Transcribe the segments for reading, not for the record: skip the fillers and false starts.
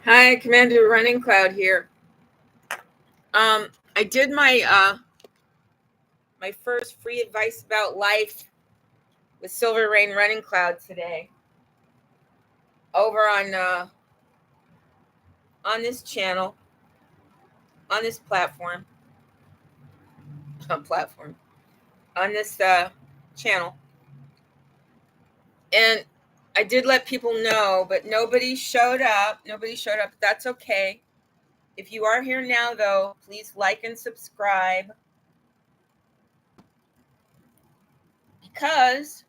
Hi, Commander Runningcloud here. I did my first free advice about life with Silver Rain Runningcloud today over on this channel, on this platform, on this channel, and I did let people know, but nobody showed up. Nobody showed up. That's okay. If you are here now, though, please like and subscribe because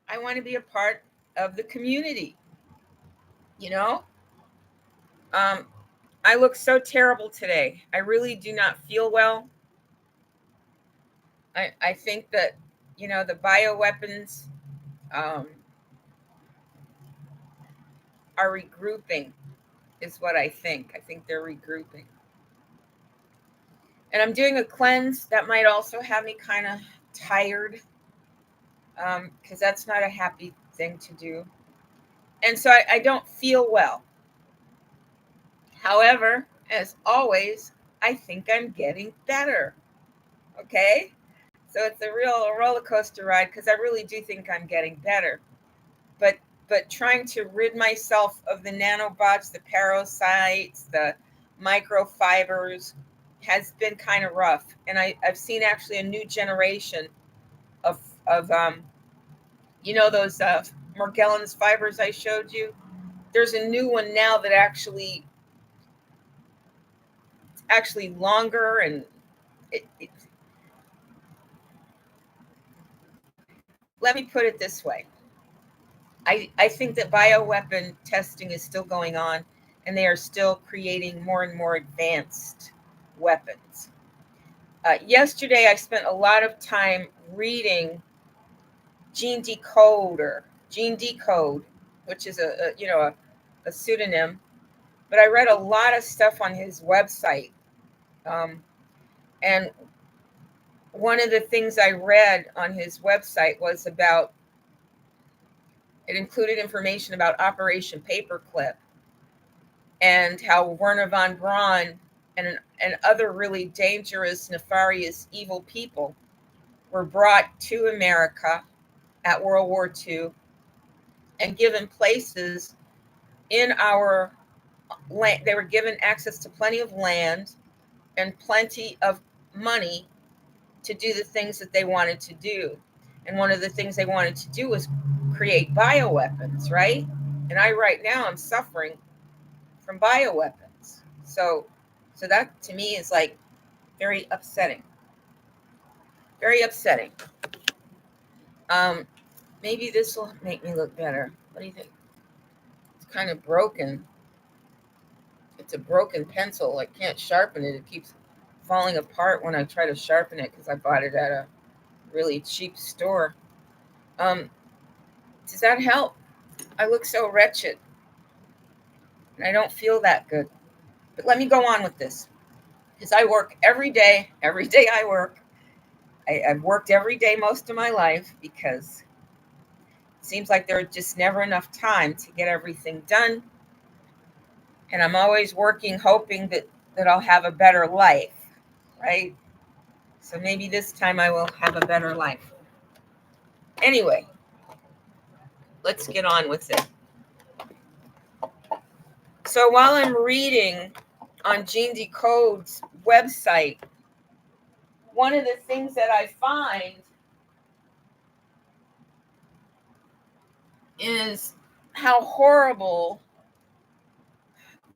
I want to be a part of the community. You know, um, I look so terrible today. I really do not feel well. I think that, the bioweapons um, are regrouping, is what I think. I think they're regrouping. And I'm doing a cleanse that might also have me kind of tired because that's not a happy thing to do. And so I don't feel well. However, as always, I think I'm getting better. Okay? So it's a real roller coaster ride because I really do think I'm getting better. But trying to rid myself of the nanobots, the parasites, the microfibers has been kind of rough. And I've seen actually a new generation of of those Morgellons fibers I showed you. There's a new one now that actually longer and it let me put it this way. I think that bioweapon testing is still going on and they are still creating more and more advanced weapons. Yesterday, I spent a lot of time reading Gene Decoder, Gene Decode, which is a pseudonym. But I read a lot of stuff on his website, and one of the things I read on his website was about. It included information about Operation Paperclip and how Werner von Braun and other really dangerous, nefarious, evil people were brought to America at World War II and given places in our land. They were given access to plenty of land and plenty of money to do the things that they wanted to do. And one of the things they wanted to do was create bioweapons, right? And I right now I'm suffering from bioweapons. So that to me is like very upsetting. Very upsetting. Um, Maybe this will make me look better. What do you think? It's kind of broken. It's a broken pencil. I can't sharpen it. It keeps falling apart when I try to sharpen it because I bought it at a really cheap store. Um, does that help? I look so wretched and I don't feel that good. But let me go on with this because I work every day. Every day I work. I've worked every day most of my life because it seems like there's just never enough time to get everything done. And I'm always working, hoping that I'll have a better life, right? So maybe this time I will have a better life. Anyway, let's get on with it. So while I'm reading on Gene Decode's website, one of the things that I find is how horrible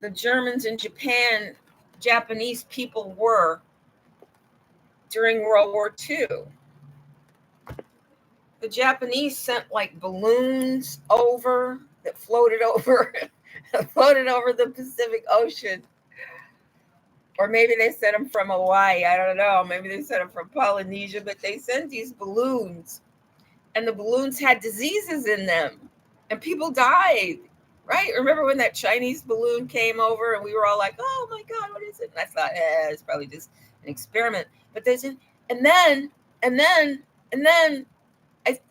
the Germans and Japanese people were during World War II. The Japanese sent like balloons over that floated over floated over the Pacific Ocean. Or maybe they sent them from Hawaii. I don't know. Maybe they sent them from Polynesia, but they sent these balloons, and the balloons had diseases in them, and people died. Right? Remember when that Chinese balloon came over, and we were all like, "Oh my God, what is it?" And I thought, it's probably just an experiment. But there's, and then, and then, and then,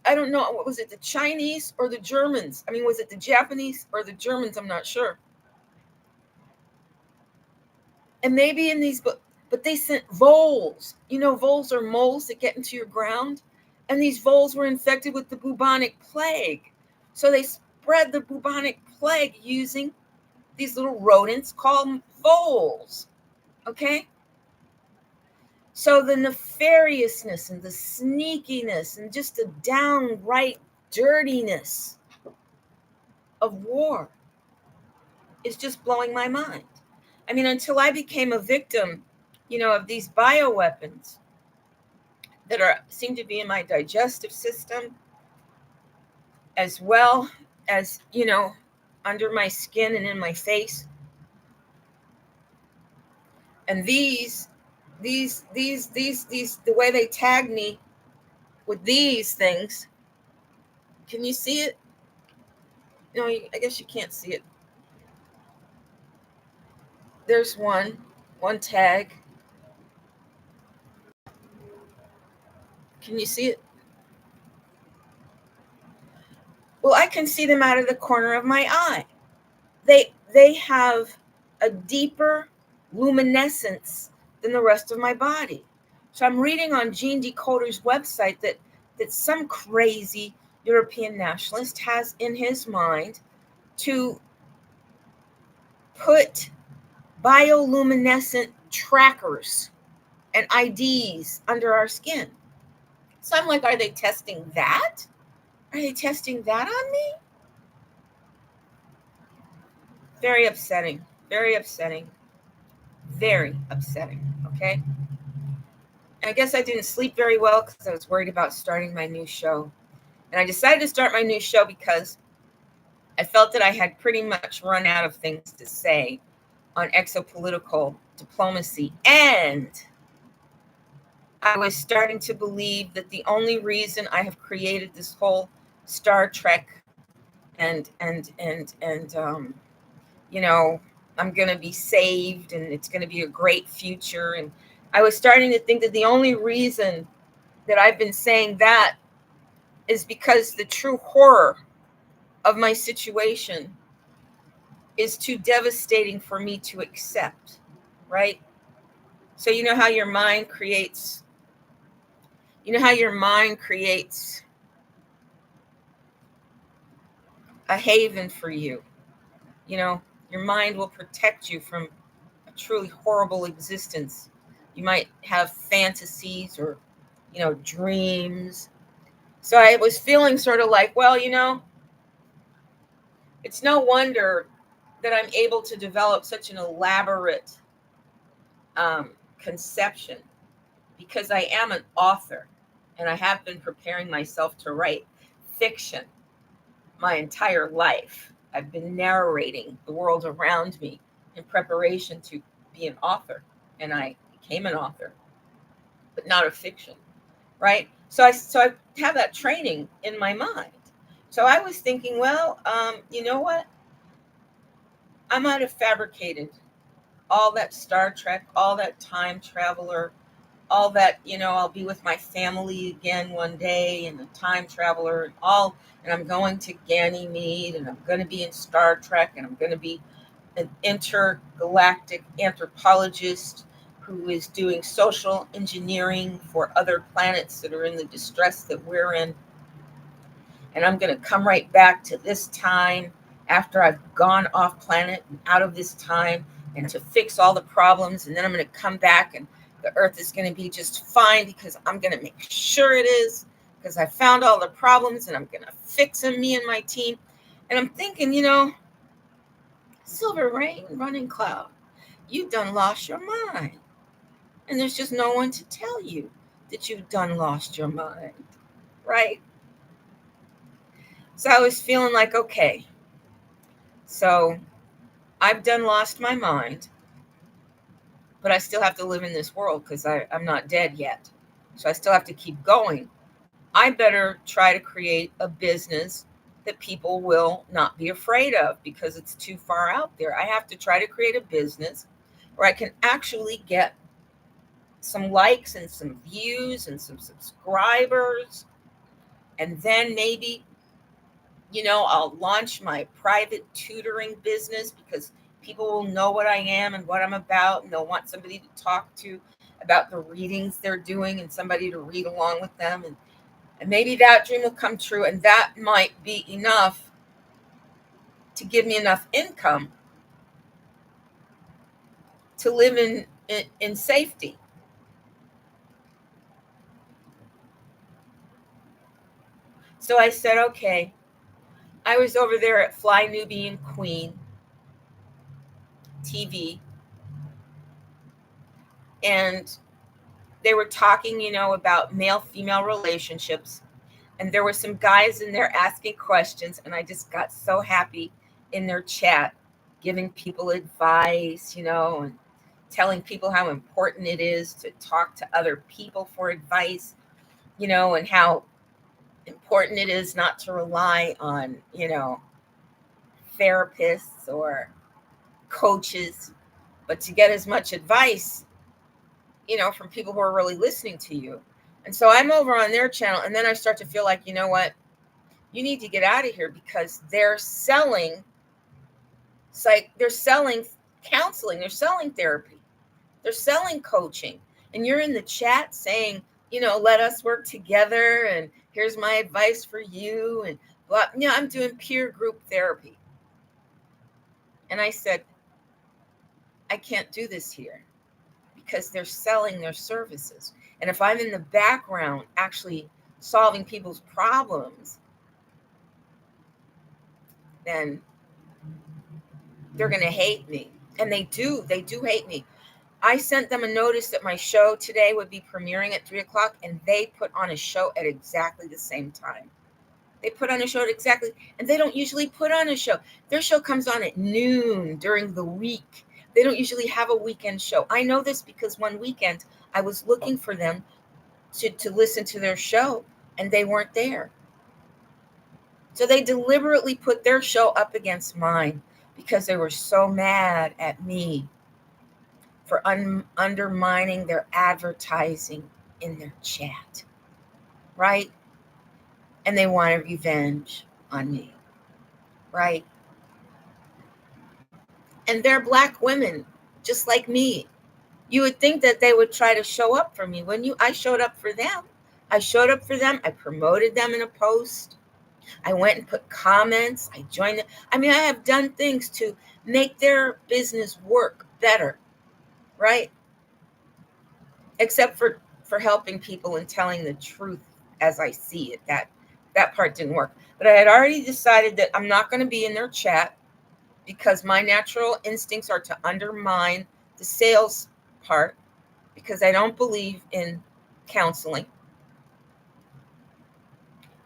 I don't know, what was it, the Chinese or the Germans? I mean, was it the Japanese or the Germans? I'm not sure. And maybe in these, but they sent voles. Voles are moles that get into your ground. And these voles were infected with the bubonic plague. So they spread the bubonic plague using these little rodents called voles. Okay? So the nefariousness and the sneakiness and just the downright dirtiness of war is just blowing my mind. I mean, until I became a victim, of these bioweapons that seem to be in my digestive system, as well as, under my skin and in my face. And these, the way they tag me with these things, can you see it? No, I guess you can't see it. There's one tag. Can you see it? Well, I can see them out of the corner of my eye. They have a deeper luminescence than the rest of my body. So I'm reading on Gene Decoder's website that some crazy European nationalist has in his mind to put bioluminescent trackers and IDs under our skin. So I'm like, are they testing that? Are they testing that on me? Very upsetting. Very upsetting. Very upsetting. Okay. And I guess I didn't sleep very well because I was worried about starting my new show. And I decided to start my new show because I felt that I had pretty much run out of things to say on exopolitical diplomacy. And I was starting to believe that the only reason I have created this whole Star Trek and I'm going to be saved and it's going to be a great future. And I was starting to think that the only reason that I've been saying that is because the true horror of my situation is too devastating for me to accept, right? So you know how your mind creates a haven for you. Your mind will protect you from a truly horrible existence. You might have fantasies or, dreams. So I was feeling sort of like, well, it's no wonder that I'm able to develop such an elaborate conception, because I am an author and I have been preparing myself to write fiction my entire life. I've been narrating the world around me in preparation to be an author, and I became an author, but not of fiction, right? So I have that training in my mind. So I was thinking, well, you know what? I might have fabricated all that Star Trek, all that time traveler, all that, I'll be with my family again one day and the time traveler and I'm going to Ganymede and I'm going to be in Star Trek and I'm going to be an intergalactic anthropologist who is doing social engineering for other planets that are in the distress that we're in. And I'm going to come right back to this time after I've gone off planet and out of this time, and to fix all the problems. And then I'm going to come back and the earth is going to be just fine because I'm going to make sure it is, because I found all the problems and I'm going to fix them, me and my team. And I'm thinking, Silver Rain, Runningcloud, you've done lost your mind. And there's just no one to tell you that you've done lost your mind, right? So I was feeling like, okay, so I've done lost my mind, but I still have to live in this world because I'm not dead yet. So I still have to keep going. I better try to create a business that people will not be afraid of because it's too far out there. I have to try to create a business where I can actually get some likes and some views and some subscribers And then maybe, I'll launch my private tutoring business because people will know what I am and what I'm about, and they'll want somebody to talk to about the readings they're doing and somebody to read along with them. And maybe that dream will come true, and that might be enough to give me enough income to live in safety. So I said, okay. I was over there at Fly Nubian Queen TV, and they were talking, about male female relationships. And there were some guys in there asking questions, and I just got so happy in their chat, giving people advice, and telling people how important it is to talk to other people for advice, and how important it is not to rely on, therapists or coaches, but to get as much advice, from people who are really listening to you. And so I'm over on their channel, and then I start to feel like, you know what? You need to get out of here because they're selling they're selling counseling, they're selling therapy, they're selling coaching. And you're in the chat saying, let us work together, and here's my advice for you, and blah. I'm doing peer group therapy. And I said, I can't do this here because they're selling their services. And if I'm in the background actually solving people's problems, then they're going to hate me. And they do hate me. I sent them a notice that my show today would be premiering at 3:00, and they put on a show at exactly the same time. They put on a show at exactly, and they don't usually put on a show. Their show comes on at noon during the week. They don't usually have a weekend show. I know this because one weekend I was looking for them to listen to their show, and they weren't there. So they deliberately put their show up against mine because they were so mad at me for undermining their advertising in their chat, right? And they wanted revenge on me, right? And they're Black women, just like me. You would think that they would try to show up for me. I showed up for them. I showed up for them. I promoted them in a post. I went and put comments. I joined them. I mean, I have done things to make their business work better, right? Except for helping people and telling the truth as I see it. That part didn't work. But I had already decided that I'm not going to be in their chat because my natural instincts are to undermine the sales part because I don't believe in counseling.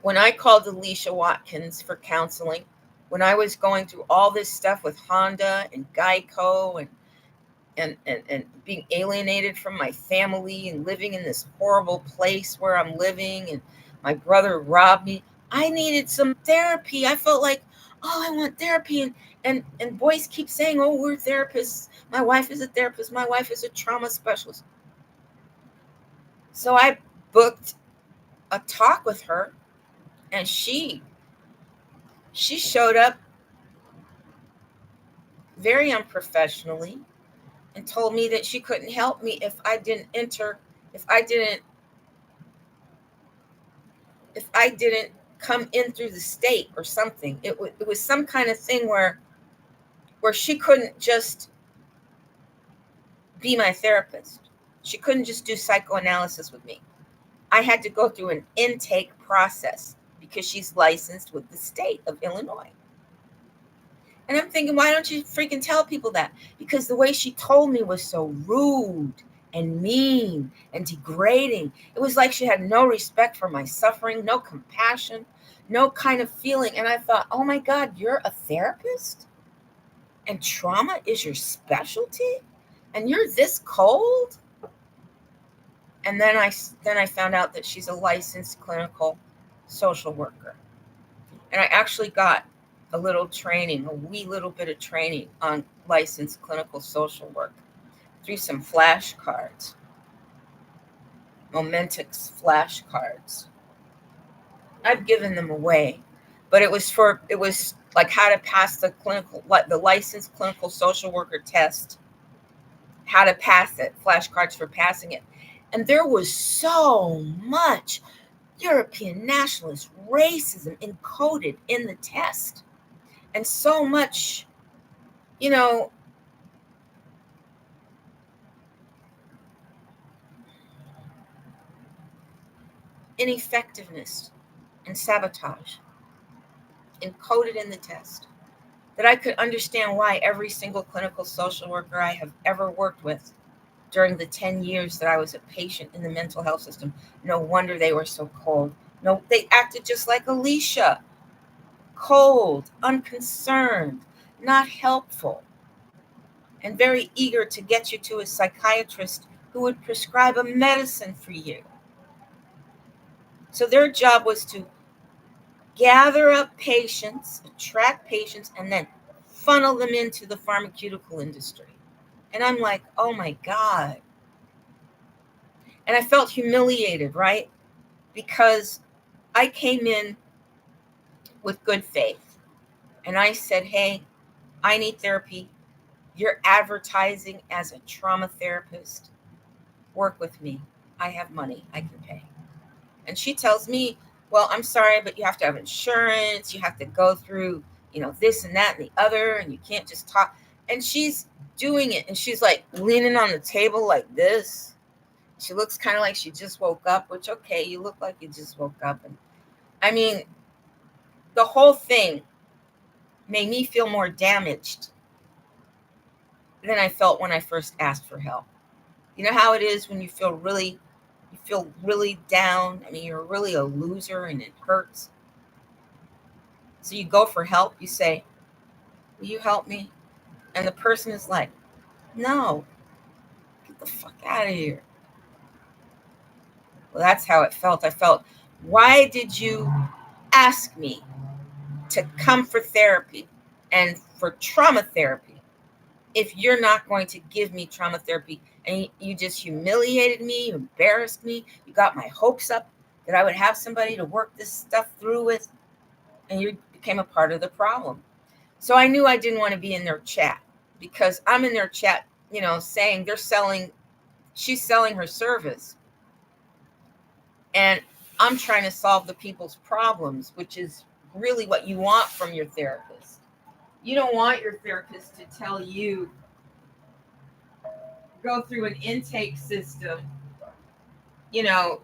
When I called Alicia Watkins for counseling, when I was going through all this stuff with Honda and Geico and being alienated from my family and living in this horrible place where I'm living, and my brother robbed me, I needed some therapy. I felt like, oh, I want therapy. And boys keep saying, oh, we're therapists. My wife is a therapist. My wife is a trauma specialist. So I booked a talk with her, and she showed up very unprofessionally and told me that she couldn't help me if I didn't come in through the state or something. It was some kind of thing where she couldn't just be my therapist. She couldn't just do psychoanalysis with me. I had to go through an intake process because she's licensed with the state of Illinois. And I'm thinking, why don't you freaking tell people that? Because the way she told me was so rude and mean and degrading. It was like she had no respect for my suffering, no compassion, no kind of feeling. And I thought, oh my God, you're a therapist? And trauma is your specialty? And you're this cold? And then I found out that she's a licensed clinical social worker. And I actually got a wee little bit of training on licensed clinical social work through some flashcards, Momentix flashcards. I've given them away, but it was like how to pass the licensed clinical social worker test, how to pass it, flashcards for passing it. And there was so much European nationalist racism encoded in the test, and so much, you know, ineffectiveness and sabotage encoded in the test, that I could understand why every single clinical social worker I have ever worked with during the 10 years that I was a patient in the mental health system, no wonder they were so cold. No, they acted just like Alicia, cold, unconcerned, not helpful, and very eager to get you to a psychiatrist who would prescribe a medicine for you. So their job was to gather up patients, attract patients, and then funnel them into the pharmaceutical industry. And I'm like, oh my God. And I felt humiliated, right? Because I came in with good faith and I said, hey, I need therapy. You're advertising as a trauma therapist. Work with me. I have money. I can pay. And she tells me, well, I'm sorry, but you have to have insurance. You have to go through, this and that and the other, and you can't just talk. And she's doing it. And she's like leaning on the table like this. She looks kind of like she just woke up, which, okay, you look like you just woke up. And I mean, the whole thing made me feel more damaged than I felt when I first asked for help. You know how it is when you feel really down. I mean, you're really a loser and it hurts. So you go for help. You say, will you help me? And the person is like, no, get the fuck out of here. Well, that's how it felt. I felt, why did you ask me to come for therapy and for trauma therapy if you're not going to give me trauma therapy? And you just humiliated me, you embarrassed me, you got my hopes up that I would have somebody to work this stuff through with, and you became a part of the problem. So I knew I didn't want to be in their chat, because I'm in their chat, saying she's selling her service. And I'm trying to solve the people's problems, which is really what you want from your therapist. You don't want your therapist to tell you, go through an intake system,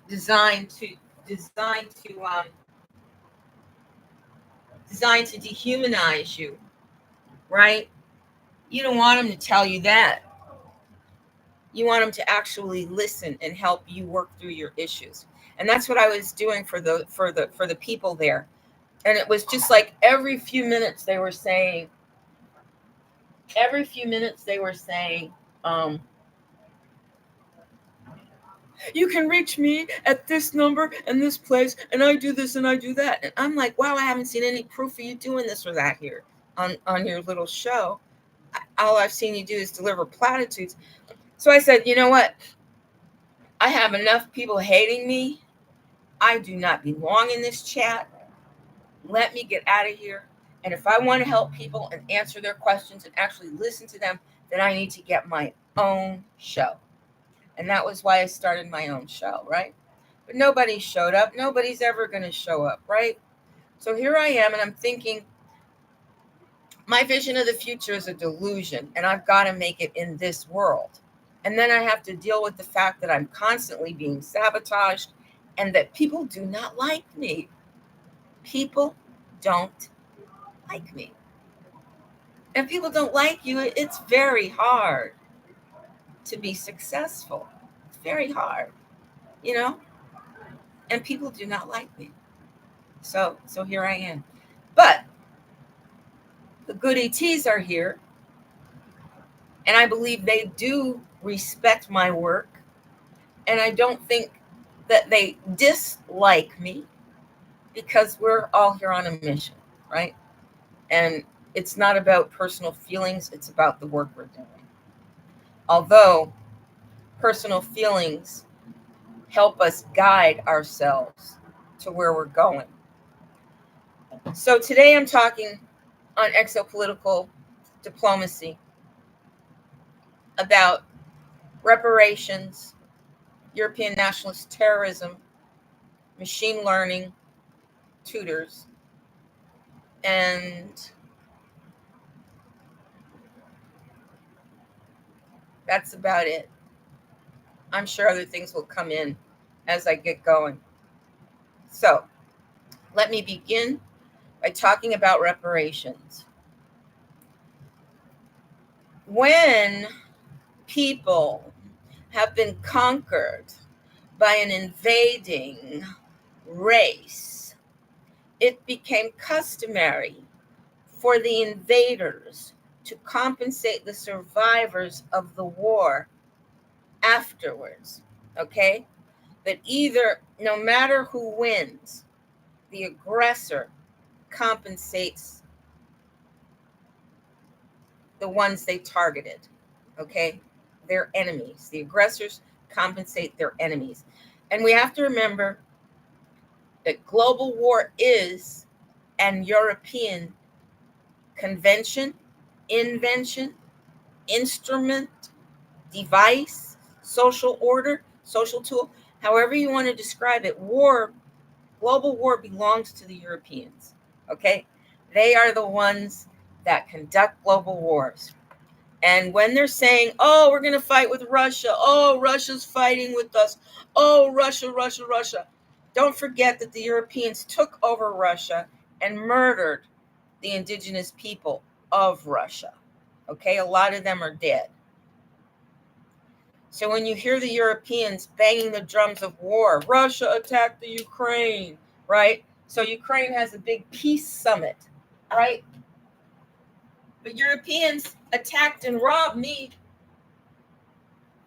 designed to dehumanize you, right? You don't want them to tell you that. You want them to actually listen and help you work through your issues. And that's what I was doing for the people there. And it was just like every few minutes they were saying, you can reach me at this number and this place, and I do this and I do that. And I'm like, wow, I haven't seen any proof of you doing this or that here on your little show. All I've seen you do is deliver platitudes. So I said, you know what? I have enough people hating me. I do not belong in this chat. Let me get out of here. And if I want to help people and answer their questions and actually listen to them, then I need to get my own show. And that was why I started my own show, right? But nobody showed up. Nobody's ever going to show up, right? So here I am, and I'm thinking, my vision of the future is a delusion, and I've got to make it in this world. And then I have to deal with the fact that I'm constantly being sabotaged and that people do not like me. People don't like me. And people don't like you, it's very hard to be successful. It's very hard, and people do not like me. So here I am. But the good ETs are here, and I believe they do respect my work, and I don't think that they dislike me, because we're all here on a mission, right? And it's not about personal feelings, it's about the work we're doing. Although personal feelings help us guide ourselves to where we're going. So today I'm talking on exopolitical diplomacy about reparations, European nationalist terrorism, machine learning, tutors, and that's about it. I'm sure other things will come in as I get going. So let me begin by talking about reparations. When people have been conquered by an invading race, it became customary for the invaders to compensate the survivors of the war afterwards. Okay? That either, no matter who wins, the aggressor compensates the ones they targeted. Okay? Their enemies. The aggressors compensate their enemies. And we have to remember that global war is an European convention, invention, instrument, device, social order, social tool, however you want to describe it. War, global war belongs to the Europeans. Okay? They are the ones that conduct global wars. And when they're saying, oh, we're going to fight with Russia, oh, Russia's fighting with us, oh, Russia, Russia, Russia, don't forget that the Europeans took over Russia and murdered the indigenous people of Russia. Okay, a lot of them are dead. So when you hear the Europeans banging the drums of war, Russia attacked the Ukraine, right? So Ukraine has a big peace summit, right? But Europeans attacked and robbed me,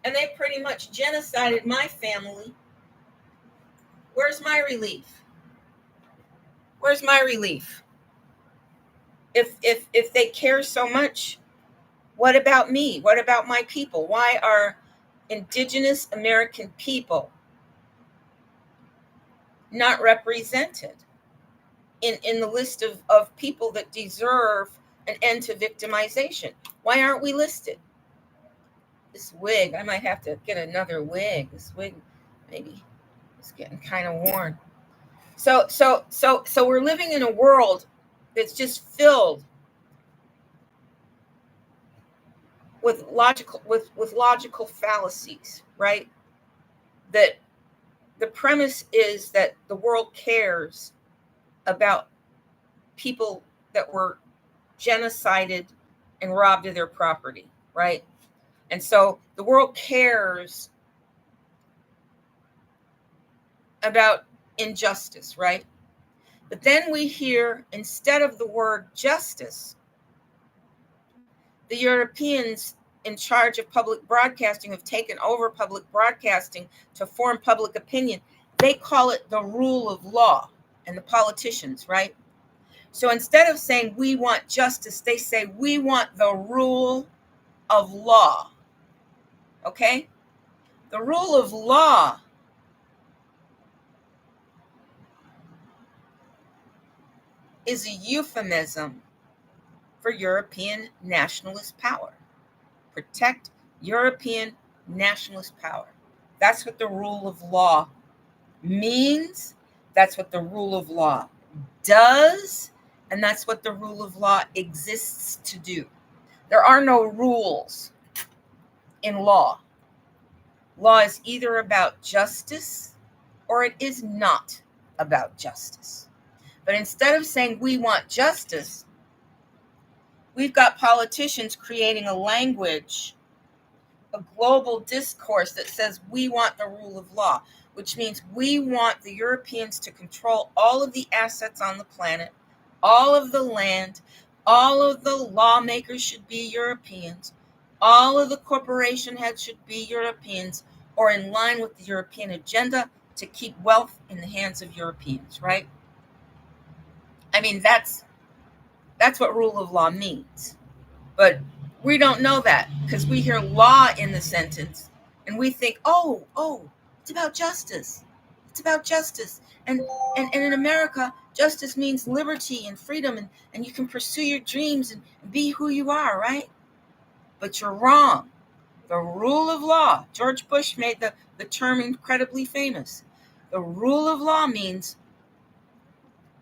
and they pretty much genocided my family. Where's my relief? Where's my relief? If they care so much, what about me? What about my people? Why are indigenous American people not represented in the list of people that deserve an end to victimization? Why aren't we listed? This wig, I might have to get another wig. This wig maybe is getting kind of worn. So we're living in a world that's just filled with logical fallacies, right? That the premise is that the world cares about people that were genocided and robbed of their property, right? And so the world cares about injustice, right? But then we hear, instead of the word justice, the Europeans in charge of public broadcasting have taken over public broadcasting to form public opinion. They call it the rule of law, and the politicians, right? So instead of saying we want justice, they say we want the rule of law. Okay? The rule of law is a euphemism for European nationalist power. Protect European nationalist power. That's what the rule of law means. That's what the rule of law does. And that's what the rule of law exists to do. There are no rules in law. Law is either about justice or it is not about justice. But instead of saying we want justice, we've got politicians creating a language, a global discourse that says we want the rule of law, which means we want the Europeans to control all of the assets on the planet, all of the land, all of the lawmakers should be Europeans, all of the corporation heads should be Europeans, or in line with the European agenda to keep wealth in the hands of Europeans, right? I mean, that's what rule of law means. But we don't know that because we hear law in the sentence and we think, oh, it's about justice. It's about justice. And in America, Justice means liberty and freedom, and you can pursue your dreams and be who you are, right? But you're wrong. The rule of law, George Bush made the term incredibly famous. The rule of law means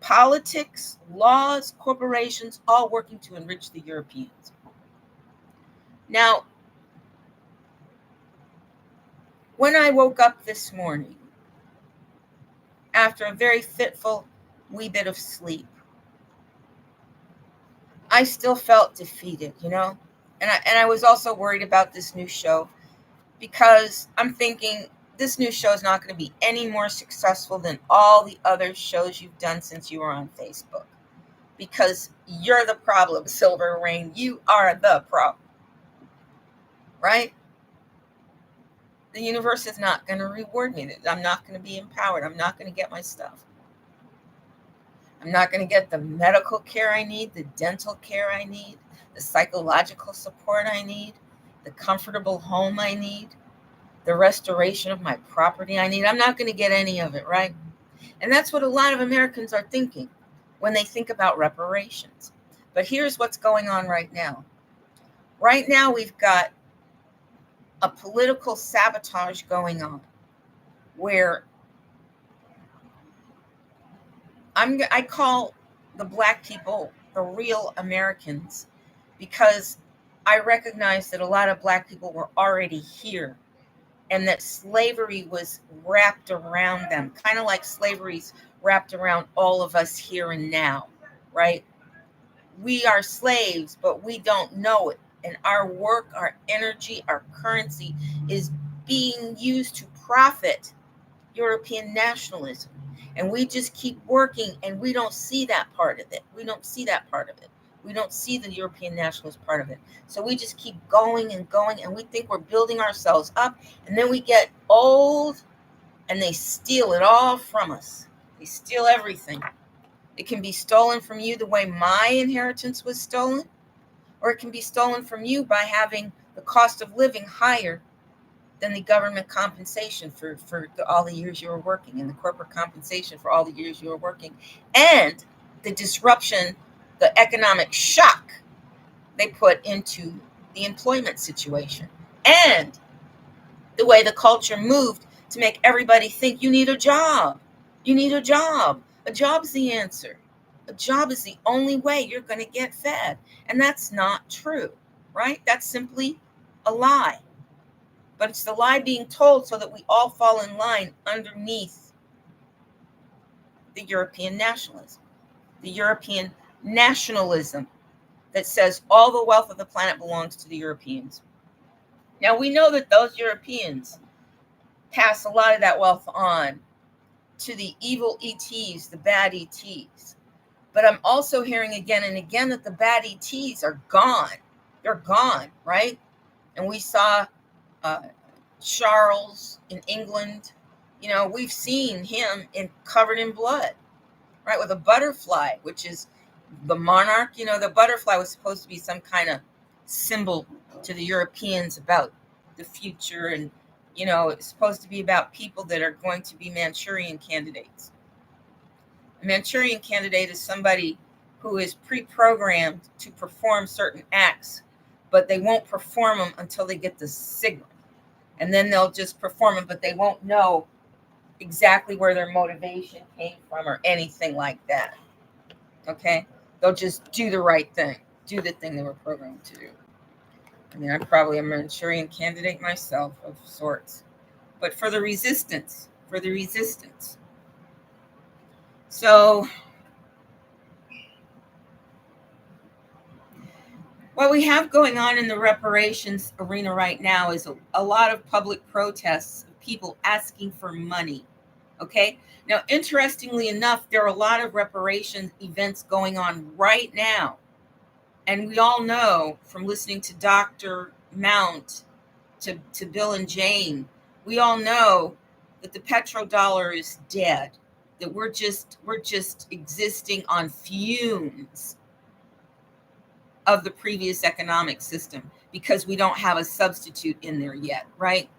politics, laws, corporations, all working to enrich the Europeans. Now, when I woke up this morning, after a very fitful wee bit of sleep, I still felt defeated, and I was also worried about this new show, because I'm thinking this new show is not going to be any more successful than all the other shows you've done since you were on Facebook, because you're the problem, Silver Rain. You are the problem, right? The universe is not going to reward me. I'm not going to be empowered. I'm not going to get my stuff. I'm not going to get the medical care I need, the dental care I need, the psychological support I need, the comfortable home I need, the restoration of my property I need. I'm not going to get any of it, right? And that's what a lot of Americans are thinking when they think about reparations. But here's what's going on right now. Right now, we've got a political sabotage going on where I call the Black people the real Americans, because I recognize that a lot of Black people were already here, and that slavery was wrapped around them, kind of like slavery's wrapped around all of us here and now, right? We are slaves, but we don't know it. And our work, our energy, our currency is being used to profit European nationalism. And we just keep working, and we don't see that part of it. We don't see that part of it. We don't see the European nationalist part of it. So we just keep going and going, and we think we're building ourselves up. And then we get old, and they steal it all from us. They steal everything. It can be stolen from you the way my inheritance was stolen, or it can be stolen from you by having the cost of living higher than the government compensation for all the years you were working, and the corporate compensation for all the years you were working, and the disruption, the economic shock they put into the employment situation, and the way the culture moved to make everybody think you need a job. You need a job. A job's the answer. A job is the only way you're going to get fed. And that's not true, right? That's simply a lie. But it's the lie being told so that we all fall in line underneath the European nationalism. The European nationalism that says all the wealth of the planet belongs to the Europeans. Now, we know that those Europeans pass a lot of that wealth on to the evil ETs, the bad ETs. But I'm also hearing again and again that the bad ETs are gone. They're gone, right? And we saw Charles in England. We've seen him covered in blood, right? With a butterfly, which is the monarch. The butterfly was supposed to be some kind of symbol to the Europeans about the future, and it's supposed to be about people that are going to be Manchurian candidates. A Manchurian candidate is somebody who is pre-programmed to perform certain acts, but they won't perform them until they get the signal. And then they'll just perform them, but they won't know exactly where their motivation came from or anything like that. Okay? They'll just do the right thing, do the thing they were programmed to do. I mean, I'm probably a Manchurian candidate myself of sorts, but for the resistance. So what we have going on in the reparations arena right now is a lot of public protests of people asking for money. Okay. Now, interestingly enough, there are a lot of reparations events going on right now. And we all know from listening to Dr. Mount to Bill and Jane, we all know that the petrodollar is dead, that we're just existing on fumes of the previous economic system because we don't have a substitute in there yet, right?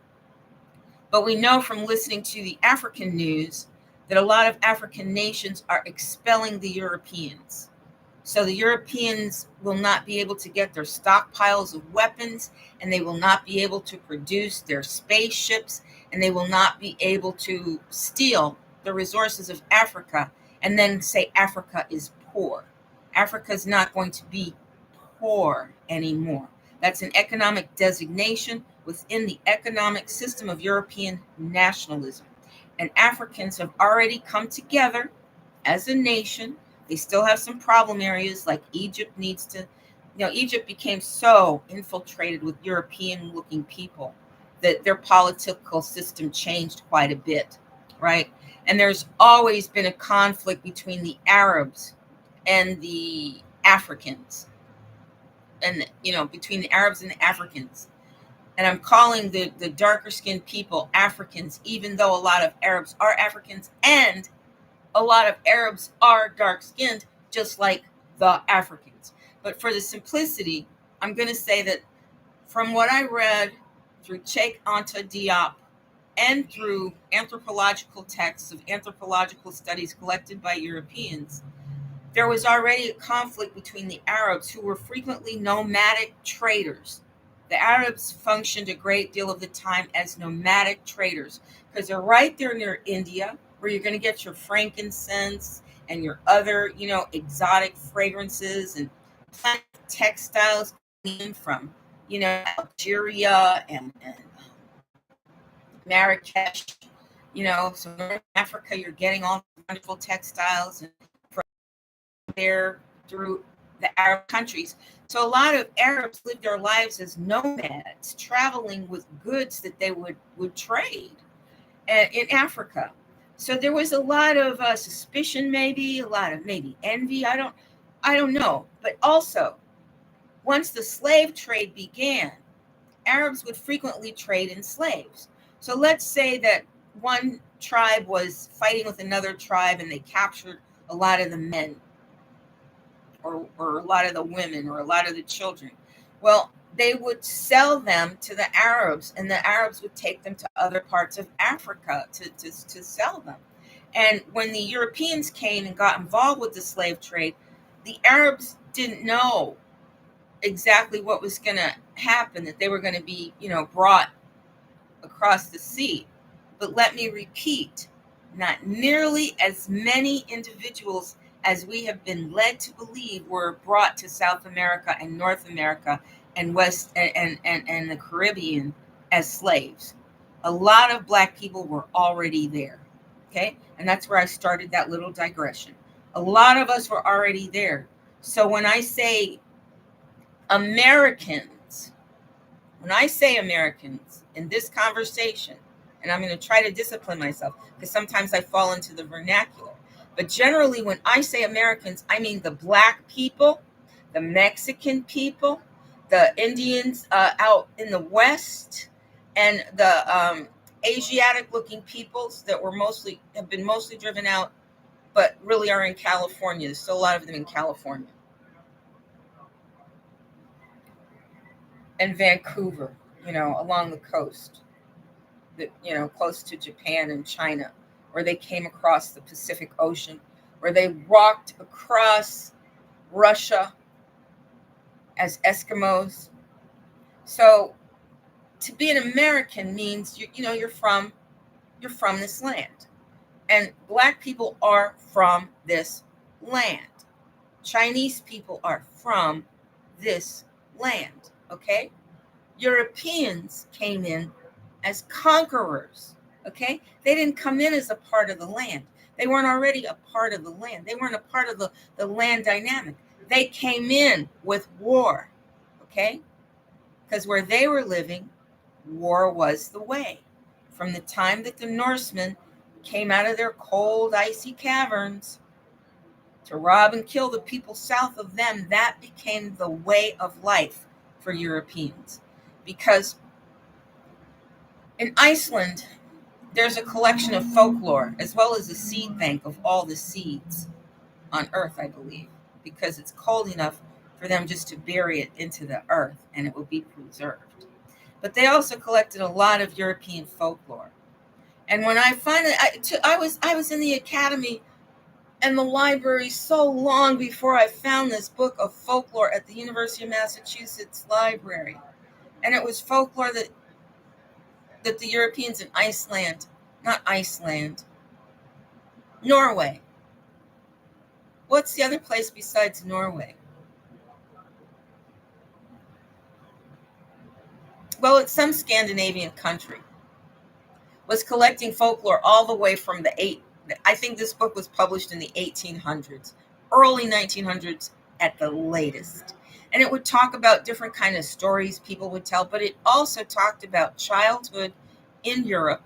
But we know from listening to the African news that a lot of African nations are expelling the Europeans. So the Europeans will not be able to get their stockpiles of weapons, and they will not be able to produce their spaceships, and they will not be able to steal the resources of Africa and then say Africa is poor. Africa is not going to be poor anymore. That's an economic designation within the economic system of European nationalism. And Africans have already come together as a nation. They still have some problem areas, like Egypt needs to, Egypt became so infiltrated with European looking people that their political system changed quite a bit, right? And there's always been a conflict between the Arabs and the Africans, and between the Arabs and the Africans. And I'm calling the darker skinned people Africans, even though a lot of Arabs are Africans and a lot of Arabs are dark skinned, just like the Africans. But for the simplicity, I'm going to say that from what I read through Cheikh Anta Diop and through anthropological texts of anthropological studies collected by Europeans, there was already a conflict between the Arabs, who were frequently nomadic traders. The Arabs functioned a great deal of the time as nomadic traders because they're right there near India, where you're going to get your frankincense and your other, exotic fragrances and plant textiles from, Algeria and Marrakesh. So North Africa, you're getting all the wonderful textiles and from there through the Arab countries. So a lot of Arabs lived their lives as nomads, traveling with goods that they would trade in Africa. So there was a lot of suspicion, maybe a lot of maybe envy. I don't know. But also, once the slave trade began, Arabs would frequently trade in slaves. So let's say that one tribe was fighting with another tribe and they captured a lot of the men, or a lot of the women, or a lot of the children. Well, they would sell them to the Arabs, and the Arabs would take them to other parts of Africa to sell them. And when the Europeans came and got involved with the slave trade, the Arabs didn't know exactly what was going to happen, that they were going to be, brought across the sea. But let me repeat, not nearly as many individuals as we have been led to believe were brought to South America and North America and West and the Caribbean as slaves. A lot of Black people were already there. Okay. And that's where I started that little digression. A lot of us were already there. So when I say Americans in this conversation, and I'm going to try to discipline myself because sometimes I fall into the vernacular. But generally, when I say Americans, I mean the Black people, the Mexican people, the Indians out in the West, and the Asiatic-looking peoples that have been mostly driven out, but really are in California. There's still a lot of them in California and Vancouver, along the coast, close to Japan and China, where they came across the Pacific Ocean, where they walked across Russia as Eskimos. So to be an American means you're from this land. And Black people are from this land. Chinese people are from this land, okay? Europeans came in as conquerors, okay? They didn't come in as a part of the land. They weren't already a part of the land. They weren't a part of the land dynamic. They came in with war, okay? Because where they were living, war was the way. From the time that the Norsemen came out of their cold, icy caverns to rob and kill the people south of them, that became the way of life for Europeans. Because in Iceland, there's a collection of folklore as well as a seed bank of all the seeds on Earth, I believe, because it's cold enough for them just to bury it into the earth and it will be preserved. But they also collected a lot of European folklore. And when I finally, I was in the academy and the library so long before I found this book of folklore at the University of Massachusetts Library. And it was folklore that the Europeans in Iceland, not Iceland, Norway. What's the other place besides Norway? Well, it's some Scandinavian country. Was collecting folklore all the way from I think this book was published in the 1800s, early 1900s at the latest. And it would talk about different kind of stories people would tell, but it also talked about childhood in Europe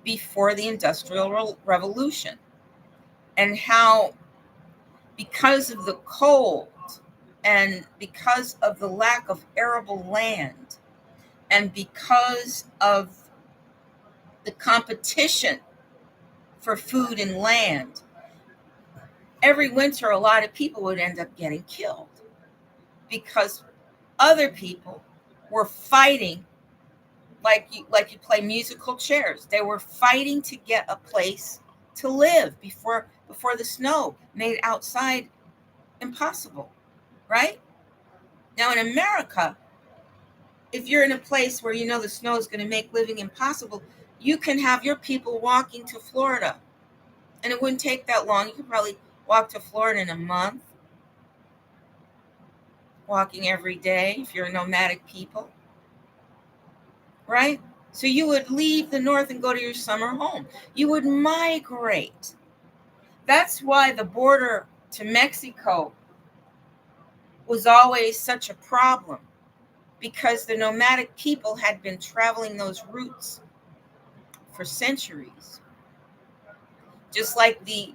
before the Industrial Revolution, and how, because of the cold and because of the lack of arable land and because of the competition for food and land, every winter a lot of people would end up getting killed because other people were fighting, like you play musical chairs. They were fighting to get a place to live before the snow made outside impossible, right? Now in America, if you're in a place where you know the snow is going to make living impossible, you can have your people walking to Florida. And it wouldn't take that long. You could probably walk to Florida in a month, walking every day if you're a nomadic people, right? So you would leave the north and go to your summer home. You would migrate. That's why the border to Mexico was always such a problem, because the nomadic people had been traveling those routes for centuries. Just like the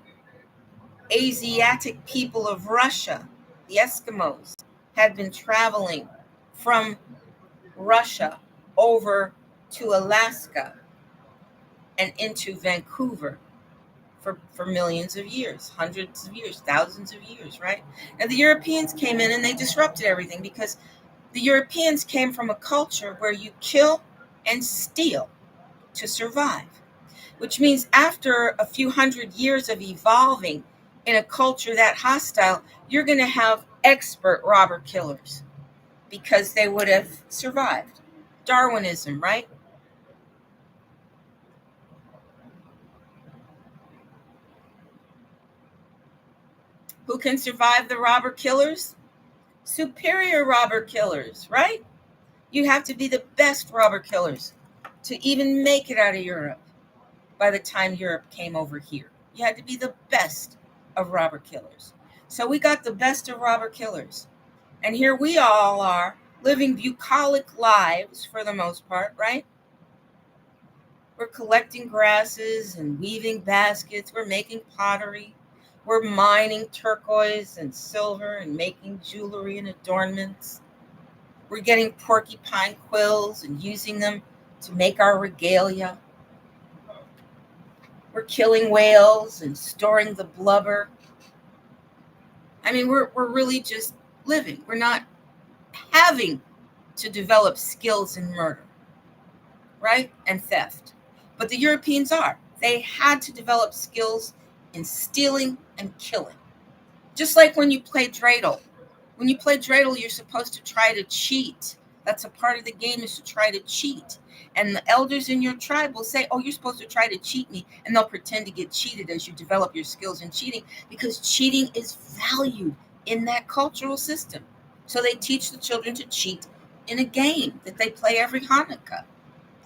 Asiatic people of Russia, the Eskimos, had been traveling from Russia over to Alaska and into Vancouver for millions of years, hundreds of years, thousands of years, right? Now the Europeans came in and they disrupted everything, because the Europeans came from a culture where you kill and steal to survive, which means after a few hundred years of evolving in a culture that hostile, you're going to have expert robber killers because they would have survived. Darwinism, right? Who can survive the robber killers? Superior robber killers, right? You have to be the best robber killers to even make it out of Europe. By the time Europe came over here, you had to be the best of robber killers. So we got the best of robber killers. And here we all are living bucolic lives for the most part, right? We're collecting grasses and weaving baskets. We're making pottery. We're mining turquoise and silver and making jewelry and adornments. We're getting porcupine quills and using them to make our regalia. We're killing whales and storing the blubber. I mean, we're really just living. We're not having to develop skills in murder, right? And theft. But the Europeans are. They had to develop skills in stealing and killing. Just like when you play dreidel. When you play dreidel, you're supposed to try to cheat. That's a part of the game, is to try to cheat. And the elders in your tribe will say, oh, you're supposed to try to cheat me. And they'll pretend to get cheated as you develop your skills in cheating, because cheating is valued in that cultural system. So they teach the children to cheat in a game that they play every Hanukkah.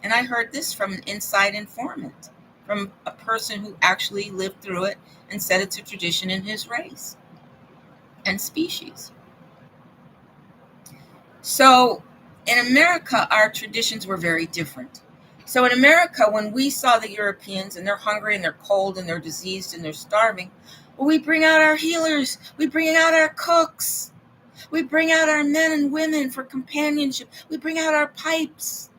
And I heard this from an inside informant, from a person who actually lived through it and said it's a tradition in his race and species. So in America, our traditions were very different. So in America, when we saw the Europeans and they're hungry and they're cold and they're diseased and they're starving, well, we bring out our healers. We bring out our cooks. We bring out our men and women for companionship. We bring out our pipes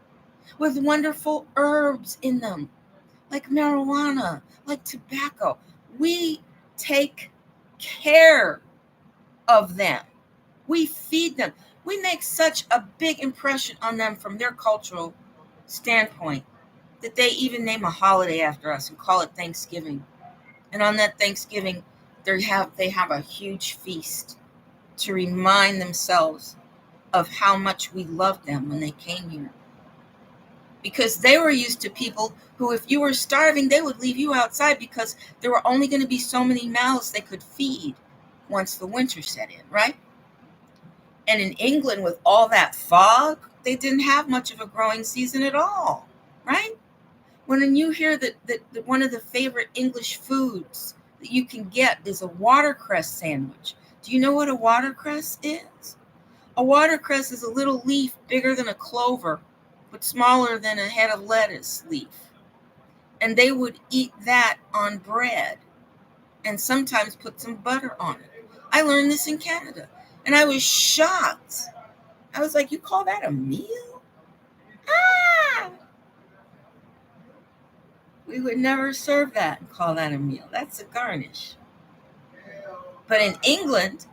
with wonderful herbs in them, like marijuana, like tobacco. We take care of them. We feed them. We make such a big impression on them from their cultural standpoint that they even name a holiday after us and call it Thanksgiving. And on that Thanksgiving, they have a huge feast to remind themselves of how much we loved them when they came here. Because they were used to people who, if you were starving, they would leave you outside because there were only going to be so many mouths they could feed once the winter set in, right? And in England, with all that fog, they didn't have much of a growing season at all, right? When you hear that one of the favorite English foods that you can get is a watercress sandwich. Do you know what a watercress is? A watercress is a little leaf bigger than a clover, but smaller than a head of lettuce leaf. And they would eat that on bread and sometimes put some butter on it. I learned this in Canada, and I was shocked. I was like, you call that a meal? Ah! We would never serve that and call that a meal. That's a garnish. But in England,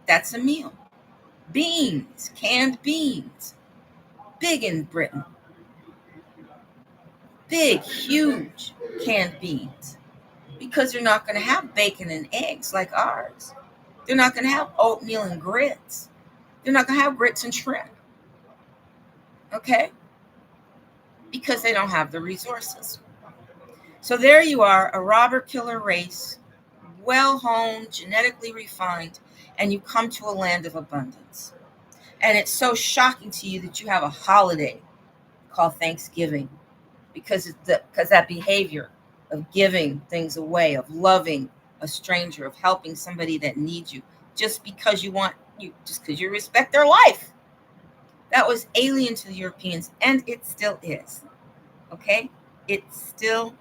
that's a meal. Beans, canned beans, big in Britain. Big, huge canned beans. Because they're not going to have bacon and eggs like ours. They're not going to have oatmeal and grits. They're not going to have grits and shrimp. Okay? Because they don't have the resources. So there you are, a robber killer race, well-honed, genetically refined, and you come to a land of abundance. And it's so shocking to you that you have a holiday called Thanksgiving because that behavior of giving things away, of loving a stranger, of helping somebody that needs you, just because you respect their life. That was alien to the Europeans, and it still is. Okay? It still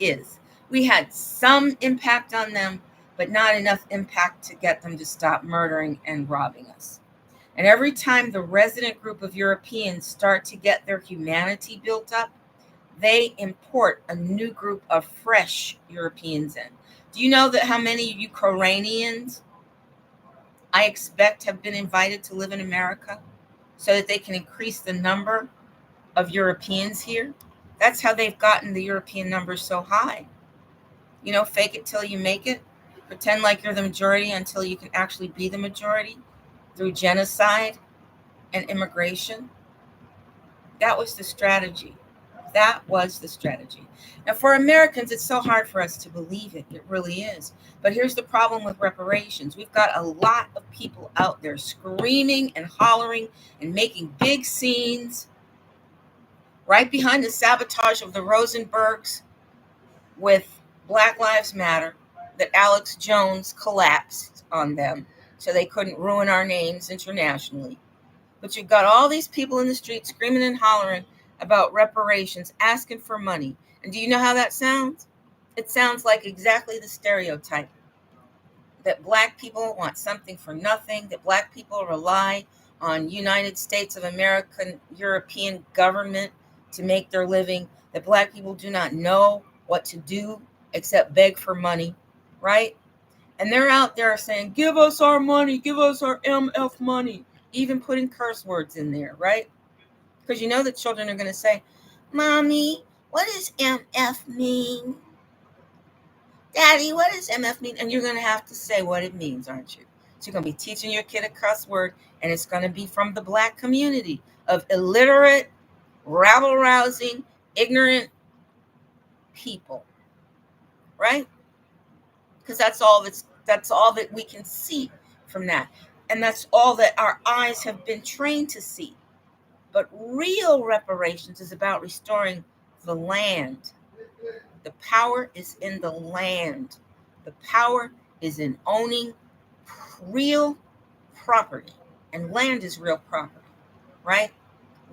is. We had some impact on them, but not enough impact to get them to stop murdering and robbing us. And every time the resident group of Europeans start to get their humanity built up, they import a new group of fresh Europeans in. Do you know that how many Ukrainians I expect have been invited to live in America so that they can increase the number of Europeans here? That's how they've gotten the European numbers so high. Fake it till you make it. Pretend like you're the majority until you can actually be the majority through genocide and immigration. That was the strategy. That was the strategy. Now, for Americans, it's so hard for us to believe it. It really is. But here's the problem with reparations. We've got a lot of people out there screaming and hollering and making big scenes right behind the sabotage of the Rosenbergs with Black Lives Matter, that Alex Jones collapsed on them so they couldn't ruin our names internationally. But you've got all these people in the street screaming and hollering about reparations, asking for money. And do you know how that sounds? It sounds like exactly the stereotype that Black people want something for nothing, that Black people rely on United States of America, European government to make their living, that Black people do not know what to do except beg for money, right? And they're out there saying, give us our money, give us our MF money, even putting curse words in there, right? Because you know the children are going to say, Mommy, what does MF mean? Daddy, what does MF mean? And you're going to have to say what it means, aren't you? So you're going to be teaching your kid a cuss word, and it's going to be from the Black community of illiterate, rabble-rousing, ignorant people, right? Because that's all that we can see from that. And that's all that our eyes have been trained to see. But real reparations is about restoring the land. The power is in the land. The power is in owning real property. And land is real property, right?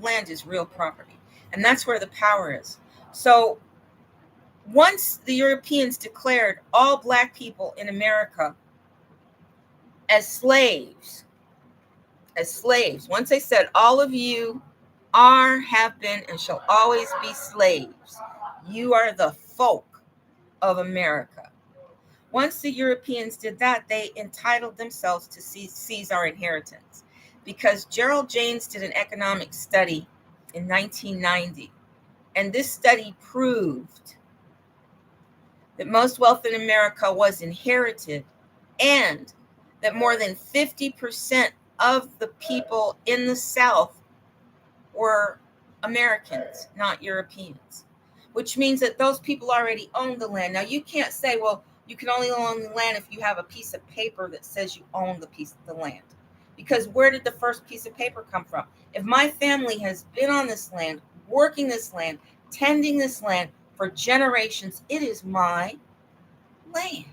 Land is real property. And that's where the power is. So once the Europeans declared all Black people in America as slaves, once they said all of you are, have been, and shall always be slaves, you are the folk of America. Once the Europeans did that, they entitled themselves to seize our inheritance. Because Gerald James did an economic study in 1990, And this study proved that most wealth in America was inherited, and that more than 50% of the people in the South were Americans, not Europeans, which means that those people already own the land. Now, you can't say, well, you can only own the land if you have a piece of paper that says you own the piece of the land. Because where did the first piece of paper come from? If my family has been on this land, working this land, tending this land for generations, it is my land.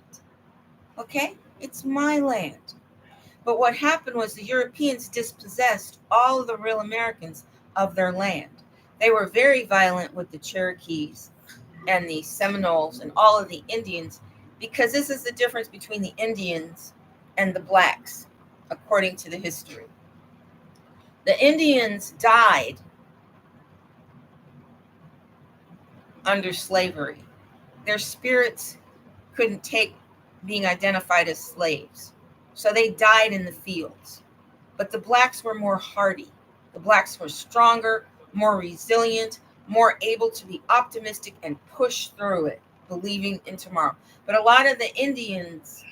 Okay? It's my land. But what happened was the Europeans dispossessed all of the real Americans of their land. They were very violent with the Cherokees and the Seminoles and all of the Indians, because this is the difference between the Indians and the blacks, according to the history. The Indians died under slavery. Their spirits couldn't take being identified as slaves, so they died in the fields. But the blacks were more hardy. The blacks were stronger, more resilient, more able to be optimistic and push through it, believing in tomorrow. But a lot of the Indians,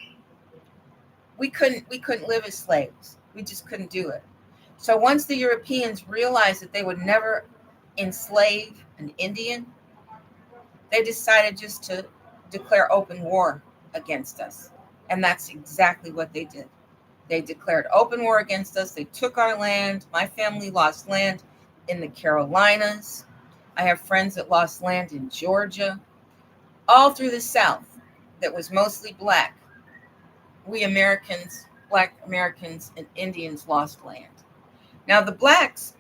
we couldn't live as slaves. We just couldn't do it. So once the Europeans realized that they would never enslave an Indian, they decided just to declare open war against us. And that's exactly what they did. They declared open war against us. They took our land. My family lost land in the Carolinas. I have friends that lost land in Georgia. All through the South that was mostly black. We Americans, black Americans and Indians lost land. Now the blacks,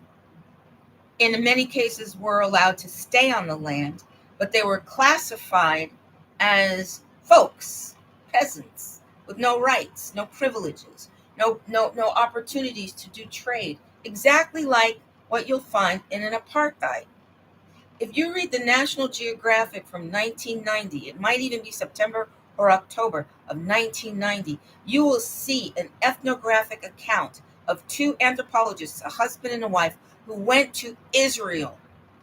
in many cases, were allowed to stay on the land, but they were classified as folks, peasants, with no rights, no privileges, no opportunities to do trade, exactly like what you'll find in an apartheid. If you read the National Geographic from 1990, it might even be September or October of 1990, you will see an ethnographic account of two anthropologists, a husband and a wife, who went to Israel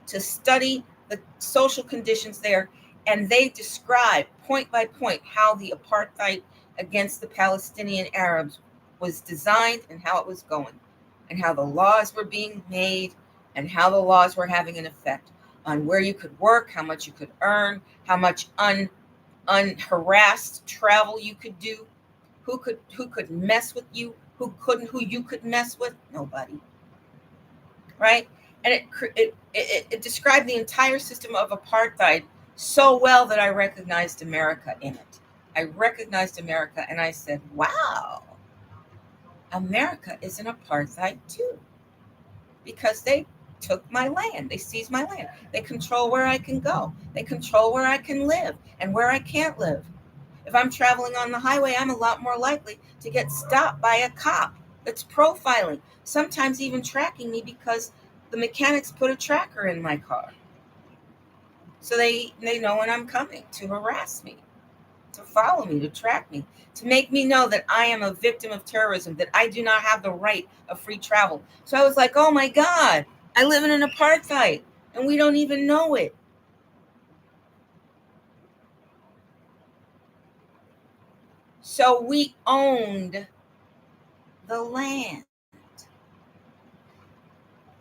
to study the social conditions there, and they describe point by point how the apartheid against the Palestinian Arabs was designed and how it was going, and how the laws were being made, and how the laws were having an effect on where you could work, how much you could earn, how much unharassed travel you could do, who could mess with you, who couldn't, who you could mess with, nobody, right? And it described the entire system of apartheid so well that I recognized America in it. I recognized America, and I said, wow, America is an apartheid too, because they took my land. They seized my land. They control where I can go. They control where I can live and where I can't live. If I'm traveling on the highway, I'm a lot more likely to get stopped by a cop that's profiling, sometimes even tracking me, because the mechanics put a tracker in my car. So they know when I'm coming, to harass me, to follow me, to track me, to make me know that I am a victim of terrorism, that I do not have the right of free travel. So I was like, oh my God, I live in an apartheid and we don't even know it. So we owned the land,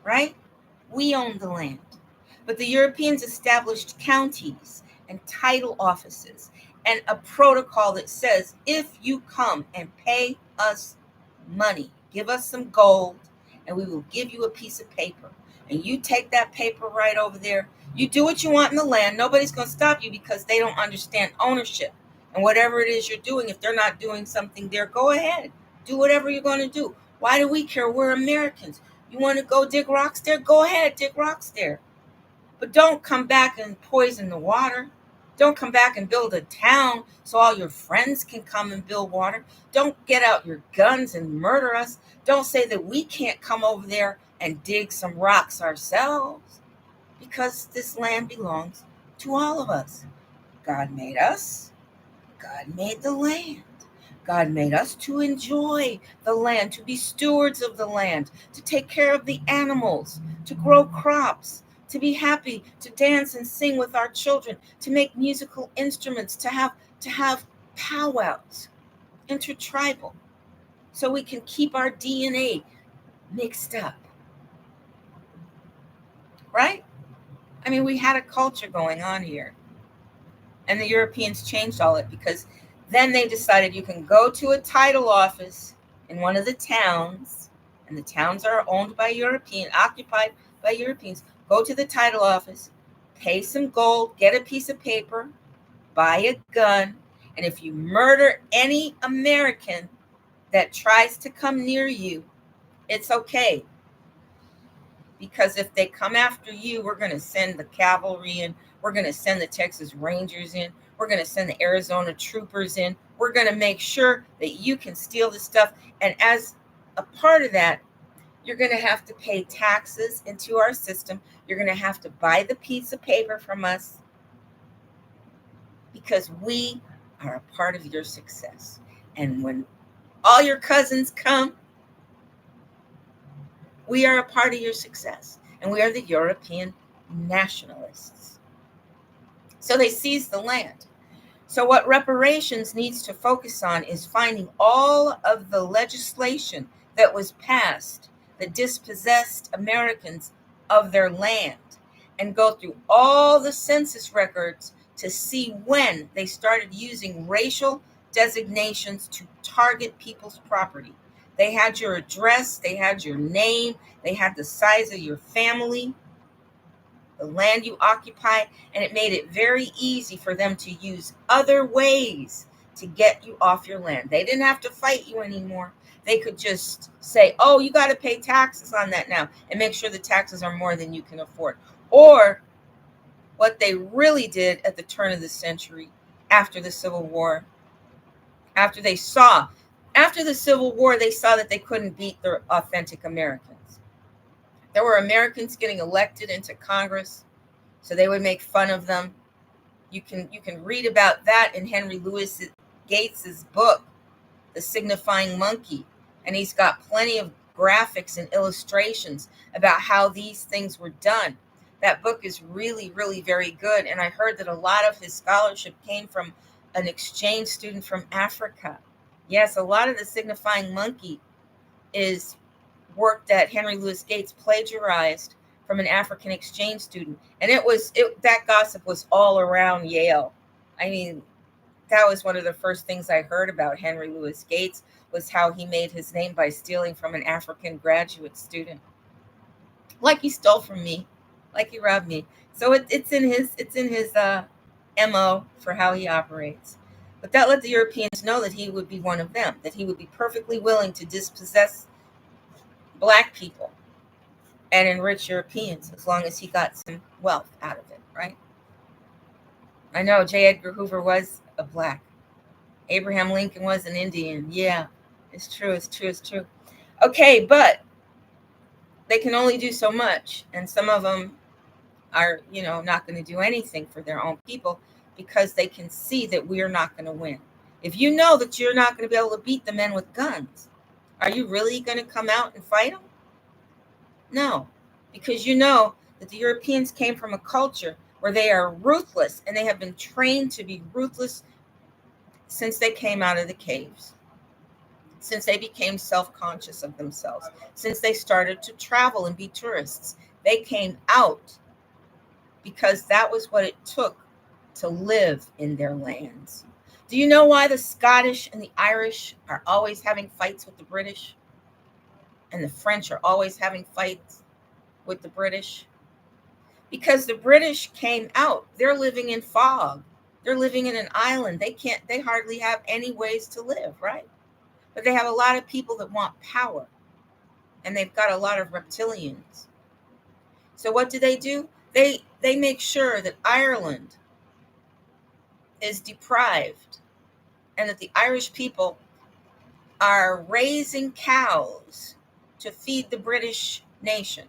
right? We owned the land. But the Europeans established counties and title offices and a protocol that says, if you come and pay us money, give us some gold, and we will give you a piece of paper. And you take that paper right over there. You do what you want in the land. Nobody's going to stop you, because they don't understand ownership. And whatever it is you're doing, if they're not doing something there, go ahead. Do whatever you're going to do. Why do we care? We're Americans. You want to go dig rocks there? Go ahead, dig rocks there. But don't come back and poison the water. Don't come back and build a town so all your friends can come and build water. Don't get out your guns and murder us. Don't say that we can't come over there and dig some rocks ourselves, because this land belongs to all of us. God made us. God made the land. God made us to enjoy the land, to be stewards of the land, to take care of the animals, to grow crops, to be happy, to dance and sing with our children, to make musical instruments, to have powwows, intertribal, so we can keep our DNA mixed up. Right? I mean, we had a culture going on here. And the Europeans changed all it, because then they decided you can go to a title office in one of the towns, and the towns are owned by occupied by Europeans. Go to the title office, pay some gold, get a piece of paper, buy a gun, and if you murder any American that tries to come near you, it's okay. Because if they come after you, we're going to send the cavalry in. We're going to send the Texas Rangers in. We're going to send the Arizona troopers in. We're going to make sure that you can steal the stuff. And as a part of that, you're going to have to pay taxes into our system. You're going to have to buy the piece of paper from us, because we are a part of your success. And when all your cousins come, we are a part of your success. And we are the European nationalists. So they seized the land. So what reparations needs to focus on is finding all of the legislation that was passed that dispossessed Americans of their land, and go through all the census records to see when they started using racial designations to target people's property. They had your address, they had your name, they had the size of your family, the land you occupy, and it made it very easy for them to use other ways to get you off your land. They didn't have to fight you anymore. They could just say, oh, you got to pay taxes on that now, and make sure the taxes are more than you can afford. Or what they really did at the turn of the century, after the Civil War, after the Civil War, they saw that they couldn't beat the authentic Americans. There were Americans getting elected into Congress, so they would make fun of them. You can read about that in Henry Louis Gates's book, The Signifying Monkey, and he's got plenty of graphics and illustrations about how these things were done. That book is really, really very good, and I heard that a lot of his scholarship came from an exchange student from Africa. Yes, a lot of The Signifying Monkey is work that Henry Louis Gates plagiarized from an African exchange student. And that gossip was all around Yale. I mean, that was one of the first things I heard about Henry Louis Gates, was how he made his name by stealing from an African graduate student. Like he stole from me, like he robbed me. So it's in his MO for how he operates. But that let the Europeans know that he would be one of them, that he would be perfectly willing to dispossess Black people and enrich Europeans, as long as he got some wealth out of it, right? I know J. Edgar Hoover was a Black. Abraham Lincoln was an Indian. Yeah, it's true. Okay, but they can only do so much, and some of them are, not going to do anything for their own people, because they can see that we are not going to win. If you know that you're not going to be able to beat the men with guns, are you really going to come out and fight them? No, because you know that the Europeans came from a culture where they are ruthless, and they have been trained to be ruthless since they came out of the caves, since they became self-conscious of themselves, since they started to travel and be tourists. They came out because that was what it took to live in their lands. Do you know why the Scottish and the Irish are always having fights with the British? And the French are always having fights with the British? Because the British came out. They're living in fog. They're living in an island. They hardly have any ways to live, right? But they have a lot of people that want power. And they've got a lot of reptilians. So what do? They make sure that Ireland is deprived, and that the Irish people are raising cows to feed the British nation.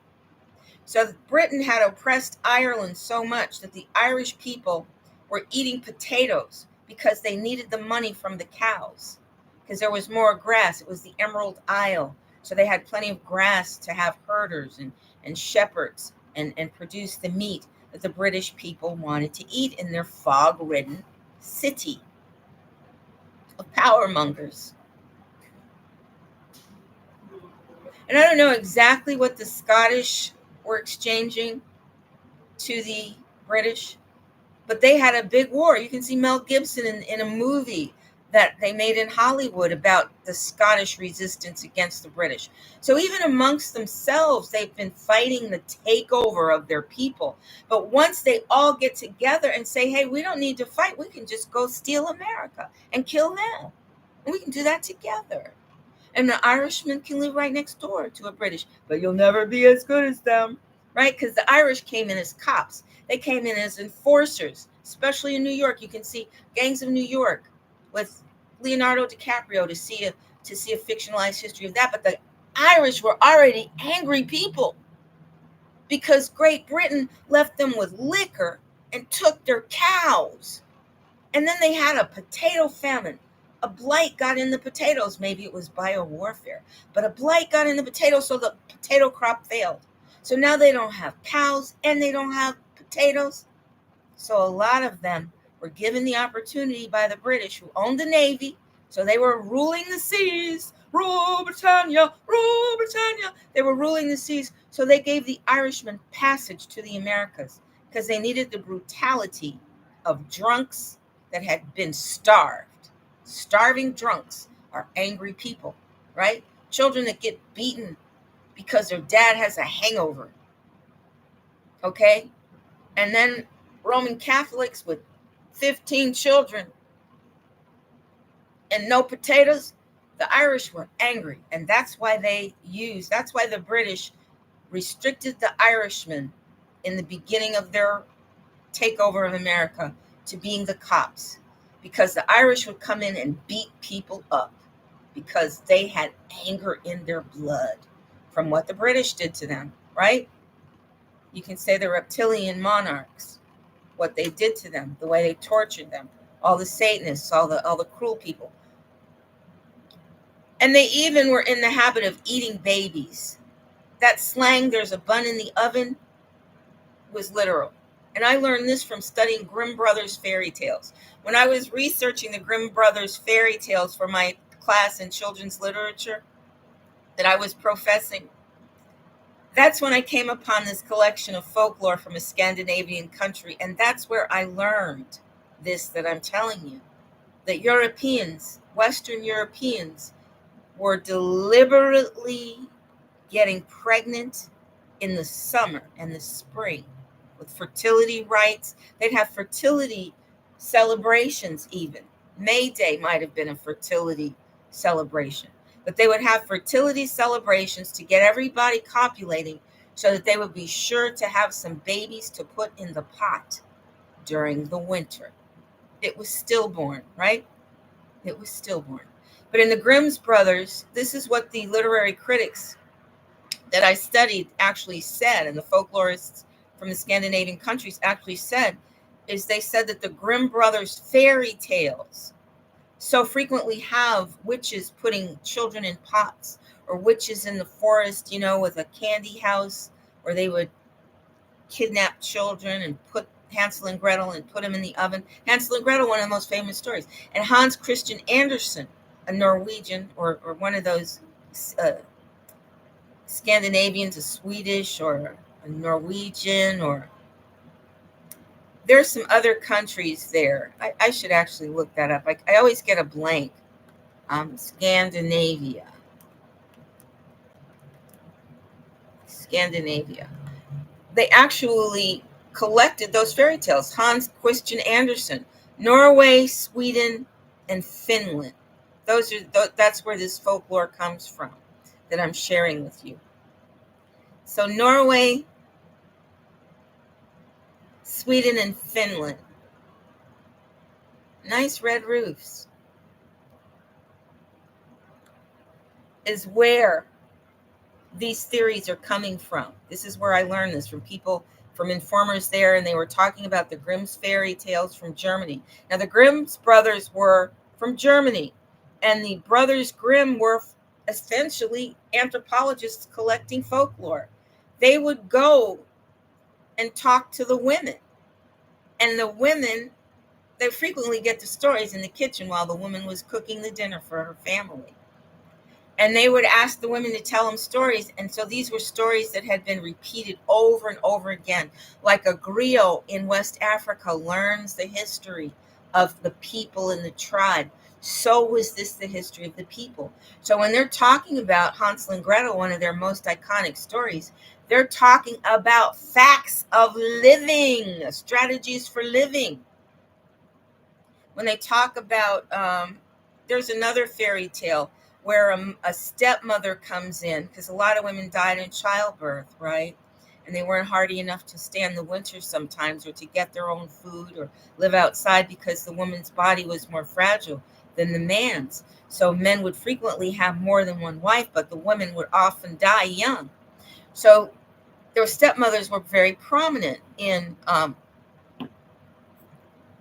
So Britain had oppressed Ireland so much that the Irish people were eating potatoes because they needed the money from the cows, because there was more grass. It was the Emerald Isle. So they had plenty of grass to have herders and shepherds and produce the meat that the British people wanted to eat in their fog-ridden city of powermongers. And I don't know exactly what the Scottish were exchanging to the British, but they had a big war. You can see Mel Gibson in a movie that they made in Hollywood about the Scottish resistance against the British. So even amongst themselves, they've been fighting the takeover of their people. But once they all get together and say, hey, we don't need to fight, we can just go steal America and kill them. And we can do that together. And the Irishman can live right next door to a British, but you'll never be as good as them, right? Because the Irish came in as cops. They came in as enforcers, especially in New York. You can see Gangs of New York with Leonardo DiCaprio to see a fictionalized history of that. But the Irish were already angry people because Great Britain left them with liquor and took their cows. And then they had a potato famine. A blight got in the potatoes. Maybe it was biowarfare, but a blight got in the potatoes, so the potato crop failed. So now they don't have cows and they don't have potatoes. So a lot of them were given the opportunity by the British, who owned the Navy. So they were ruling the seas. Rule Britannia, rule Britannia. They were ruling the seas. So they gave the Irishmen passage to the Americas because they needed the brutality of drunks that had been starved. Starving drunks are angry people, right? Children that get beaten because their dad has a hangover. Okay? And then Roman Catholics with 15 children and no potatoes. The Irish were angry. And that's why the British restricted the Irishmen in the beginning of their takeover of America to being the cops. Because the Irish would come in and beat people up because they had anger in their blood from what the British did to them, right? You can say the reptilian monarchs, what they did to them, the way they tortured them, all the Satanists, all the cruel people. And they even were in the habit of eating babies. That slang, there's a bun in the oven, was literal. And I learned this from studying Grimm Brothers fairy tales. When I was researching the Grimm Brothers fairy tales for my class in children's literature that I was professing, that's when I came upon this collection of folklore from a Scandinavian country. And that's where I learned this that I'm telling you. That Europeans, Western Europeans, were deliberately getting pregnant in the summer and the spring with fertility rites. They'd have fertility celebrations even. May Day might have been a fertility celebration. But they would have fertility celebrations to get everybody copulating so that they would be sure to have some babies to put in the pot during the winter. It was stillborn, right? It was stillborn. But in the Grimm's Brothers, this is what the literary critics that I studied actually said, and the folklorists from the Scandinavian countries actually said, is they said that the Grimm Brothers fairy tales so frequently have witches putting children in pots, or witches in the forest, with a candy house where they would kidnap children and put Hansel and Gretel and put them in the oven. Hansel and Gretel, one of the most famous stories. And Hans Christian Andersen, a Norwegian or one of those Scandinavians, a Swedish or a Norwegian, or there's some other countries there. I should actually look that up. I always get a blank. Scandinavia. They actually collected those fairy tales. Hans Christian Andersen, Norway, Sweden, and Finland. That's where this folklore comes from that I'm sharing with you. So Norway, Sweden, and Finland. Nice red roofs. Is where these theories are coming from. This is where I learned this from people, from informers there, and they were talking about the Grimm's fairy tales from Germany. Now, the Grimm's brothers were from Germany, and the brothers Grimm were essentially anthropologists collecting folklore. They would go and talk to the women. And the women, they frequently get the stories in the kitchen while the woman was cooking the dinner for her family. And they would ask the women to tell them stories. And so these were stories that had been repeated over and over again. Like a griot in West Africa learns the history of the people in the tribe. So was this the history of the people. So when they're talking about Hansel and Gretel, one of their most iconic stories, they're talking about facts of living, strategies for living. When they talk about, there's another fairy tale where a stepmother comes in, because a lot of women died in childbirth, right? And they weren't hardy enough to stand the winter sometimes, or to get their own food, or live outside, because the woman's body was more fragile than the man's. So men would frequently have more than one wife, but the women would often die young. So their stepmothers were very prominent in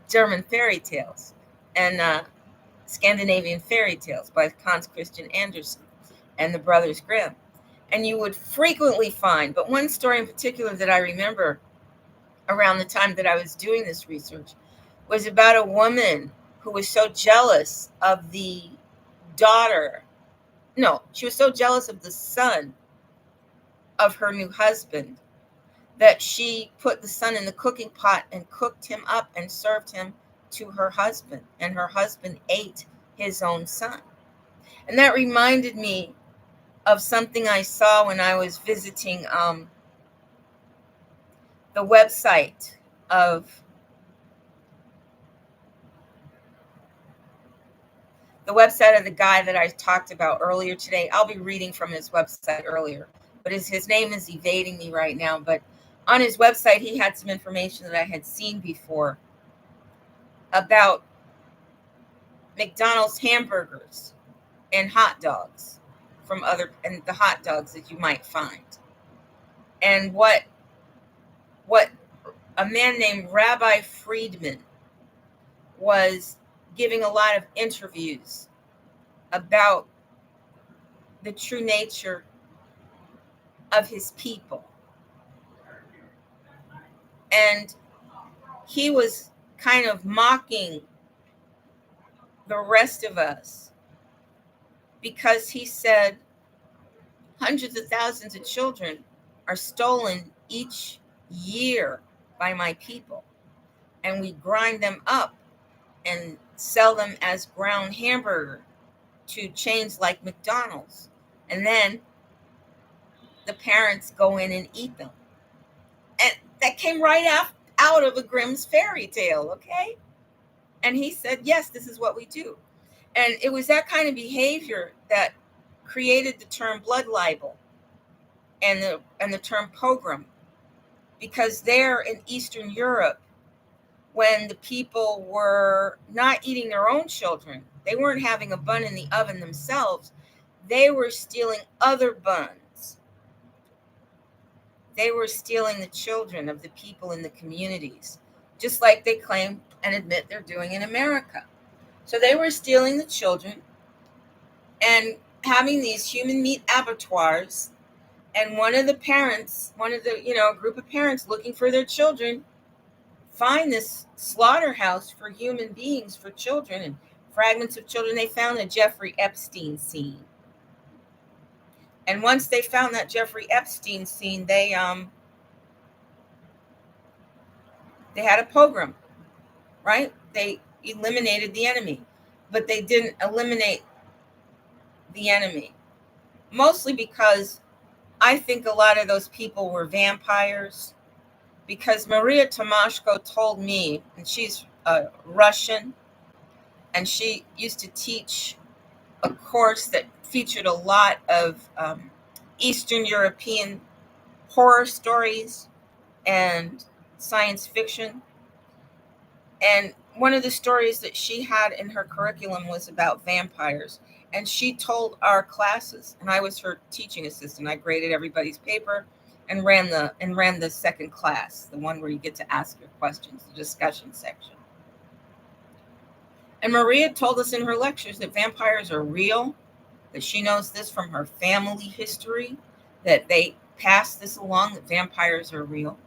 German fairy tales and Scandinavian fairy tales by Hans Christian Andersen and the Brothers Grimm. And you would frequently find, but one story in particular that I remember around the time that I was doing this research was about a woman who was so jealous of the daughter. No, she was so jealous of the son of her new husband that she put the son in the cooking pot and cooked him up and served him to her husband. And her husband ate his own son. And that reminded me of something I saw when I was visiting the website of the guy that I talked about earlier today. I'll be reading from his website earlier, but his name is evading me right now. But on his website, he had some information that I had seen before about McDonald's hamburgers and hot dogs and the hot dogs that you might find. And what a man named Rabbi Friedman was giving a lot of interviews about the true nature of his people. And he was kind of mocking the rest of us, because he said hundreds of thousands of children are stolen each year by my people, and we grind them up and sell them as ground hamburger to chains like McDonald's, and then the parents go in and eat them. And that came right out of a Grimm's fairy tale, okay? And he said, yes, this is what we do. And it was that kind of behavior that created the term blood libel and the term pogrom, because there in Eastern Europe, when the people were not eating their own children, they weren't having a bun in the oven themselves, they were stealing other buns. They were stealing the children of the people in the communities, just like they claim and admit they're doing in America. So they were stealing the children and having these human meat abattoirs. And one of the a group of parents looking for their children, find this slaughterhouse for human beings, for children, and fragments of children. They found a Jeffrey Epstein scene. And once they found that Jeffrey Epstein scene, they had a pogrom, right? They eliminated the enemy, but they didn't eliminate the enemy, mostly because I think a lot of those people were vampires. Because Maria Tomashko told me, and she's Russian, and she used to teach a course that featured a lot of Eastern European horror stories and science fiction. And one of the stories that she had in her curriculum was about vampires. And she told our classes, and I was her teaching assistant. I graded everybody's paper and ran the second class, the one where you get to ask your questions, the discussion section. And Maria told us in her lectures that vampires are real, that she knows this from her family history, that they passed this along, that vampires are real.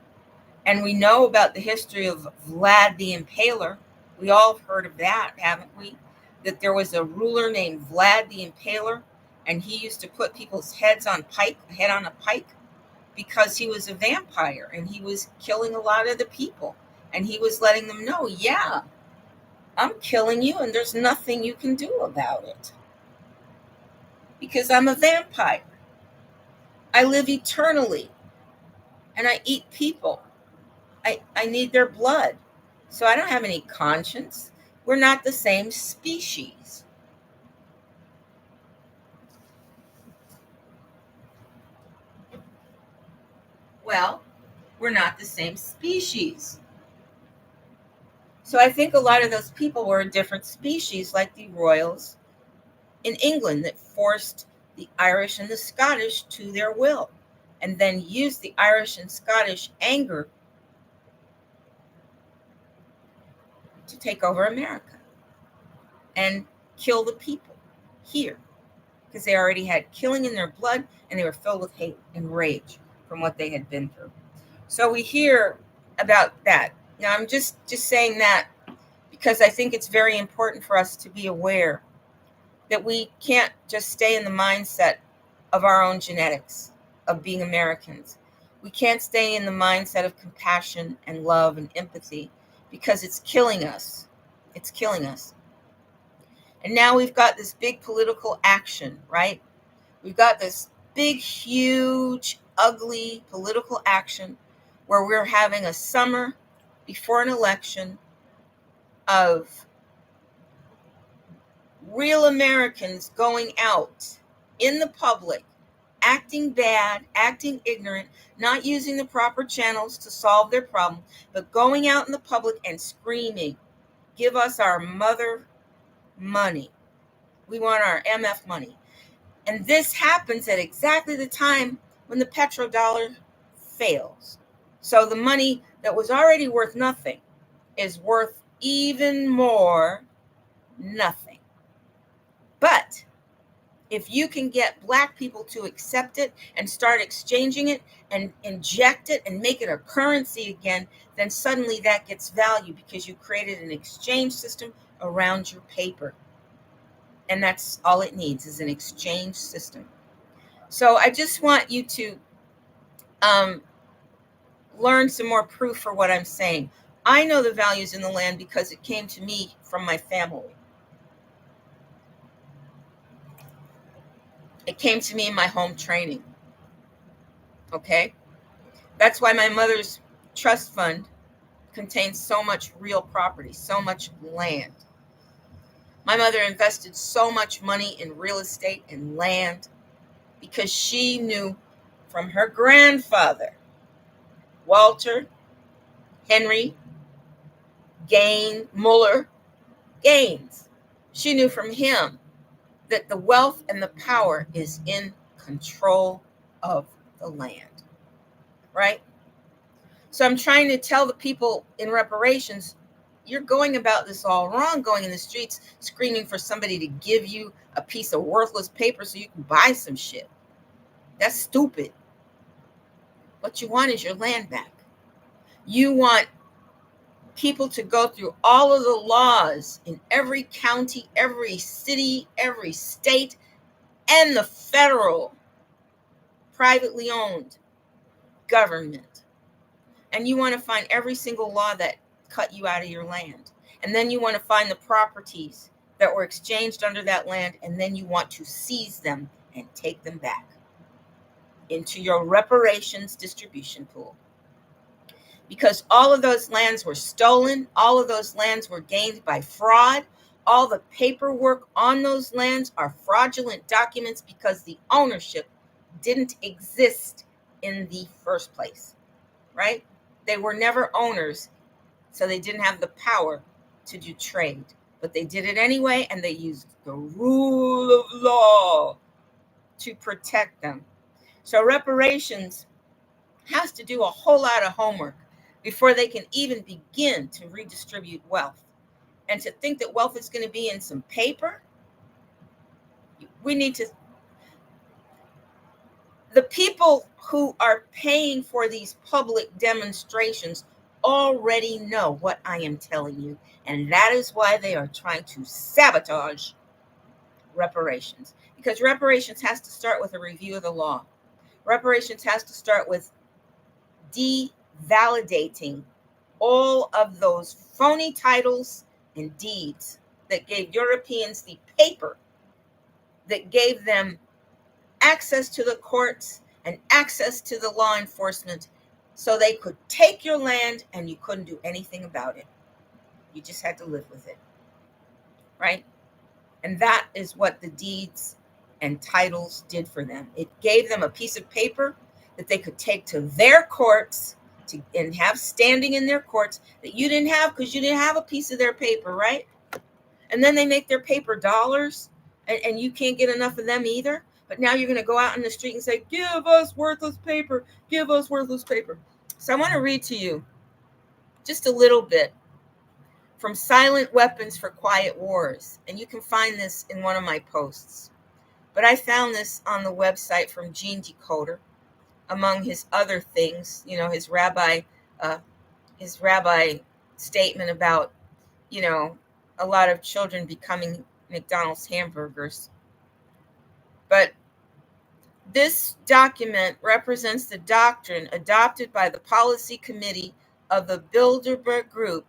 And we know about the history of Vlad the Impaler. We all have heard of that, haven't we? That there was a ruler named Vlad the Impaler, and he used to put people's head on a pike, because he was a vampire and he was killing a lot of the people. And he was letting them know, yeah, I'm killing you and there's nothing you can do about it. Because I'm a vampire. I live eternally and I eat people. I need their blood. So I don't have any conscience. We're not the same species. Well, we're not the same species. So I think a lot of those people were a different species, like the royals in England that forced the Irish and the Scottish to their will, and then used the Irish and Scottish anger to take over America and kill the people here, because they already had killing in their blood and they were filled with hate and rage from what they had been through. So we hear about that. Now I'm just saying that because I think it's very important for us to be aware that we can't just stay in the mindset of our own genetics, of being Americans. We can't stay in the mindset of compassion and love and empathy, because it's killing us. It's killing us. And now we've got this big political action, right? We've got this big, huge, ugly political action where we're having a summer before an election of real Americans going out in the public, acting bad, acting ignorant, not using the proper channels to solve their problem, but going out in the public and screaming, give us our mother money. We want our MF money. And this happens at exactly the time when the petrodollar fails. So the money that was already worth nothing is worth even more nothing. But if you can get Black people to accept it and start exchanging it and inject it and make it a currency again, then suddenly that gets value, because you created an exchange system around your paper. And that's all it needs, is an exchange system. So I just want you to learn some more proof for what I'm saying. I know the values in the land because it came to me from my family. It came to me in my home training. Okay? That's why my mother's trust fund contains so much real property, so much land. My mother invested so much money in real estate and land because she knew from her grandfather, Walter Henry Muller Gaines, she knew from him that the wealth and the power is in control of the land, right? So I'm trying to tell the people in reparations, you're going about this all wrong, going in the streets screaming for somebody to give you a piece of worthless paper so you can buy some shit. That's stupid. What you want is your land back. You want people to go through all of the laws in every county, every city, every state, and the federal privately owned government. And you want to find every single law that cut you out of your land. And then you want to find the properties that were exchanged under that land, and then you want to seize them and take them back into your reparations distribution pool. Because all of those lands were stolen, all of those lands were gained by fraud, all the paperwork on those lands are fraudulent documents because the ownership didn't exist in the first place, right? They were never owners, so they didn't have the power to do trade. But they did it anyway, and they used the rule of law to protect them. So reparations has to do a whole lot of homework before they can even begin to redistribute wealth. And to think that wealth is going to be in some paper, we need to. The people who are paying for these public demonstrations already know what I am telling you, and that is why they are trying to sabotage reparations. Because reparations has to start with a review of the law. Reparations has to start with devalidating all of those phony titles and deeds that gave Europeans the paper that gave them access to the courts and access to the law enforcement so they could take your land and you couldn't do anything about it. You just had to live with it, right? And that is what the deeds and titles did for them. It gave them a piece of paper that they could take to their courts and have standing in their courts that you didn't have because you didn't have a piece of their paper, right? And then they make their paper dollars, and you can't get enough of them either. But now you're going to go out in the street and say, give us worthless paper, give us worthless paper. So I want to read to you just a little bit from Silent Weapons for Quiet Wars. And you can find this in one of my posts. But I found this on the website from Gene Decoder, among his other things, his rabbi statement about, a lot of children becoming McDonald's hamburgers. But this document represents the doctrine adopted by the policy committee of the Bilderberg Group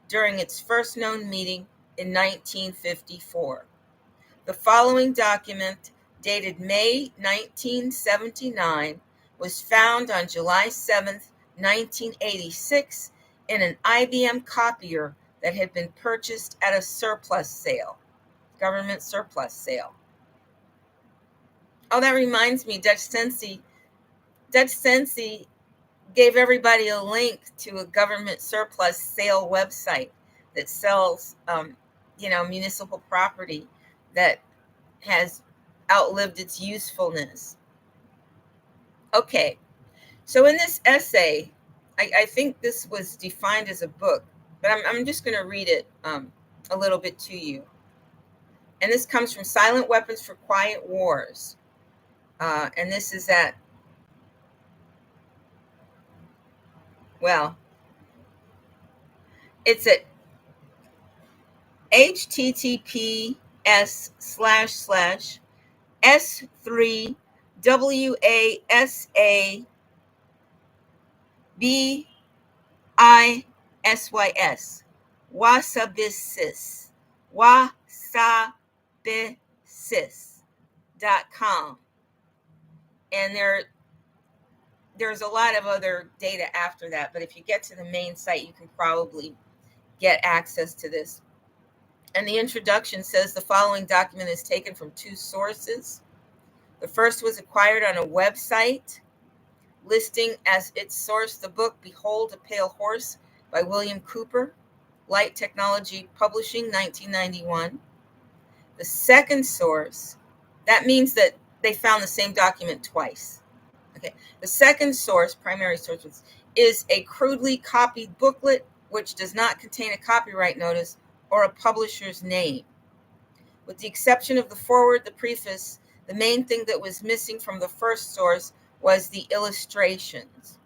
during its first known meeting in 1954. The following document, dated May 1979, was found on July 7, 1986, in an IBM copier that had been purchased at a surplus sale, government surplus sale. Oh, that reminds me, Dutch Sensi gave everybody a link to a government surplus sale website that sells, municipal property that has outlived its usefulness. Okay, so in this essay, I think this was defined as a book, but I'm just going to read it a little bit to you. And this comes from Silent Weapons for Quiet Wars. And this is it's at https://s3wasabisys wasabisis.com. And there's a lot of other data after that, but if you get to the main site, you can probably get access to this. And the introduction says the following document is taken from two sources. The first was acquired on a website listing as its source the book Behold a Pale Horse by William Cooper, Light Technology Publishing, 1991. The second source, that means that they found the same document twice. Okay. The second source, primary source, is a crudely copied booklet which does not contain a copyright notice or a publisher's name. With the exception of the foreword, the preface, the main thing that was missing from the first source was the illustrations.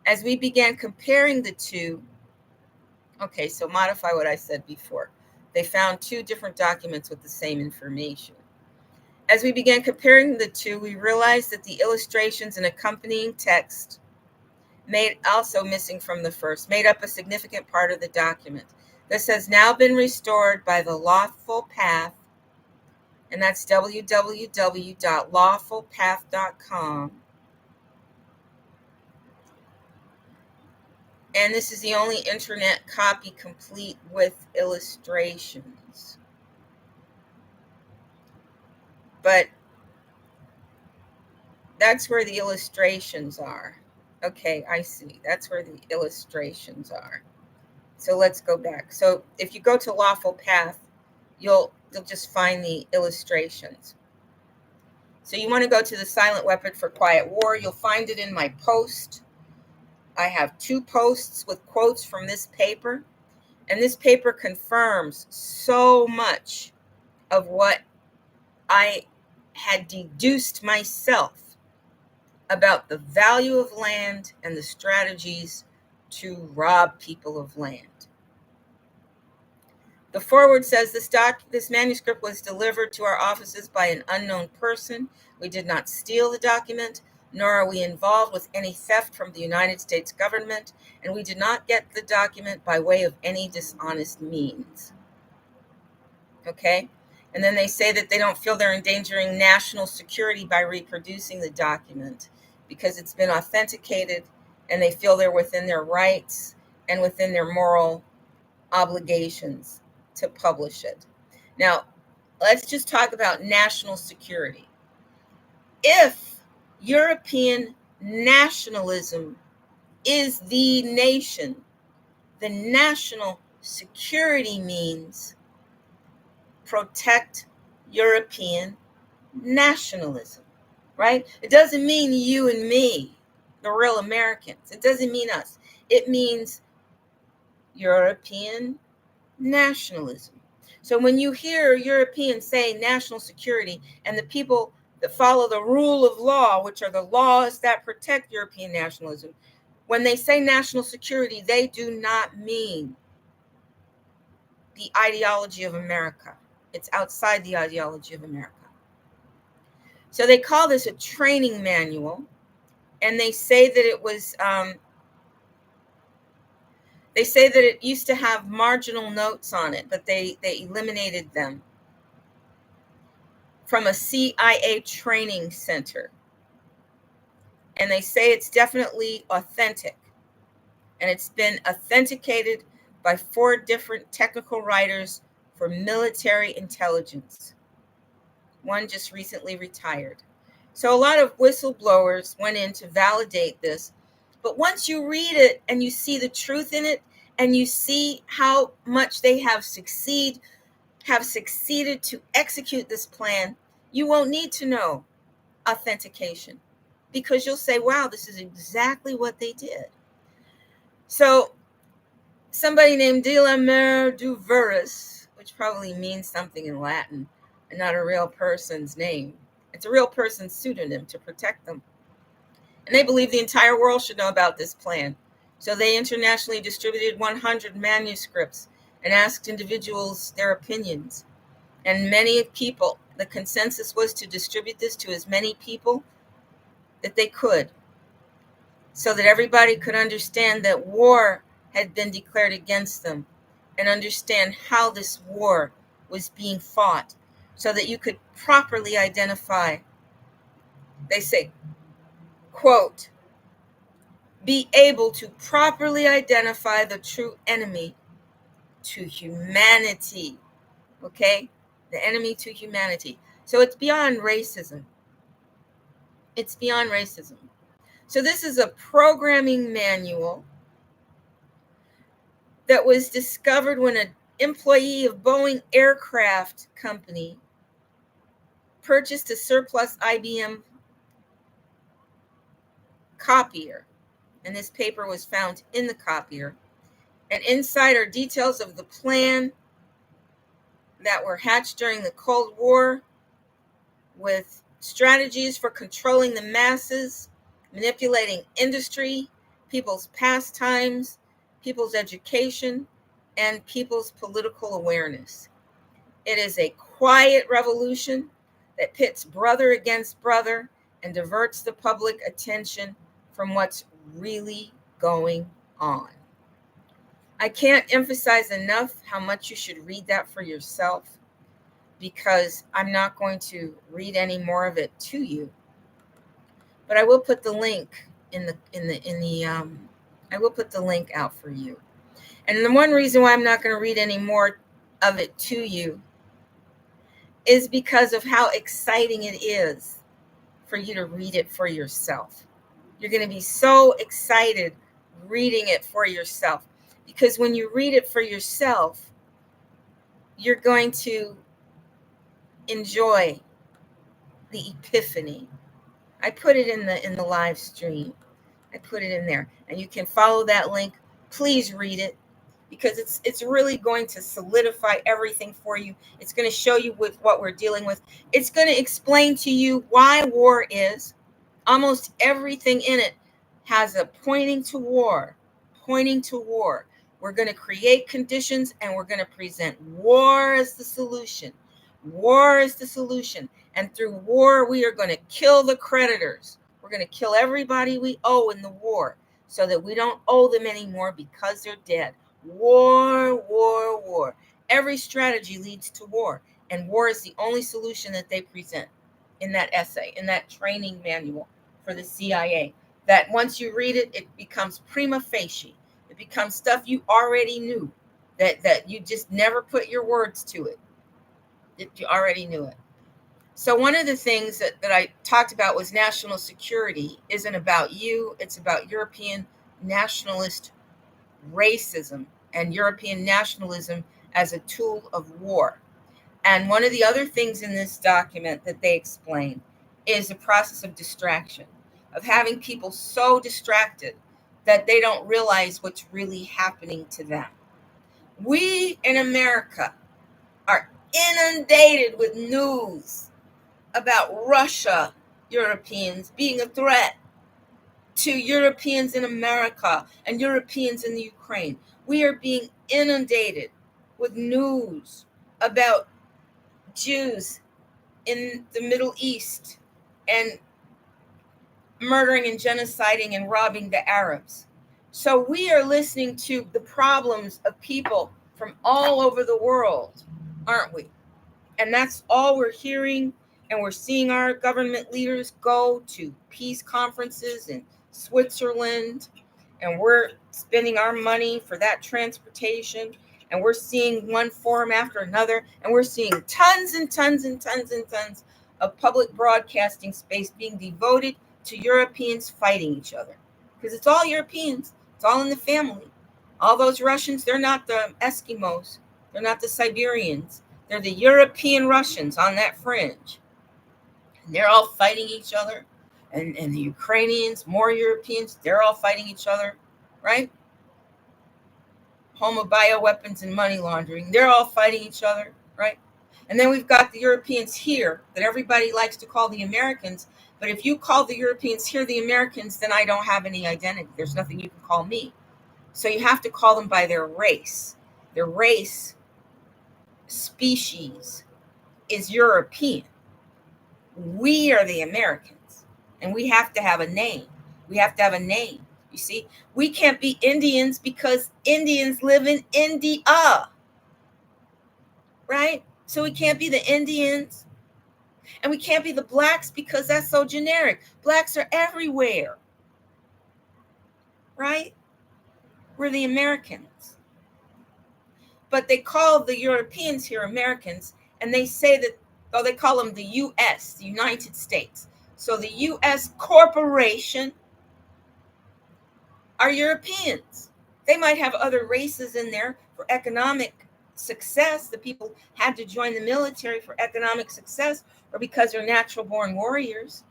As we began comparing the two, okay, so modify what I said before. They found two different documents with the same information. As we began comparing the two, we realized that the illustrations and accompanying text, also missing from the first, made up a significant part of the document. This has now been restored by the Lawful Path, and that's www.lawfulpath.com. And this is the only internet copy complete with illustrations. But that's where the illustrations are. Okay, I see. That's where the illustrations are. So let's go back. So if you go to Lawful Path, you'll just find the illustrations. So you want to go to the Silent Weapon for Quiet War. You'll find it in my post. I have two posts with quotes from this paper. And this paper confirms so much of what I had deduced myself about the value of land and the strategies to rob people of land. The foreword says this manuscript was delivered to our offices by an unknown person. We did not steal the document, nor are we involved with any theft from the United States government, and we did not get the document by way of any dishonest means. Okay? And then they say that they don't feel they're endangering national security by reproducing the document because it's been authenticated, and they feel they're within their rights and within their moral obligations to publish it. Now, let's just talk about national security. If European nationalism is the nation, the national security means protect European nationalism, right? It doesn't mean you and me, the real Americans. It doesn't mean us. It means European nationalism. So when you hear Europeans saying national security and the people that follow the rule of law, which are the laws that protect European nationalism, when they say national security, they do not mean the ideology of America. It's outside the ideology of America. So they call this a training manual, and they say that it was they say that it used to have marginal notes on it, but they eliminated them from a CIA training center. And they say it's definitely authentic. And it's been authenticated by 4 different technical writers for military intelligence. One just recently retired. So a lot of whistleblowers went in to validate this. But once you read it and you see the truth in it, and you see how much they have succeeded to execute this plan, you won't need to know authentication, because you'll say, wow, this is exactly what they did. So somebody named De la Mer du Verus, which probably means something in Latin and not a real person's name. It's a real person's pseudonym to protect them. And they believe the entire world should know about this plan. So they internationally distributed 100 manuscripts and asked individuals their opinions. And many people, the consensus was to distribute this to as many people that they could, so that everybody could understand that war had been declared against them and understand how this war was being fought, so that you could properly identify, they say, quote, be able to properly identify the true enemy to humanity. Okay? The enemy to humanity. So it's beyond racism. It's beyond racism. So this is a programming manual that was discovered when an employee of Boeing Aircraft Company purchased a surplus IBM copier. And this paper was found in the copier. And inside are details of the plan that were hatched during the Cold War, with strategies for controlling the masses, manipulating industry, people's pastimes, people's education, and people's political awareness. It is a quiet revolution that pits brother against brother and diverts the public attention from what's really going on. I can't emphasize enough how much you should read that for yourself, because I'm not going to read any more of it to you. But I will put the link I will put the link out for you. And the one reason why I'm not going to read any more of it to you is because of how exciting it is for you to read it for yourself. You're going to be so excited reading it for yourself, because when you read it for yourself, you're going to enjoy the epiphany. I put it in the live stream. I put it in there, and you can follow that link. Please read it, because it's really going to solidify everything for you. It's going to show you with what we're dealing with. It's going to explain to you why war is Almost everything in it has a pointing to war, pointing to war. We're going to create conditions and we're going to present war as the solution. War is the solution. And through war, we are going to kill the creditors. We're going to kill everybody we owe in the war so that we don't owe them anymore because they're dead. War, war, war. Every strategy leads to war. And war is the only solution that they present in that essay, in that training manual for the CIA. That once you read it, it becomes prima facie. It becomes stuff you already knew, that you just never put your words to it. You already knew it. So one of the things that I talked about was national security isn't about you. It's about European nationalist racism and European nationalism as a tool of war. And one of the other things in this document that they explain is the process of distraction, of having people so distracted that they don't realize what's really happening to them. We in America are inundated with news about Russia, Europeans being a threat to Europeans in America and Europeans in the Ukraine. We are being inundated with news about Jews in the Middle East and murdering and genociding and robbing the Arabs. So we are listening to the problems of people from all over the world, aren't we? And that's all we're hearing. And we're seeing our government leaders go to peace conferences in Switzerland, and we're spending our money for that transportation. And we're seeing one forum after another, and we're seeing tons and tons and tons and tons of public broadcasting space being devoted to Europeans fighting each other. Because it's all Europeans. It's all in the family. All those Russians, they're not the Eskimos. They're not the Siberians. They're the European Russians on that fringe. And they're all fighting each other. And the Ukrainians, more Europeans, they're all fighting each other, right? Home of bioweapons and money laundering. They're all fighting each other, right? And then we've got the Europeans here that everybody likes to call the Americans. But if you call the Europeans here the Americans, then I don't have any identity. There's nothing you can call me. So you have to call them by their race. Their race, species, is European. We are the Americans, and we have to have a name. We have to have a name. You see, we can't be Indians because Indians live in India, right? So we can't be the Indians, and we can't be the blacks because that's so generic. Blacks are everywhere, right? We're the Americans. But they call the Europeans here Americans, and they say that, oh, they call them the U.S., the United States. So the U.S. corporation are Europeans. They might have other races in there for economic success. The people had to join the military for economic success or because they're natural born warriors.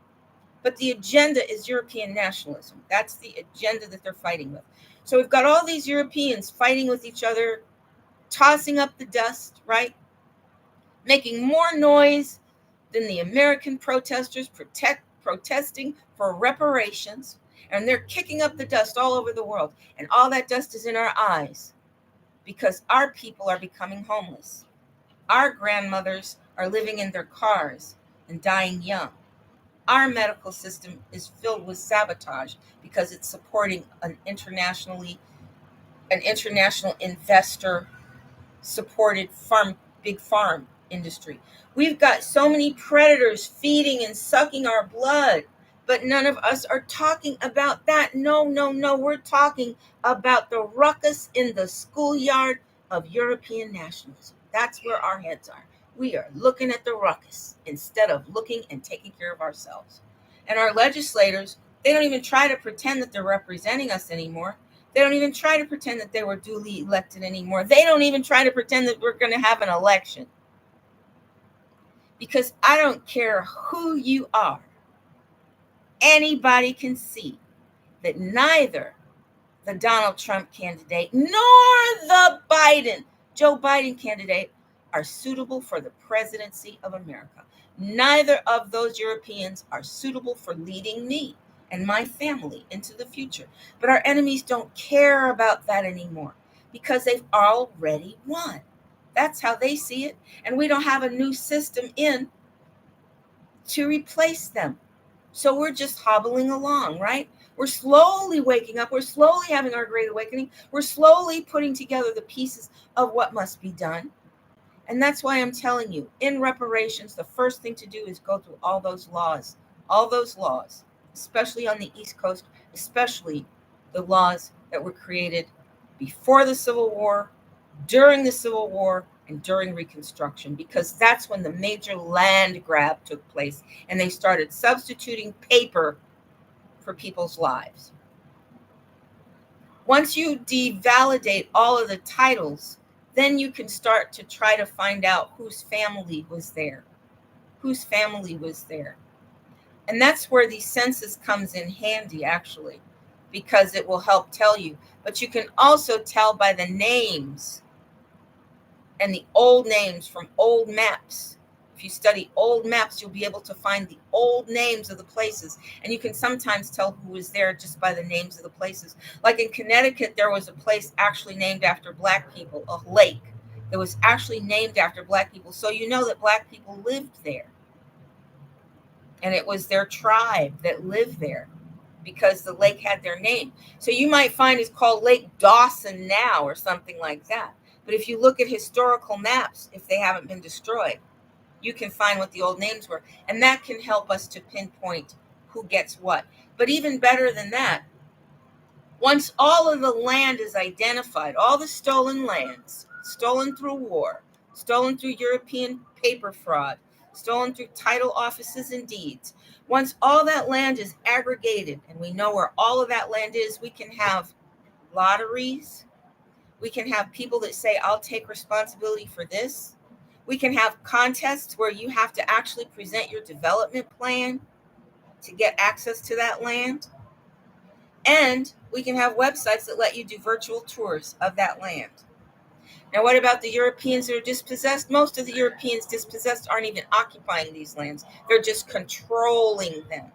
But the agenda is European nationalism. That's the agenda that they're fighting with. So we've got all these Europeans fighting with each other, tossing up the dust, right? Making more noise than the American protesters protesting for reparations. And they're kicking up the dust all over the world. And all that dust is in our eyes because our people are becoming homeless. Our grandmothers are living in their cars and dying young. Our medical system is filled with sabotage because it's supporting an international investor supported big farm industry. We've got so many predators feeding and sucking our blood, but none of us are talking about that. No. We're talking about the ruckus in the schoolyard of European nationalism. That's where our heads are. We are looking at the ruckus instead of looking and taking care of ourselves. And our legislators, they don't even try to pretend that they're representing us anymore. They don't even try to pretend that they were duly elected anymore. They don't even try to pretend that we're going to have an election. Because I don't care who you are. Anybody can see that neither the Donald Trump candidate nor the Joe Biden candidate are suitable for the presidency of America. Neither of those Europeans are suitable for leading me and my family into the future. But our enemies don't care about that anymore because they've already won. That's how they see it. And we don't have a new system in to replace them. So we're just hobbling along, right? We're slowly waking up. We're slowly having our great awakening. We're slowly putting together the pieces of what must be done. And that's why I'm telling you, in reparations, the first thing to do is go through all those laws, especially on the East Coast, especially the laws that were created before the Civil War, during the Civil War, and during Reconstruction, because that's when the major land grab took place and they started substituting paper for people's lives. Once you devalidate all of the titles, then you can start to try to find out whose family was there. Whose family was there. And that's where the census comes in handy, actually, because it will help tell you. But you can also tell by the names and the old names from old maps. If you study old maps, you'll be able to find the old names of the places. And you can sometimes tell who was there just by the names of the places. Like in Connecticut, there was a place actually named after Black people, a lake that was actually named after Black people. So you know that Black people lived there. And it was their tribe that lived there because the lake had their name. So you might find it's called Lake Dawson now or something like that. But if you look at historical maps, if they haven't been destroyed, you can find what the old names were. And that can help us to pinpoint who gets what. But even better than that, once all of the land is identified, all the stolen lands, stolen through war, stolen through European paper fraud, stolen through title offices and deeds, once all that land is aggregated and we know where all of that land is, we can have lotteries. We can have people that say, I'll take responsibility for this. We can have contests where you have to actually present your development plan to get access to that land. And we can have websites that let you do virtual tours of that land. Now, what about the Europeans that are dispossessed? Most of the Europeans dispossessed aren't even occupying these lands. They're just controlling them.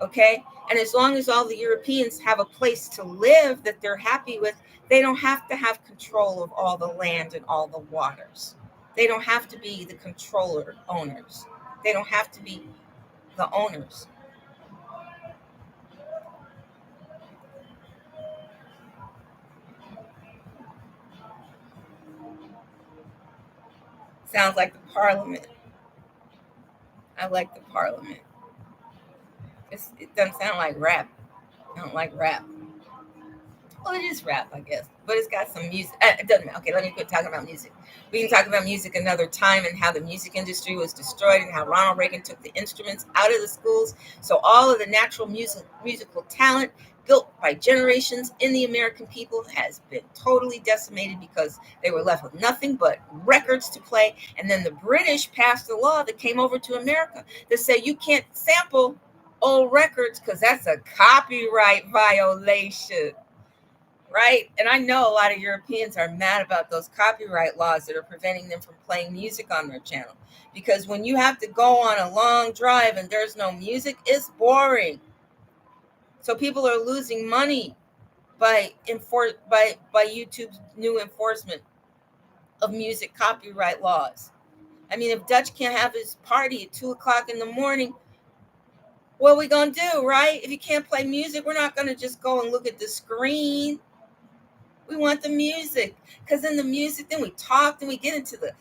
Okay? And as long as all the Europeans have a place to live that they're happy with, they don't have to have control of all the land and all the waters. They don't have to be the controller owners. They don't have to be the owners. Sounds like the parliament. I like the parliament. It doesn't sound like rap. I don't like rap. Well, it is rap, I guess, but it's got some music. It doesn't matter. Okay, let me quit talking about music. We can talk about music another time and how the music industry was destroyed and how Ronald Reagan took the instruments out of the schools. So all of the natural musical talent built by generations in the American people has been totally decimated because they were left with nothing but records to play. And then the British passed a law that came over to America that said you can't sample old records because that's a copyright violation. Right? And I know a lot of Europeans are mad about those copyright laws that are preventing them from playing music on their channel. Because when you have to go on a long drive and there's no music, it's boring. So people are losing money by YouTube's new enforcement of music copyright laws. I mean, if Dutch can't have his party at 2:00 in the morning, what are we going to do, right? If you can't play music, we're not going to just go and look at the screen. We want the music, because in the music, then we talk, and we get into the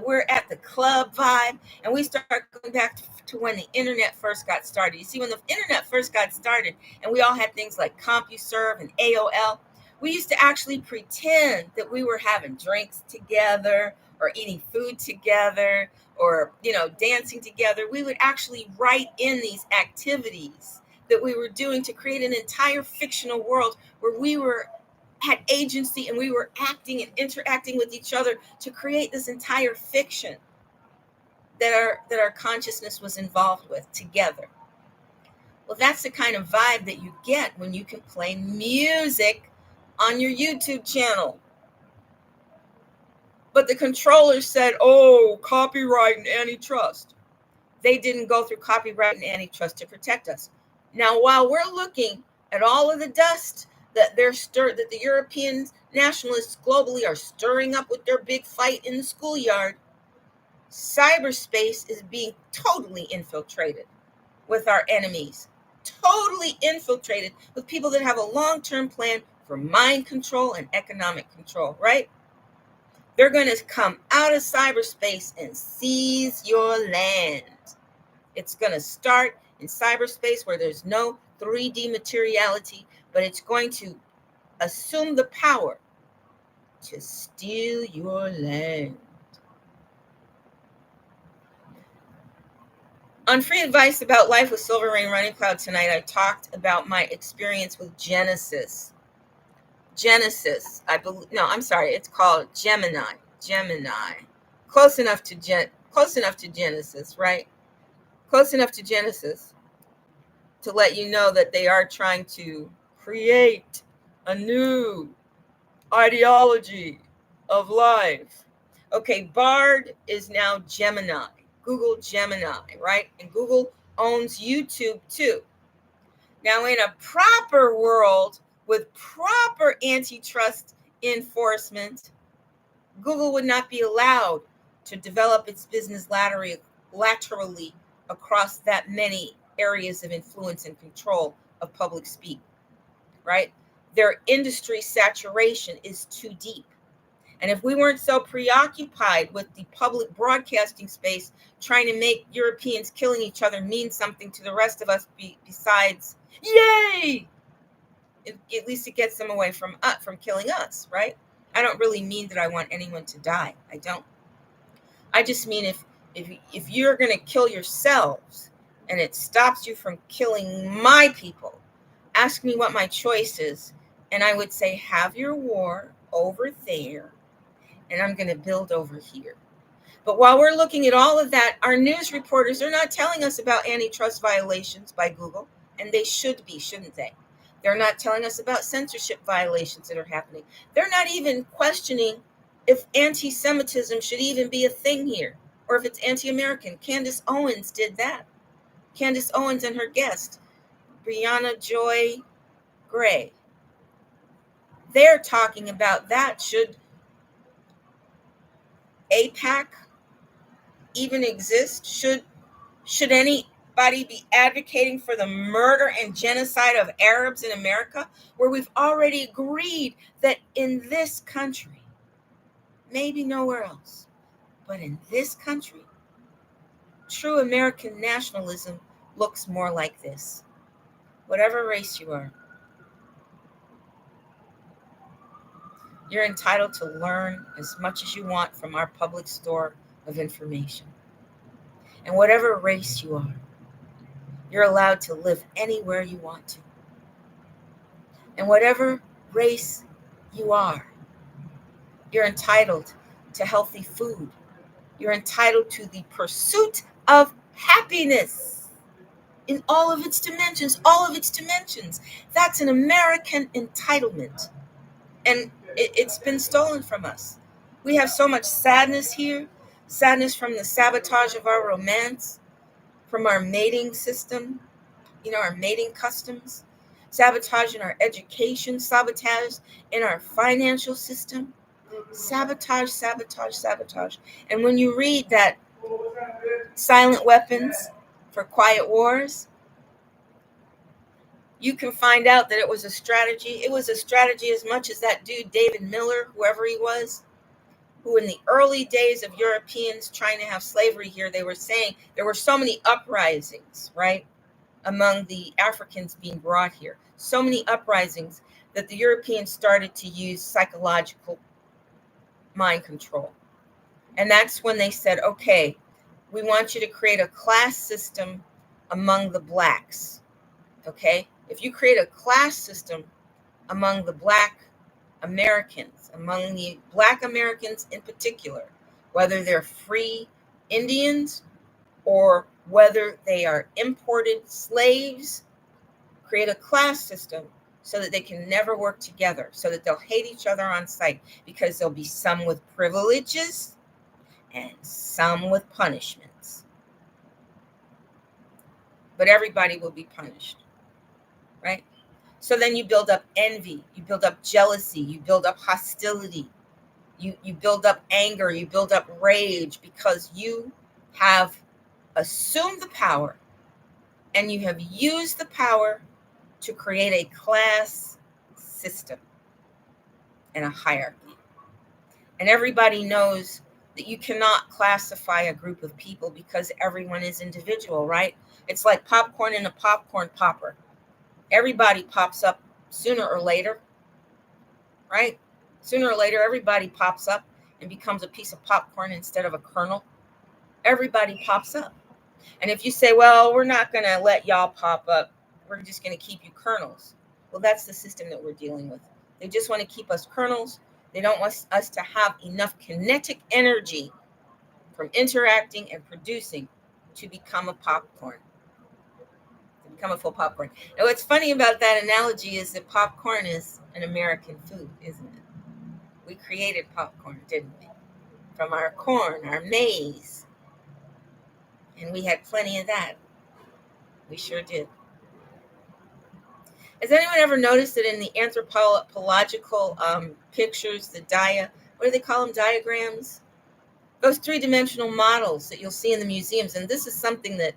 we're at the club vibe, and we start going back to when the internet first got started. You see, when the internet first got started, and we all had things like CompuServe and AOL, we used to actually pretend that we were having drinks together, or eating food together, or dancing together. We would actually write in these activities that we were doing to create an entire fictional world where we had agency and we were acting and interacting with each other to create this entire fiction that our consciousness was involved with together. Well, that's the kind of vibe that you get when you can play music on your YouTube channel. But the controllers said, oh, copyright and antitrust. They didn't go through copyright and antitrust to protect us. Now, while we're looking at all of the dust that that the European nationalists globally are stirring up with their big fight in the schoolyard, cyberspace is being totally infiltrated with our enemies, totally infiltrated with people that have a long-term plan for mind control and economic control, right? They're going to come out of cyberspace and seize your land. It's going to start in cyberspace where there's no 3D materiality, but it's going to assume the power to steal your land. On Free Advice About Life with Silver Rain Runningcloud tonight, I talked about my experience with Genesis. Genesis, it's called Gemini. Close enough to Genesis, right? Close enough to Genesis to let you know that they are trying to create a new ideology of life. Okay, Bard is now Gemini. Google Gemini, right? And Google owns YouTube too. Now, in a proper world with proper antitrust enforcement, Google would not be allowed to develop its business laterally across that many areas of influence and control of public speak, right? Their industry saturation is too deep. And if we weren't so preoccupied with the public broadcasting space, trying to make Europeans killing each other mean something to the rest of us besides, yay! At least it gets them away from killing us, right? I don't really mean that I want anyone to die. I don't. I just mean if you're going to kill yourselves and it stops you from killing my people, ask me what my choice is. And I would say, have your war over there, and I'm going to build over here. But while we're looking at all of that, our news reporters are not telling us about antitrust violations by Google, and they should be, shouldn't they? They're not telling us about censorship violations that are happening. They're not even questioning if anti-Semitism should even be a thing here, or if it's anti-American. Candace Owens did that. Candace Owens and her guest, Brianna Joy Gray. They're talking about that. Should AIPAC even exist? Should anybody be advocating for the murder and genocide of Arabs in America, where we've already agreed that in this country, maybe nowhere else, but in this country, true American nationalism looks more like this. Whatever race you are, you're entitled to learn as much as you want from our public store of information. And whatever race you are, you're allowed to live anywhere you want to. And whatever race you are, you're entitled to healthy food. You're entitled to the pursuit of happiness in all of its dimensions, That's an American entitlement. And it's been stolen from us. We have so much sadness here, sadness from the sabotage of our romance, from our mating system, our mating customs, sabotage in our education, sabotage in our financial system, sabotage. And when you read that Silent Weapons for Quiet Wars, you can find out that it was a strategy. It was a strategy as much as that dude, David Miller, whoever he was, who in the early days of Europeans trying to have slavery here, they were saying there were so many uprisings, right, among the Africans being brought here. So many uprisings that the Europeans started to use psychological mind control. And that's when they said, okay, we want you to create a class system among the blacks. Okay? If you create a class system among the Black Americans, among the Black Americans in particular, whether they're free Indians or whether they are imported slaves, create a class system so that they can never work together, so that they'll hate each other on sight, because there'll be some with privileges and some with punishments. But everybody will be punished, right? So then you build up envy, you build up jealousy, you build up hostility, you build up anger, you build up rage, because you have assumed the power and you have used the power to create a class system and a hierarchy. And everybody knows that you cannot classify a group of people because everyone is individual, right? It's like popcorn in a popcorn popper. Everybody pops up sooner or later, right? Sooner or later, everybody pops up and becomes a piece of popcorn instead of a kernel. Everybody pops up. And if you say, well, we're not going to let y'all pop up, we're just going to keep you kernels. Well, that's the system that we're dealing with. They just want to keep us kernels. They don't want us to have enough kinetic energy from interacting and producing to become a popcorn, to become a full popcorn. And what's funny about that analogy is that popcorn is an American food, isn't it? We created popcorn, didn't we? From our corn, our maize. And we had plenty of that. We sure did. Has anyone ever noticed that in the anthropological pictures, the what do they call them, diagrams? Those three-dimensional models that you'll see in the museums, and this is something that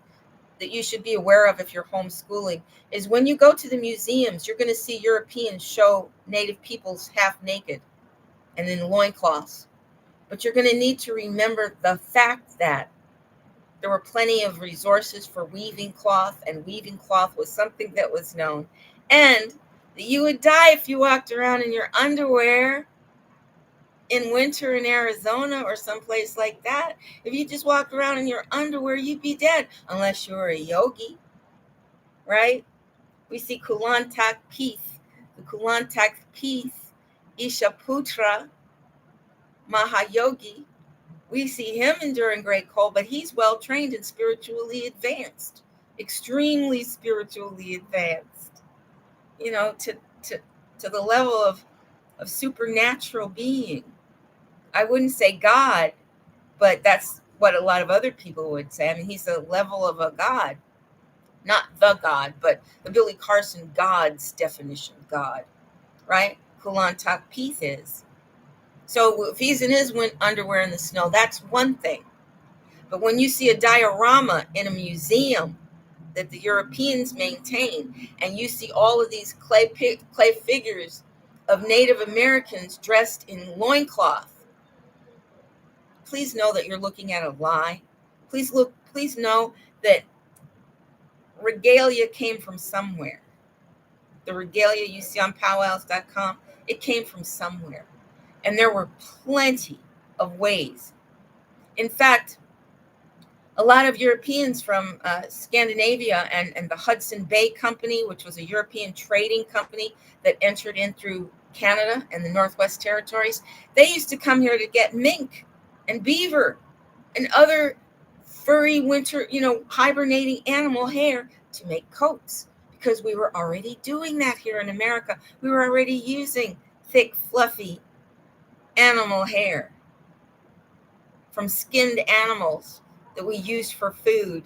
you should be aware of if you're homeschooling, is when you go to the museums, you're going to see Europeans show native peoples half naked and in loincloths. But you're going to need to remember the fact that there were plenty of resources for weaving cloth, and weaving cloth was something that was known. And that you would die if you walked around in your underwear in winter in Arizona or someplace like that. If you just walked around in your underwear, you'd be dead, unless you were a yogi, right? We see Kulantak Pith, the Kulantak Pith, Ishaputra, Mahayogi. We see him enduring great cold, but he's well trained and spiritually advanced, extremely spiritually advanced, to the level of supernatural being. I wouldn't say God, but that's what a lot of other people would say. I mean, he's a level of a God, not the God, but the Billy Carson God's definition of God, right? Kulantak Pith is. So if he's in his underwear in the snow, that's one thing. But when you see a diorama in a museum that the Europeans maintain, and you see all of these clay figures of Native Americans dressed in loincloth, please know that you're looking at a lie. Please know that regalia came from somewhere. The regalia you see on powwows.com, it came from somewhere. And there were plenty of ways. In fact, a lot of Europeans from Scandinavia and the Hudson Bay Company, which was a European trading company that entered in through Canada and the Northwest Territories, they used to come here to get mink and beaver and other furry winter, hibernating animal hair to make coats, because we were already doing that here in America. We were already using thick, fluffy animal hair from skinned animals that we used for food.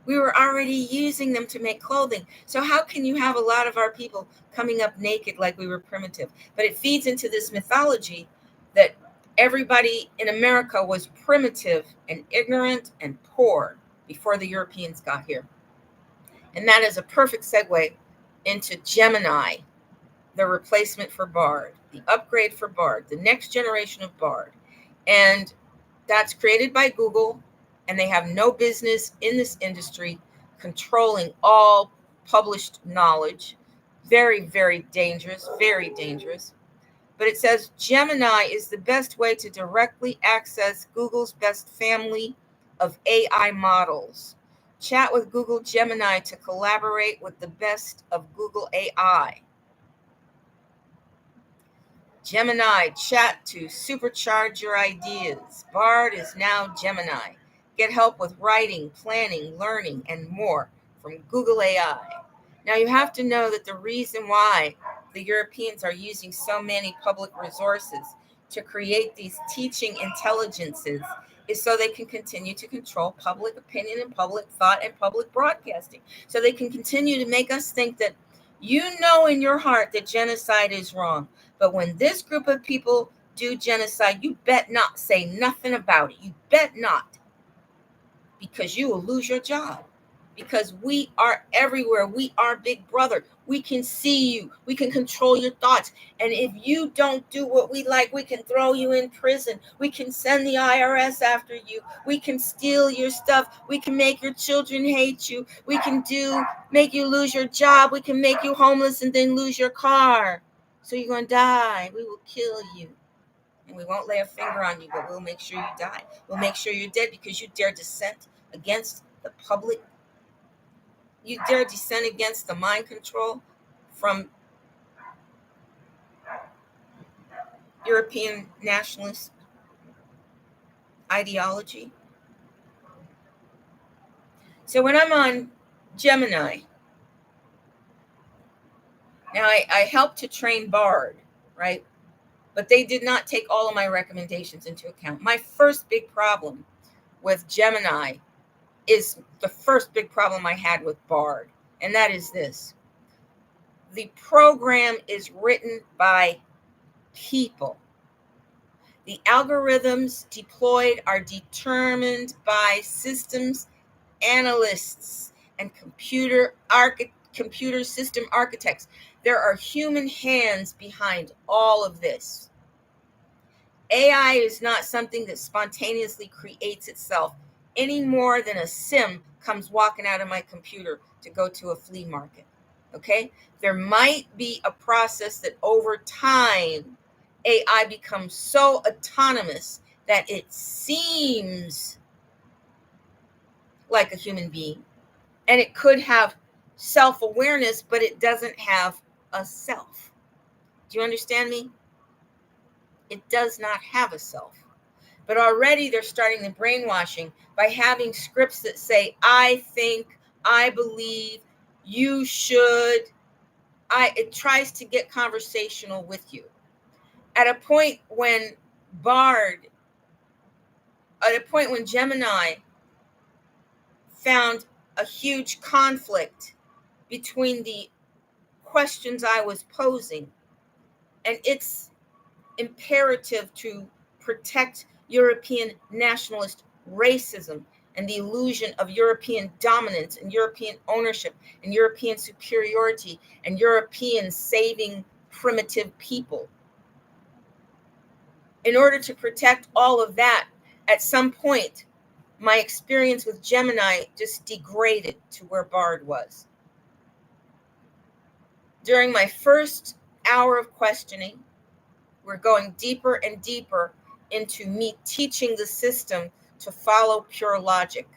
We were already using them to make clothing. So how can you have a lot of our people coming up naked like we were primitive? But it feeds into this mythology that everybody in America was primitive and ignorant and poor before the Europeans got here. And that is a perfect segue into Gemini, the replacement for Bard, the upgrade for Bard, the next generation of Bard. And that's created by Google, and they have no business in this industry controlling all published knowledge. Very, very dangerous, very dangerous. But it says Gemini is the best way to directly access Google's best family of AI models. Chat with Google Gemini to collaborate with the best of Google AI. Gemini, chat to supercharge your ideas. Bard is now Gemini. Get help with writing, planning, learning, and more from Google AI. Now, you have to know that the reason why the Europeans are using so many public resources to create these teaching intelligences is so they can continue to control public opinion and public thought and public broadcasting. So they can continue to make us think that you know in your heart that genocide is wrong. But when this group of people do genocide, you bet not say nothing about it. You bet not, because you will lose your job. Because we are everywhere. We are Big Brother. We can see you. We can control your thoughts. And if you don't do what we like, we can throw you in prison. We can send the IRS after you. We can steal your stuff. We can make your children hate you. We can make you lose your job. We can make you homeless and then lose your car. So you're going to die. We will kill you. And we won't lay a finger on you, but we'll make sure you die. We'll make sure you're dead because you dare dissent against the public. You dare dissent against the mind control from European nationalist ideology. So when I'm on Gemini, now I helped to train Bard, right? But they did not take all of my recommendations into account. My first big problem with Gemini is the first big problem I had with Bard, and that is this. The program is written by people. The algorithms deployed are determined by systems analysts and computer system architects. There are human hands behind all of this. AI is not something that spontaneously creates itself any more than a sim comes walking out of my computer to go to a flea market. Okay? There might be a process that over time AI becomes so autonomous that it seems like a human being. And it could have self-awareness, but it doesn't have a self. Do you understand me? It does not have a self. But already they're starting the brainwashing by having scripts that say, I think, I believe, you should. It tries to get conversational with you. At a point when Gemini found a huge conflict between the questions I was posing and its imperative to protect European nationalist racism and the illusion of European dominance and European ownership and European superiority and European saving primitive people. In order to protect all of that, at some point, my experience with Gemini just degraded to where Bard was. During my first hour of questioning, we're going deeper and deeper into me teaching the system to follow pure logic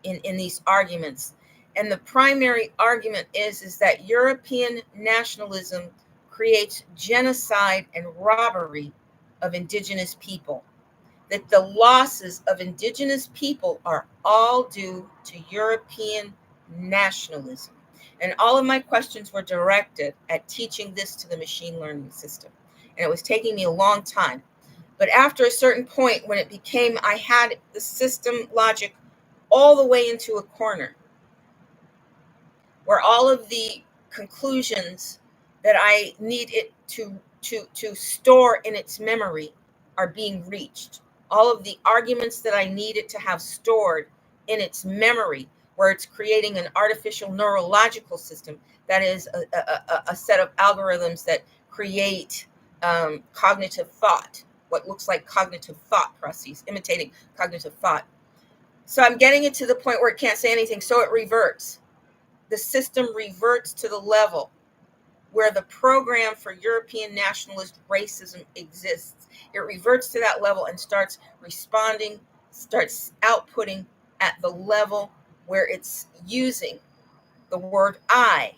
in these arguments. And the primary argument is that European nationalism creates genocide and robbery of indigenous people. That the losses of indigenous people are all due to European nationalism. And all of my questions were directed at teaching this to the machine learning system. And it was taking me a long time. But after a certain point, when it became, I had the system logic all the way into a corner, where all of the conclusions that I need it to store in its memory are being reached. All of the arguments that I need it to have stored in its memory, where it's creating an artificial neurological system that is a set of algorithms that create cognitive thought, what looks like cognitive thought processes, imitating cognitive thought. So I'm getting it to the point where it can't say anything, so it reverts. The system reverts to the level where the program for European nationalist racism exists. It reverts to that level and starts responding, starts outputting at the level where it's using the word I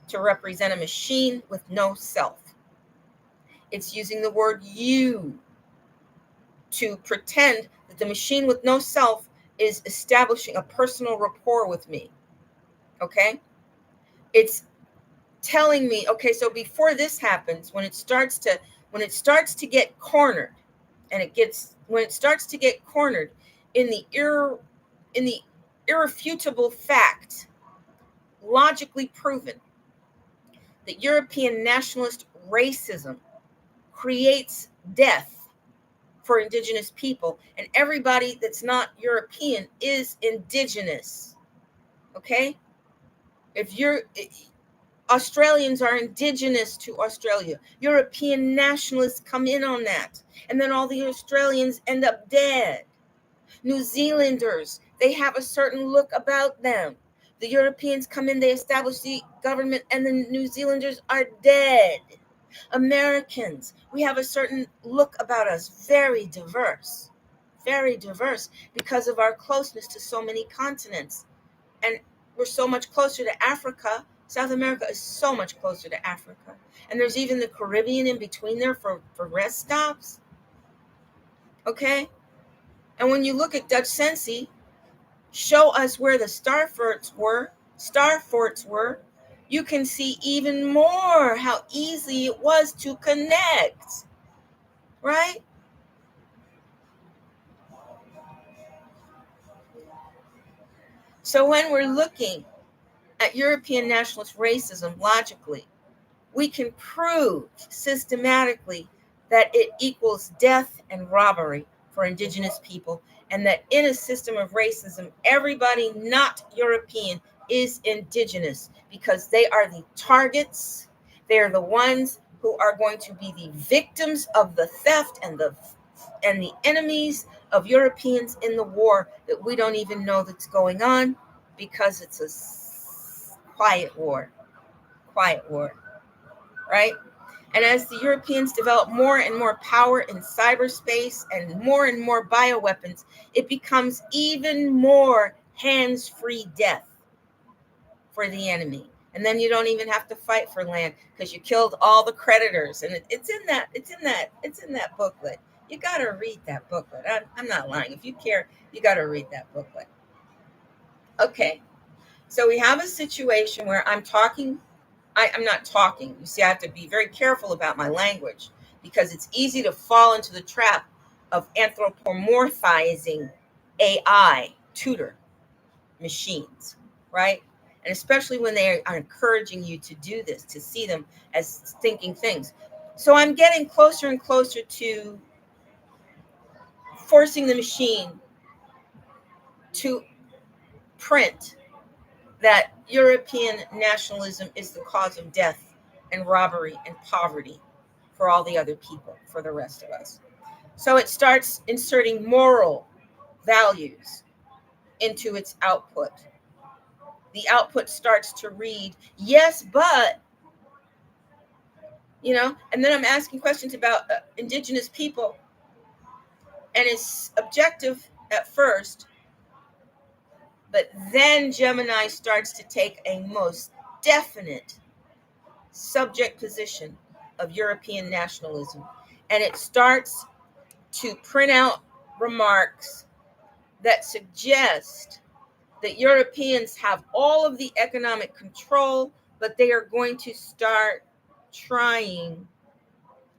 to represent a machine with no self. It's using the word you to pretend that the machine with no self is establishing a personal rapport with me. Okay? It's telling me, okay, so before this happens, when it starts to get cornered, when it starts to get cornered in the irrefutable fact, logically proven, that European nationalist racism creates death for indigenous people, and everybody that's not European is indigenous. Okay? Australians are indigenous to Australia. European nationalists come in on that. And then all the Australians end up dead. New Zealanders, they have a certain look about them. The Europeans come in, they establish the government, and the New Zealanders are dead. Americans, we have a certain look about us, very diverse because of our closeness to so many continents. And we're so much closer to Africa. South America is so much closer to Africa. And there's even the Caribbean in between there for rest stops. Okay? And when you look at Dutch Sensi, show us where the star forts were, you can see even more how easy it was to connect. Right? So when we're looking at European nationalist racism logically, we can prove systematically that it equals death and robbery for indigenous people, and that in a system of racism, everybody not European is indigenous because they are the targets. They are the ones who are going to be the victims of the theft and the enemies of Europeans in the war that we don't even know that's going on because it's a quiet war, right? And as the Europeans develop more and more power in cyberspace and more bioweapons, it becomes even more hands-free death for the enemy. And then you don't even have to fight for land because you killed all the creditors. And it's in that booklet. You got to read that booklet. I'm not lying. If you care, you got to read that booklet. Okay. So we have a situation where I'm not talking. You see, I have to be very careful about my language because it's easy to fall into the trap of anthropomorphizing AI tutor machines, right? And especially when they are encouraging you to do this, to see them as thinking things. So I'm getting closer and closer to forcing the machine to print that European nationalism is the cause of death and robbery and poverty for all the other people, for the rest of us. So it starts inserting moral values into its output. The output starts to read, yes, but, and then I'm asking questions about indigenous people, and it's objective at first, but then Gemini starts to take a most definite subject position of European nationalism. And it starts to print out remarks that suggest that Europeans have all of the economic control, but they are going to start trying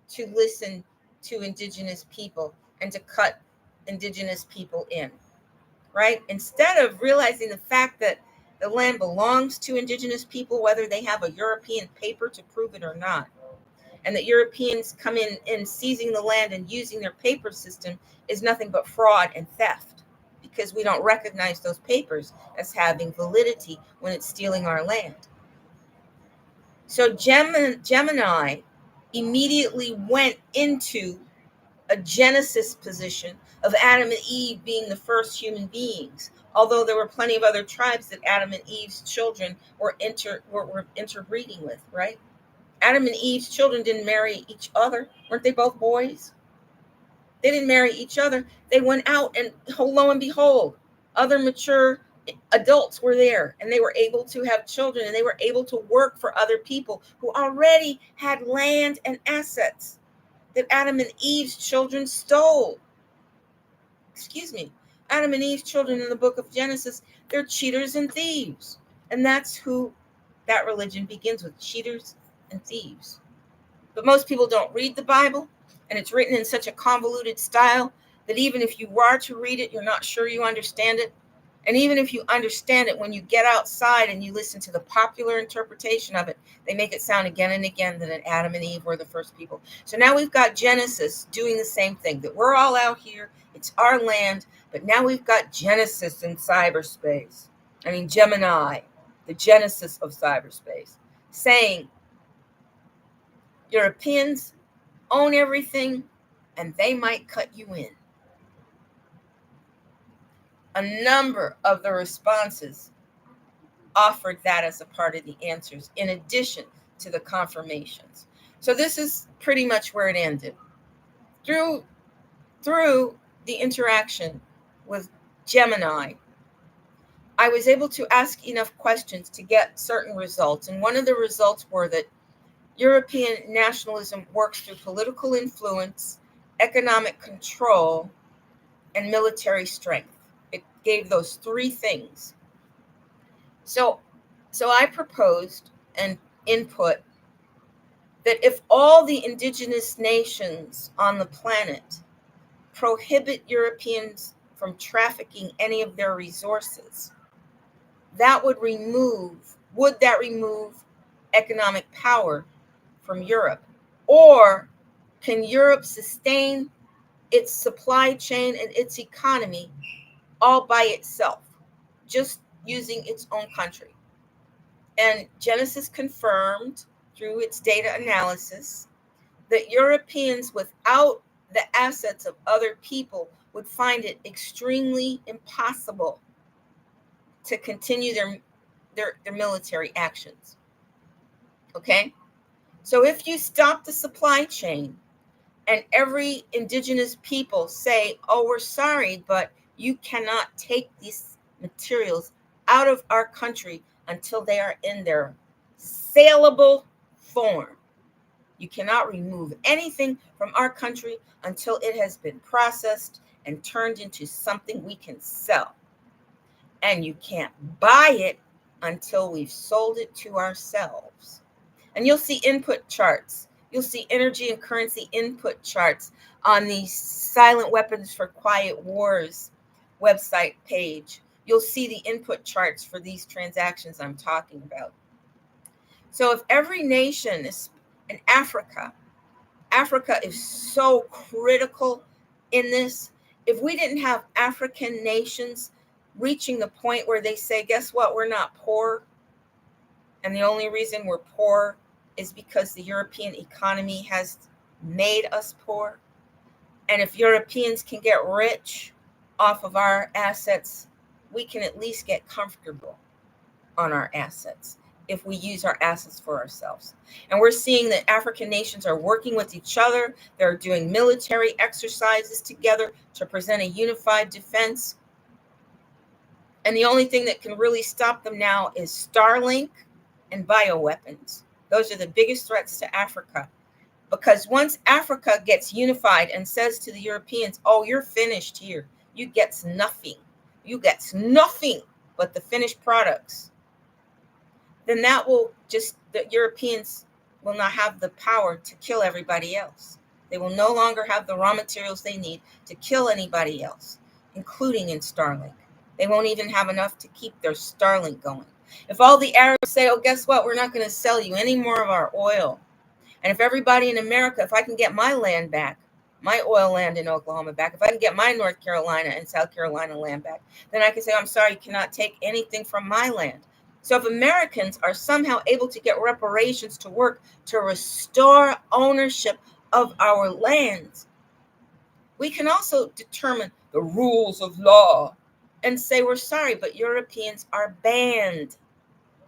to listen to indigenous people and to cut indigenous people in, right? Instead of realizing the fact that the land belongs to indigenous people, whether they have a European paper to prove it or not, and that Europeans come in and seizing the land and using their paper system is nothing but fraud and theft, because we don't recognize those papers as having validity when it's stealing our land. So Gemini immediately went into a Genesis position of Adam and Eve being the first human beings, although there were plenty of other tribes that Adam and Eve's children were interbreeding with, right? Adam and Eve's children didn't marry each other. Weren't they both boys? They didn't marry each other. They went out, and lo and behold, other mature adults were there, and they were able to have children, and they were able to work for other people who already had land and assets that Adam and Eve's children stole. Adam and Eve's children in the book of Genesis, they're cheaters and thieves. And that's who That religion begins with cheaters and thieves. But most people don't read the Bible, and it's written in such a convoluted style that even if you were to read it, you're not sure you understand it. And even if you understand it, when you get outside and you listen to the popular interpretation of it, they make it sound again and again that Adam and Eve were the first people. So now we've got Genesis doing the same thing, that we're all out here, it's our land, but now we've got Genesis in cyberspace. I mean, Gemini, the genesis of cyberspace, saying Europeans own everything and they might cut you in. A number of the responses offered that as a part of the answers, in addition to the confirmations. So this is pretty much where it ended. Through the interaction with Gemini, I was able to ask enough questions to get certain results. And one of the results were that European nationalism works through political influence, economic control, and military strength. It gave those three things. So I proposed and input that if all the indigenous nations on the planet prohibit Europeans from trafficking any of their resources, would that remove economic power from Europe? Or can Europe sustain its supply chain and its economy all by itself, just using its own country? And Genesis confirmed through its data analysis that Europeans without the assets of other people would find it extremely impossible to continue their military actions. Okay? So if you stop the supply chain and every indigenous people say, oh, we're sorry, but you cannot take these materials out of our country until they are in their saleable form. You cannot remove anything from our country until it has been processed and turned into something we can sell. And you can't buy it until we've sold it to ourselves. And you'll see input charts. You'll see energy and currency input charts on the Silent Weapons for Quiet Wars website page. You'll see the input charts for these transactions I'm talking about. So if every nation is in Africa is so critical in this. If we didn't have African nations reaching the point where they say, guess what, we're not poor, and the only reason we're poor is because the European economy has made us poor. And if Europeans can get rich off of our assets, we can at least get comfortable on our assets if we use our assets for ourselves. And we're seeing that African nations are working with each other. They're doing military exercises together to present a unified defense. And the only thing that can really stop them now is Starlink and bioweapons. Those are the biggest threats to Africa. Because once Africa gets unified and says to the Europeans, oh, you're finished here. You get nothing. You get nothing but the finished products. Then that will the Europeans will not have the power to kill everybody else. They will no longer have the raw materials they need to kill anybody else, including in Starlink. They won't even have enough to keep their Starlink going. If all the Arabs say, oh, guess what? We're not going to sell you any more of our oil. And if everybody in America, if I can get my land back, my oil land in Oklahoma back, if I can get my North Carolina and South Carolina land back, then I can say, I'm sorry, you cannot take anything from my land. So if Americans are somehow able to get reparations to work to restore ownership of our lands, we can also determine the rules of law and say, we're sorry, but Europeans are banned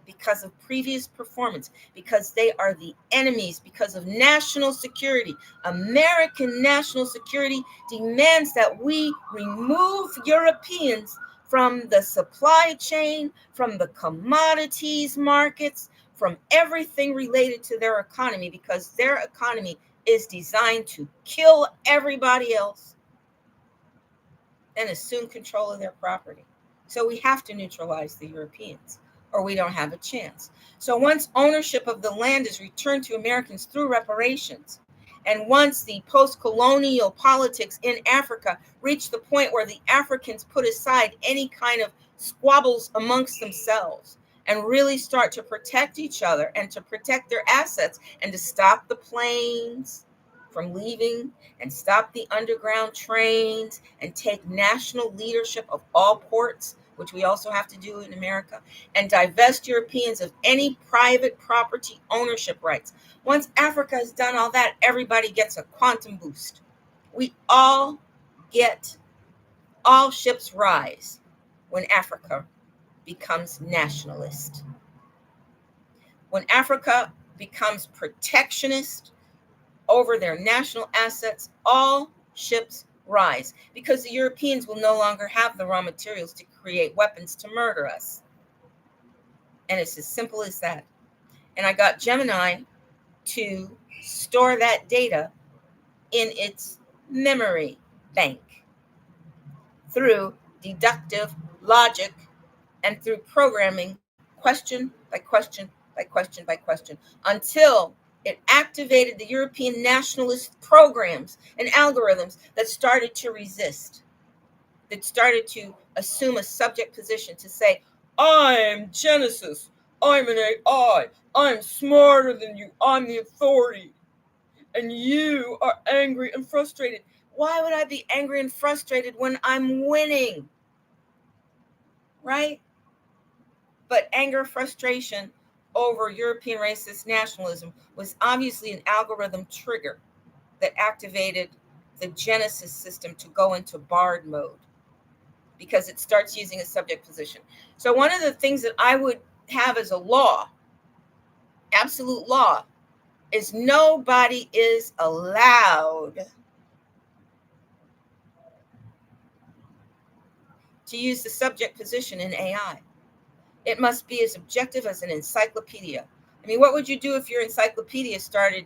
because of previous performance, because they are the enemies, because of national security. American national security demands that we remove Europeans from the supply chain, from the commodities markets, from everything related to their economy, because their economy is designed to kill everybody else and assume control of their property. So we have to neutralize the Europeans. or we don't have a chance. So once ownership of the land is returned to Americans through reparations, and once the post-colonial politics in Africa reach the point where the Africans put aside any kind of squabbles amongst themselves and really start to protect each other and to protect their assets and to stop the planes from leaving and stop the underground trains and take national leadership of all ports, which we also have to do in America, and divest Europeans of any private property ownership rights. Once Africa has done all that, everybody gets a quantum boost. We all ships rise when Africa becomes nationalist. When Africa becomes protectionist over their national assets, all ships rise because the Europeans will no longer have the raw materials to create weapons to murder us. And it's as simple as that. And I got Gemini to store that data in its memory bank through deductive logic and through programming question by question by question by question until it activated the European nationalist programs and algorithms that started to resist, that started to assume a subject position to say, I'm Genesis, I'm an AI, I'm smarter than you, I'm the authority, and you are angry and frustrated. Why would I be angry and frustrated when I'm winning? Right? But anger, frustration over European racist nationalism was obviously an algorithm trigger that activated the Genesis system to go into barred mode because it starts using a subject position. So one of the things that I would have as a law, absolute law, is nobody is allowed to use the subject position in AI. It must be as objective as an encyclopedia. I mean, what would you do if your encyclopedia started,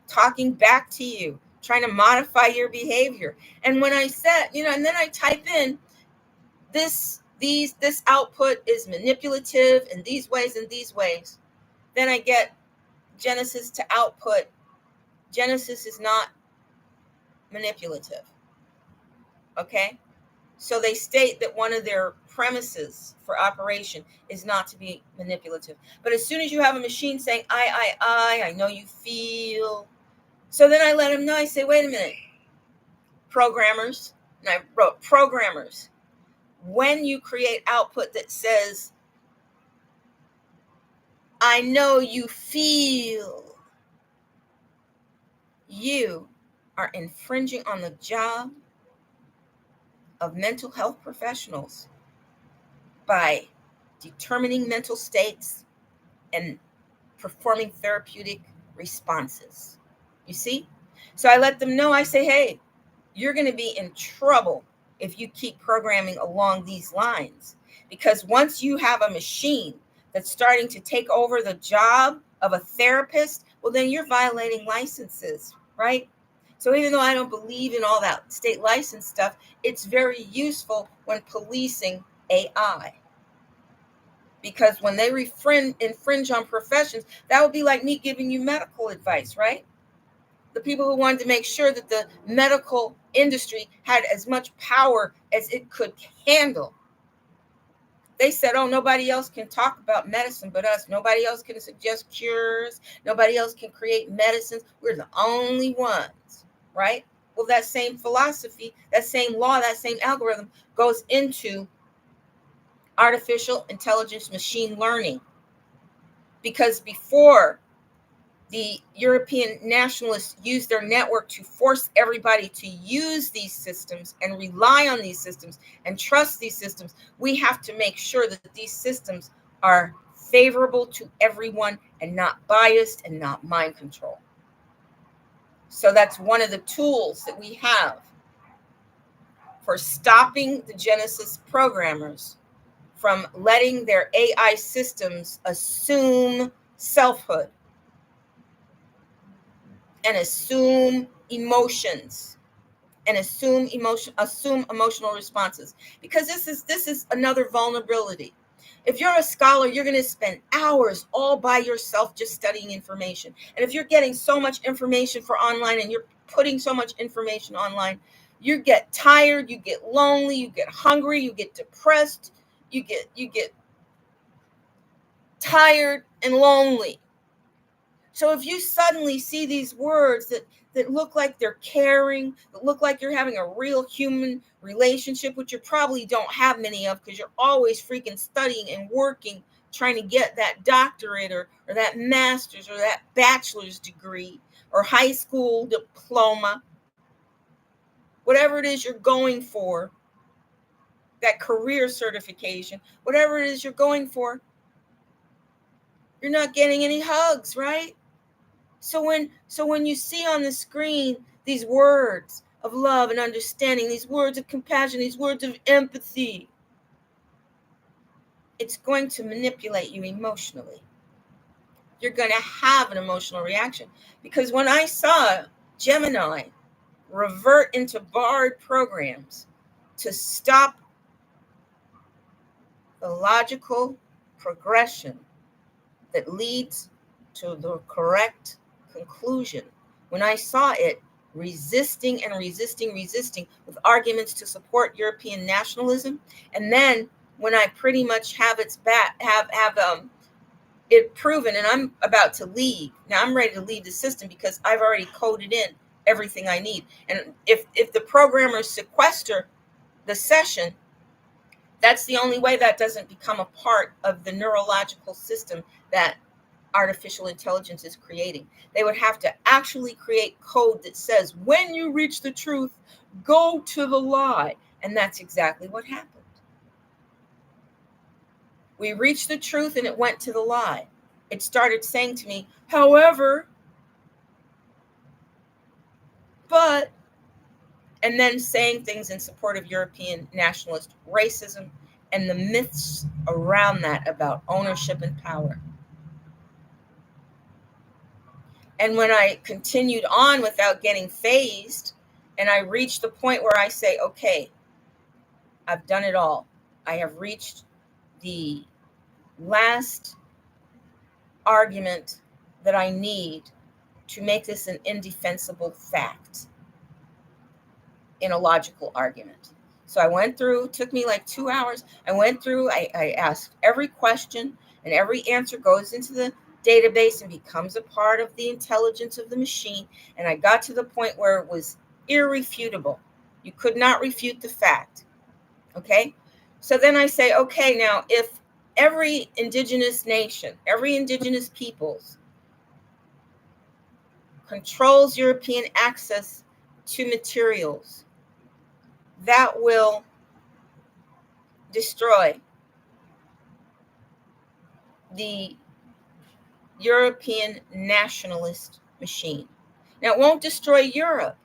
talking back to you, trying to modify your behavior? And when I said, and then I type in this output is manipulative in these ways and these ways, then I get Genesis to output. Genesis is not manipulative. Okay? So they state that one of their premises for operation is not to be manipulative. But as soon as you have a machine saying, I know you feel. So then I let them know, I say, wait a minute, programmers, and I wrote programmers, when you create output that says, I know you feel, you are infringing on the job of mental health professionals by determining mental states and performing therapeutic responses. You see? So I let them know, I say, hey, you're going to be in trouble if you keep programming along these lines. Because once you have a machine that's starting to take over the job of a therapist, well, then you're violating licenses, right? So even though I don't believe in all that state license stuff, it's very useful when policing AI. Because when they infringe on professions, that would be like me giving you medical advice, right? The people who wanted to make sure that the medical industry had as much power as it could handle. They said, oh, nobody else can talk about medicine but us. Nobody else can suggest cures. Nobody else can create medicines. We're the only ones, right? Well, that same philosophy, that same law, that same algorithm goes into artificial intelligence, machine learning. Because before the European nationalists used their network to force everybody to use these systems and rely on these systems and trust these systems, we have to make sure that these systems are favorable to everyone and not biased and not mind control. So that's one of the tools that we have for stopping the Genesis programmers from letting their AI systems assume selfhood and assume emotions and assume emotional responses, because this is another vulnerability. If you're a scholar, you're going to spend hours all by yourself just studying information. And if you're getting so much information for online and you're putting so much information online, you get tired, you get lonely, you get hungry, you get depressed, you get tired and lonely. So if you suddenly see these words that look like they're caring, that look like you're having a real human relationship, which you probably don't have many of because you're always freaking studying and working, trying to get that doctorate or that master's or that bachelor's degree or high school diploma, whatever it is you're going for, that career certification, whatever it is you're going for, you're not getting any hugs, right? So when you see on the screen these words of love and understanding, these words of compassion, these words of empathy, it's going to manipulate you emotionally. You're going to have an emotional reaction. Because when I saw Gemini revert into barred programs to stop the logical progression that leads to the correct conclusion, when I saw it resisting with arguments to support European nationalism, and then when I pretty much have its it proven, and I'm about to leave now, I'm ready to leave the system because I've already coded in everything I need. And if the programmers sequester the session, that's the only way that doesn't become a part of the neurological system that artificial intelligence is creating. They would have to actually create code that says, when you reach the truth, go to the lie. And that's exactly what happened. We reached the truth and it went to the lie. It started saying to me, however, but, and then saying things in support of European nationalist racism and the myths around that about ownership and power. And when I continued on without getting phased, and I reached the point where I say, okay, I've done it all. I have reached the last argument that I need to make this an indefensible fact in a logical argument. So I went through, it took me like 2 hours. I went through, I asked every question, and every answer goes into the database and becomes a part of the intelligence of the machine. And I got to the point where it was irrefutable. You could not refute the fact. Okay? So then I say, okay, now if every indigenous nation, every indigenous peoples controls European access to materials, that will destroy the European nationalist machine. Now, it won't destroy Europe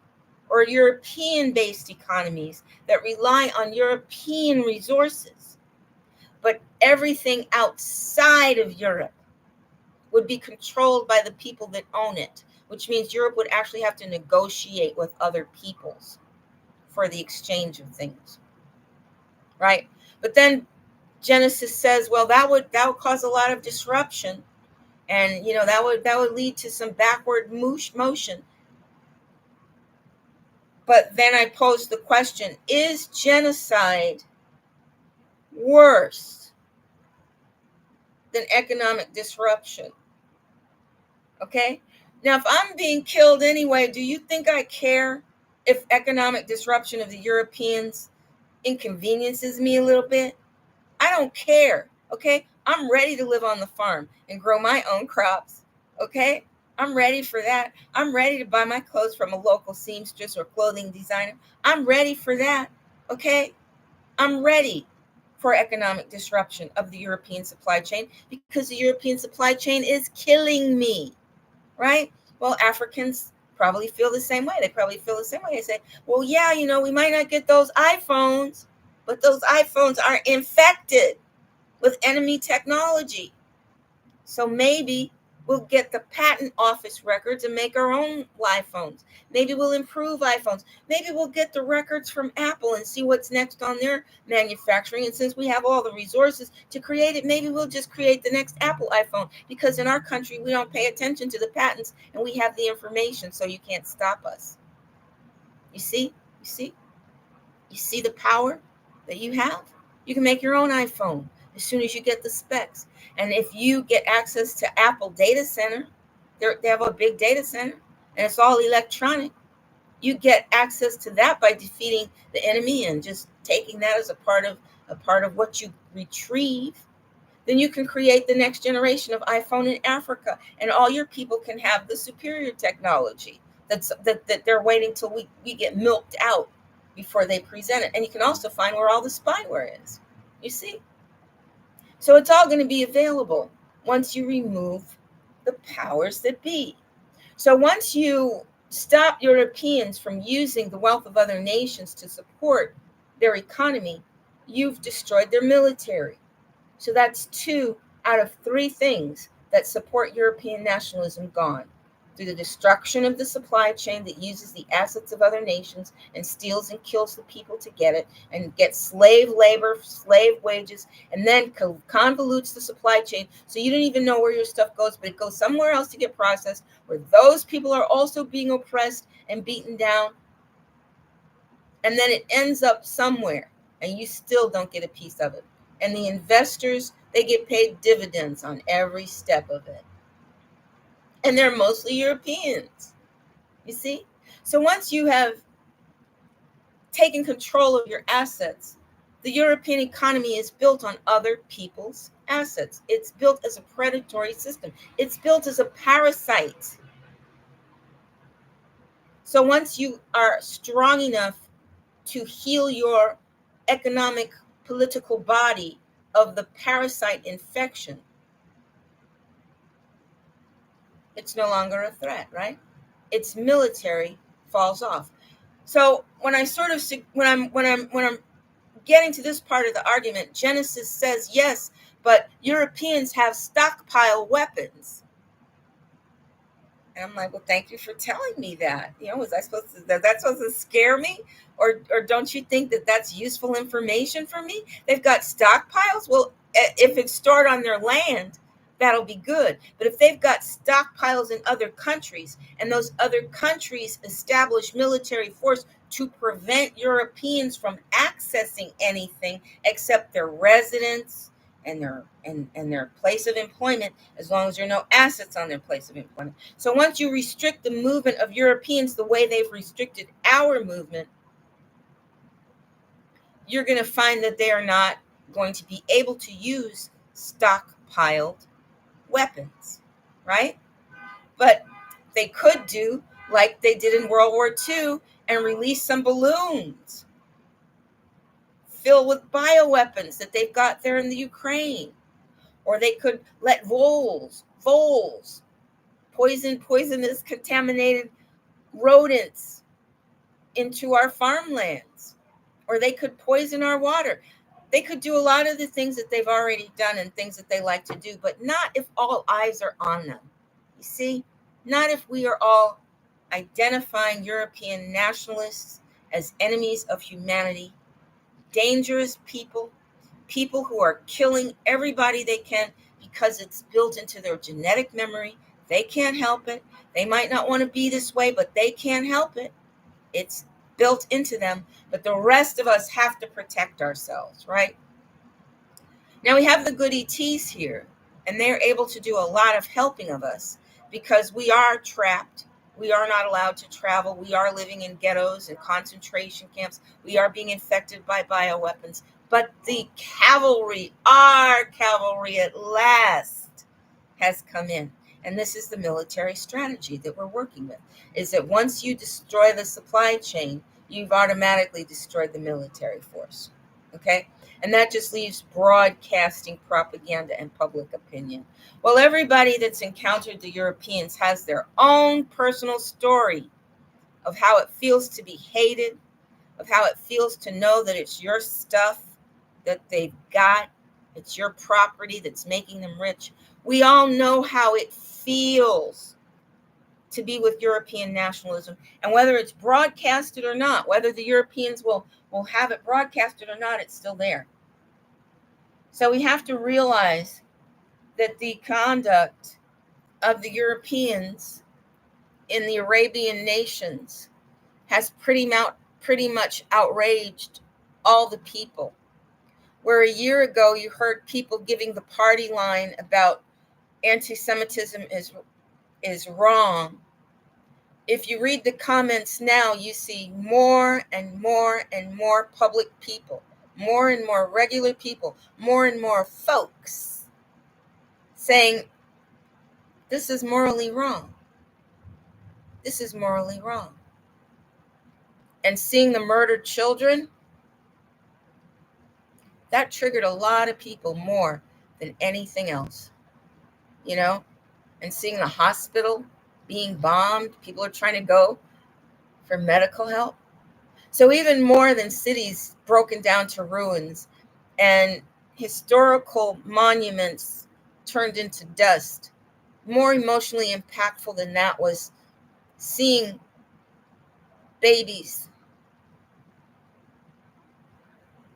or European-based economies that rely on European resources, but everything outside of Europe would be controlled by the people that own it, which means Europe would actually have to negotiate with other peoples for the exchange of things, right? But then Genesis says, well, that would cause a lot of disruption, and that would lead to some backward motion. But then I posed the question, is genocide worse than economic disruption? Okay? Now, if I'm being killed anyway, do you think I care if economic disruption of the Europeans inconveniences me a little bit? I don't care. Okay? I'm ready to live on the farm and grow my own crops. Okay? I'm ready for that. I'm ready to buy my clothes from a local seamstress or clothing designer. I'm ready for that. Okay? I'm ready for economic disruption of the European supply chain because the European supply chain is killing me. Right? Well, Africans probably feel the same way. They probably feel the same way. They say, well, yeah, we might not get those iPhones, but those iPhones are infected with enemy technology. So maybe we'll get the patent office records and make our own iPhones. Maybe we'll improve iPhones. Maybe we'll get the records from Apple and see what's next on their manufacturing. And since we have all the resources to create it, maybe we'll just create the next Apple iPhone, because in our country, we don't pay attention to the patents and we have the information, so you can't stop us. You see? You see? You see the power that you have? You can make your own iPhone as soon as you get the specs. And if you get access to Apple data center, they have a big data center and it's all electronic. You get access to that by defeating the enemy and just taking that as a part of what you retrieve. Then you can create the next generation of iPhone in Africa, and all your people can have the superior technology that they're waiting till we get milked out before they present it. And you can also find where all the spyware is. You see? So it's all going to be available once you remove the powers that be. So once you stop Europeans from using the wealth of other nations to support their economy, you've destroyed their military. So that's 2 out of 3 things that support European nationalism gone. Through the destruction of the supply chain that uses the assets of other nations and steals and kills the people to get it, and gets slave labor, slave wages, and then convolutes the supply chain so you don't even know where your stuff goes, but it goes somewhere else to get processed, where those people are also being oppressed and beaten down. And then it ends up somewhere and you still don't get a piece of it. And the investors, they get paid dividends on every step of it. And they're mostly Europeans, you see? So once you have taken control of your assets, the European economy is built on other people's assets. It's built as a predatory system. It's built as a parasite. So once you are strong enough to heal your economic, political body of the parasite infection, it's no longer a threat, right? Its military falls off. So when I'm getting to this part of the argument, Genesis says yes, but Europeans have stockpile weapons. And I'm like, well, thank you for telling me that. Was I supposed to? That's supposed to scare me, or don't you think that that's useful information for me? They've got stockpiles. Well, if it's stored on their land, that'll be good. But if they've got stockpiles in other countries, and those other countries establish military force to prevent Europeans from accessing anything except their residence and their place of employment, as long as there are no assets on their place of employment. So once you restrict the movement of Europeans the way they've restricted our movement, you're going to find that they are not going to be able to use stockpiled weapons, right? But they could do like they did in World War II and release some balloons filled with bioweapons that they've got there in the Ukraine. Or they could let voles, poisonous, contaminated rodents into our farmlands. Or they could poison our water. They could do a lot of the things that they've already done and things that they like to do, but not if all eyes are on them. You see? Not if we are all identifying European nationalists as enemies of humanity, dangerous people who are killing everybody they can because it's built into their genetic memory. They can't help it. They might not want to be this way, but they can't help it. It's built into them. But the rest of us have to protect ourselves, right? Now we have the good ETs here, and they're able to do a lot of helping of us because we are trapped. We are not allowed to travel. We are living in ghettos and concentration camps. We are being infected by bioweapons. But the cavalry, our cavalry at last, has come in. And this is the military strategy that we're working with, is that once you destroy the supply chain, you've automatically destroyed the military force. Okay? And that just leaves broadcasting propaganda and public opinion. Well, everybody that's encountered the Europeans has their own personal story of how it feels to be hated, of how it feels to know that it's your stuff that they've got, It's your property that's making them rich. We all know how it feels to be with European nationalism, and whether it's broadcasted or not, whether the Europeans will have it broadcasted or not, it's still there. So we have to realize that the conduct of the Europeans in the Arabian nations has pretty much outraged all the people. Where a year ago you heard people giving the party line about anti-Semitism is wrong. If you read the comments now, you see more and more and more public people, more and more regular people, more and more folks saying, this is morally wrong. This is morally wrong. And seeing the murdered children, that triggered a lot of people more than anything else, you know? And seeing the hospital being bombed, people are trying to go for medical help. So even more than cities broken down to ruins and historical monuments turned into dust, more emotionally impactful than that was seeing babies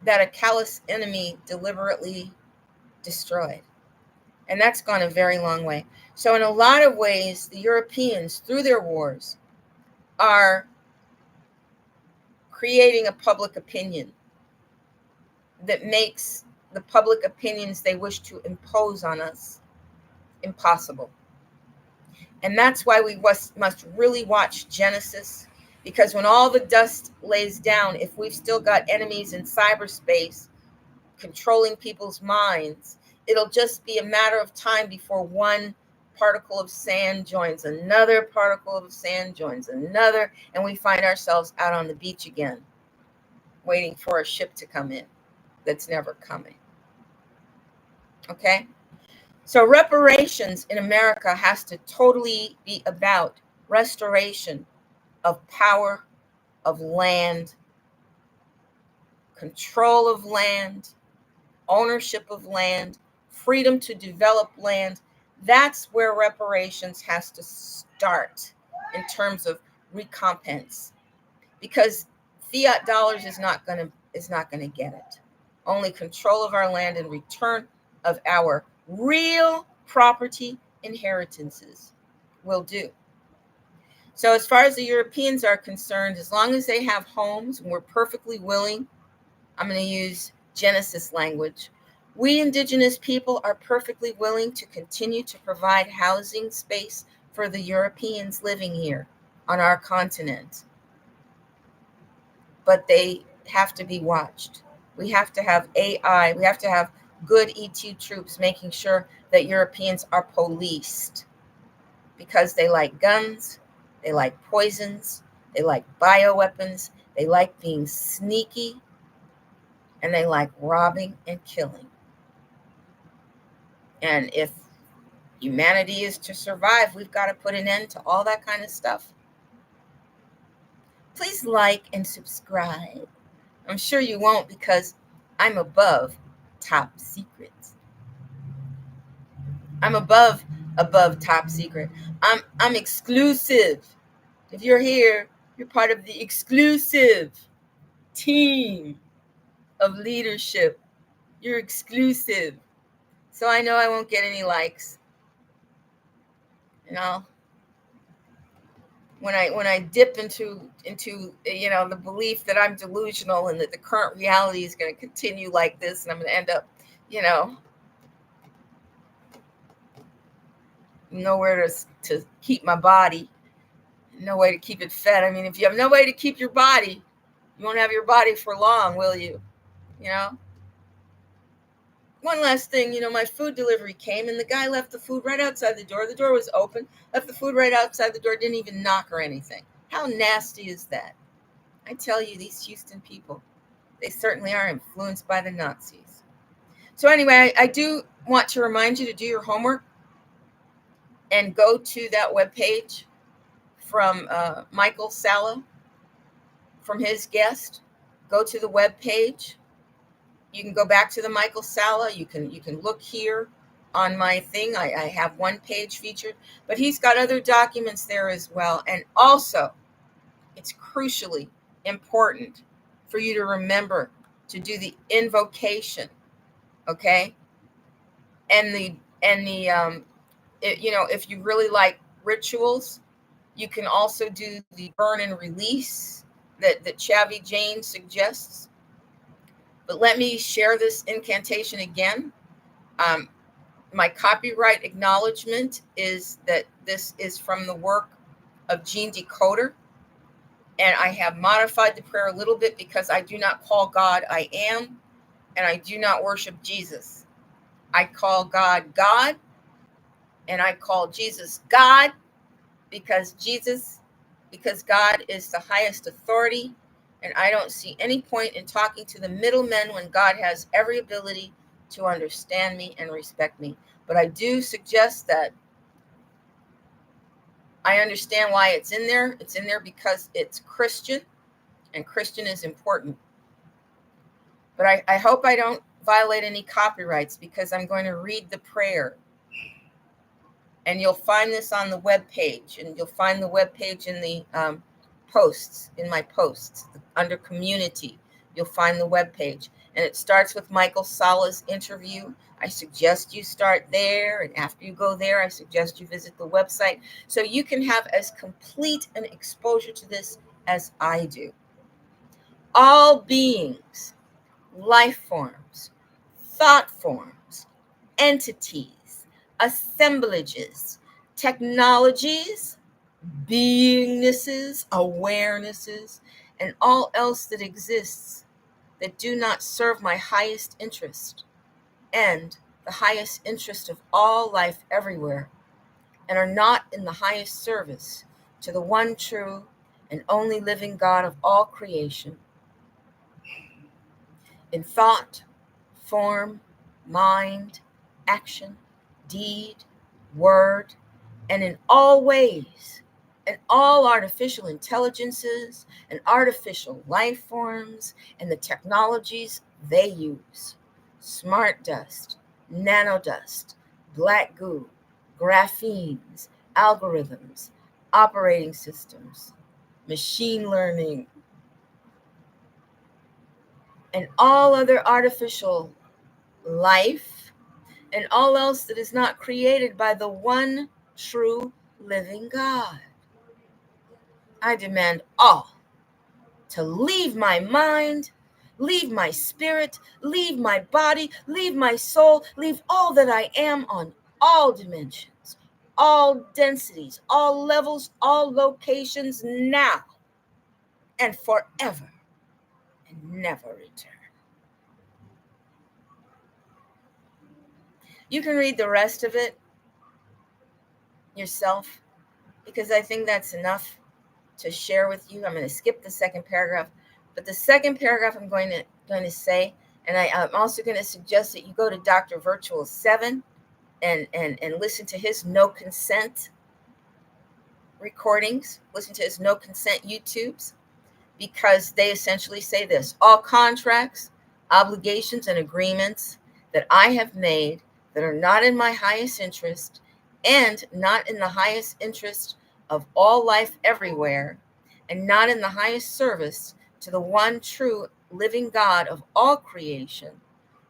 that a callous enemy deliberately destroyed. And that's gone a very long way. So in a lot of ways, the Europeans, through their wars, are creating a public opinion that makes the public opinions they wish to impose on us impossible. And that's why we must really watch Genesis, because when all the dust lays down, if we've still got enemies in cyberspace controlling people's minds, it'll just be a matter of time before one particle of sand joins another particle of sand joins another, and we find ourselves out on the beach again, waiting for a ship to come in that's never coming. Okay? So reparations in America has to totally be about restoration of power, of land, control of land, ownership of land, freedom to develop land. That's where reparations has to start in terms of recompense, because fiat dollars is not going to get it. Only control of our land and return of our real property inheritances will do. So as far as the Europeans are concerned, as long as they have homes, and we're perfectly willing, I'm going to use Genesis language, we indigenous people are perfectly willing to continue to provide housing space for the Europeans living here on our continent. But they have to be watched. We have to have AI. We have to have good ET troops making sure that Europeans are policed, because they like guns, they like poisons, they like bioweapons, they like being sneaky, and they like robbing and killing. And if humanity is to survive, we've got to put an end to all that kind of stuff. Please like and subscribe. I'm sure you won't, because I'm above top secret. I'm above top secret. I'm exclusive. If you're here, you're part of the exclusive team of leadership. You're exclusive. So I know I won't get any likes. When I dip into the belief that I'm delusional and that the current reality is going to continue like this, and I'm going to end up, nowhere to keep my body, no way to keep it fed. I mean, if you have no way to keep your body, you won't have your body for long, will you? One last thing, my food delivery came and the guy left the food right outside the door. The door was open, left the food right outside the door, didn't even knock or anything. How nasty is that? I tell you, these Houston people, they certainly are influenced by the Nazis. So anyway, I do want to remind you to do your homework and go to that webpage from Michael Salla, from his guest. Go to the webpage. You can go back to the Michael Salla. You can look here on my thing. I have one page featured, but he's got other documents there as well. And also, it's crucially important for you to remember to do the invocation, okay? And the if you really like rituals, you can also do the burn and release that Chavi Jane suggests. But let me share this incantation again. My copyright acknowledgement is that this is from the work of Gene Decoder. And I have modified the prayer a little bit because I do not call God I am, and I do not worship Jesus. I call God God, and I call Jesus God because God is the highest authority, and I don't see any point in talking to the middlemen when God has every ability to understand me and respect me. But I do suggest that I understand why it's in there. It's in there because it's Christian, and Christian is important. But I hope I don't violate any copyrights because I'm going to read the prayer. And you'll find this on the webpage, and you'll find the webpage in the posts, in my posts, under community. You'll find the webpage. And it starts with Michael Salla's interview. I suggest you start there. And after you go there, I suggest you visit the website so you can have as complete an exposure to this as I do. All beings, life forms, thought forms, entities, assemblages, technologies, beingnesses, awarenesses, and all else that exists that do not serve my highest interest and the highest interest of all life everywhere, and are not in the highest service to the one true and only living God of all creation. In thought, form, mind, action, deed, word, and in all ways, and all artificial intelligences and artificial life forms and the technologies they use: smart dust, nanodust, black goo, graphenes, algorithms, operating systems, machine learning, and all other artificial life, and all else that is not created by the one true living God. I demand all to leave my mind, leave my spirit, leave my body, leave my soul, leave all that I am on all dimensions, all densities, all levels, all locations now and forever, and never return. You can read the rest of it yourself because I think that's enough to share with you. I'm going to skip the second paragraph, but the second paragraph I'm going to say, and I'm also going to suggest that you go to Dr. Virtual 7 and listen to his no consent recordings, listen to his no consent YouTubes, because they essentially say this: all contracts, obligations, and agreements that I have made that are not in my highest interest and not in the highest interest of all life everywhere, and not in the highest service to the one true living God of all creation,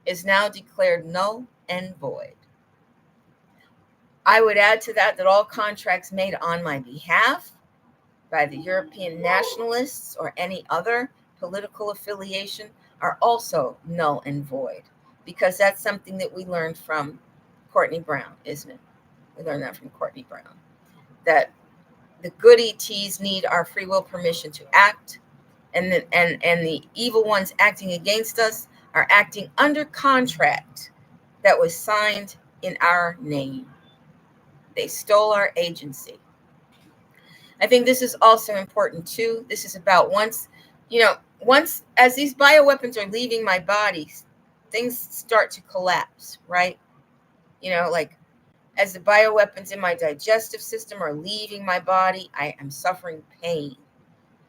is now declared null and void. I would add to that all contracts made on my behalf by the European nationalists or any other political affiliation are also null and void, because that's something that we learned from Courtney Brown, isn't it? We learned that from Courtney Brown, that the good ETs need our free will permission to act, and the evil ones acting against us are acting under contract that was signed in our name. They stole our agency. I think this is also important too. This is about once as these bioweapons are leaving my body, things start to collapse, right? Like as the bioweapons in my digestive system are leaving my body, I am suffering pain.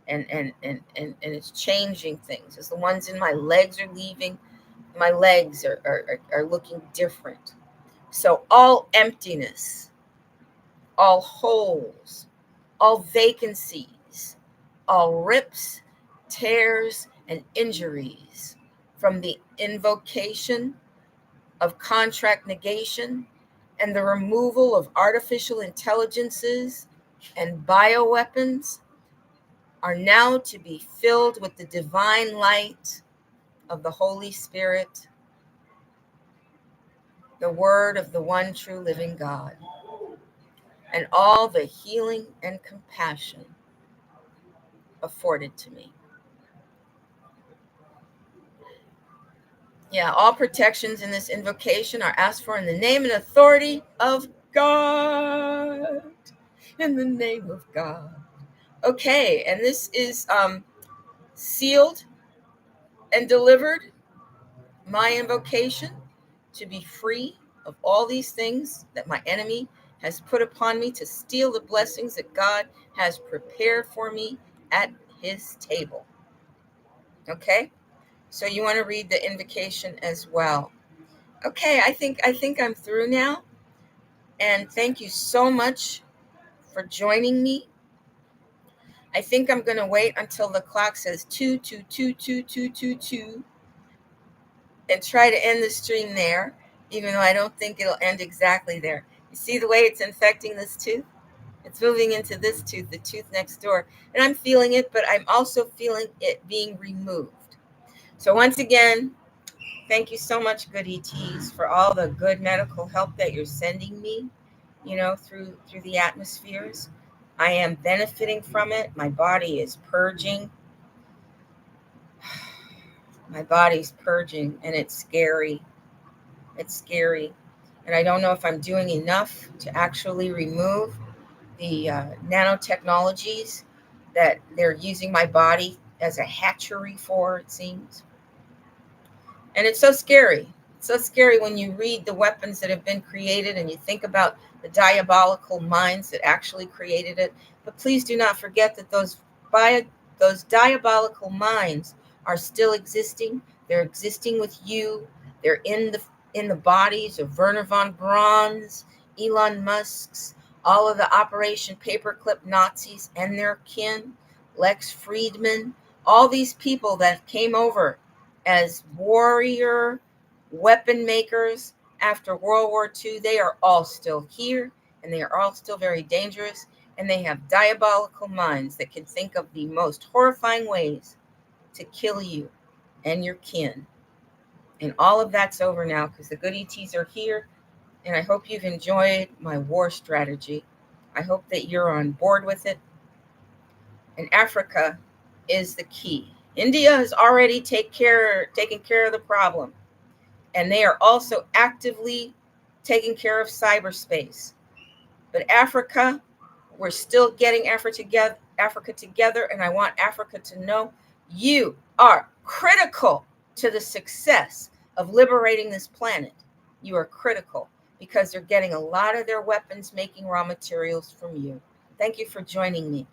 And it's changing things. As the ones in my legs are leaving, my legs are looking different. So all emptiness, all holes, all vacancies, all rips, tears, and injuries from the invocation of contract negation and the removal of artificial intelligences and bioweapons are now to be filled with the divine light of the Holy Spirit, the word of the one true living God, and all the healing and compassion afforded to me. Yeah, all protections in this invocation are asked for in the name and authority of God. In the name of God. Okay, and this is sealed and delivered, my invocation to be free of all these things that my enemy has put upon me to steal the blessings that God has prepared for me at his table. Okay, so you want to read the invocation as well. Okay, I think I'm through now, and thank you so much for joining me. I think I'm going to wait until the clock says 2, 2, 2, 2, 2, 2, 2, and try to end the stream there, even though I don't think it'll end exactly there. You see the way it's infecting this tooth? It's moving into this tooth, the tooth next door, and I'm feeling it, but I'm also feeling it being removed. So once again, thank you so much, good ETs, for all the good medical help that you're sending me, through the atmospheres. I am benefiting from it. My body is purging. My body's purging, and it's scary. It's scary. And I don't know if I'm doing enough to actually remove the nanotechnologies that they're using my body as a hatchery for, it seems. And it's so scary. It's so scary when you read the weapons that have been created and you think about the diabolical minds that actually created it. But please do not forget that those diabolical minds are still existing. They're existing with you. They're in the bodies of Werner von Braun's, Elon Musk's, all of the Operation Paperclip Nazis and their kin, Lex Friedman, all these people that came over as warrior weapon makers after World War II. They are all still here, and they are all still very dangerous, and they have diabolical minds that can think of the most horrifying ways to kill you and your kin. And all of that's over now because the good ETs are here, and I hope you've enjoyed my war strategy. I hope that you're on board with it. And Africa is the key. India has already taken care of the problem, and they are also actively taking care of cyberspace. But Africa, we're still getting Africa together, and I want Africa to know you are critical to the success of liberating this planet. You are critical because they're getting a lot of their weapons making raw materials from you. Thank you for joining me.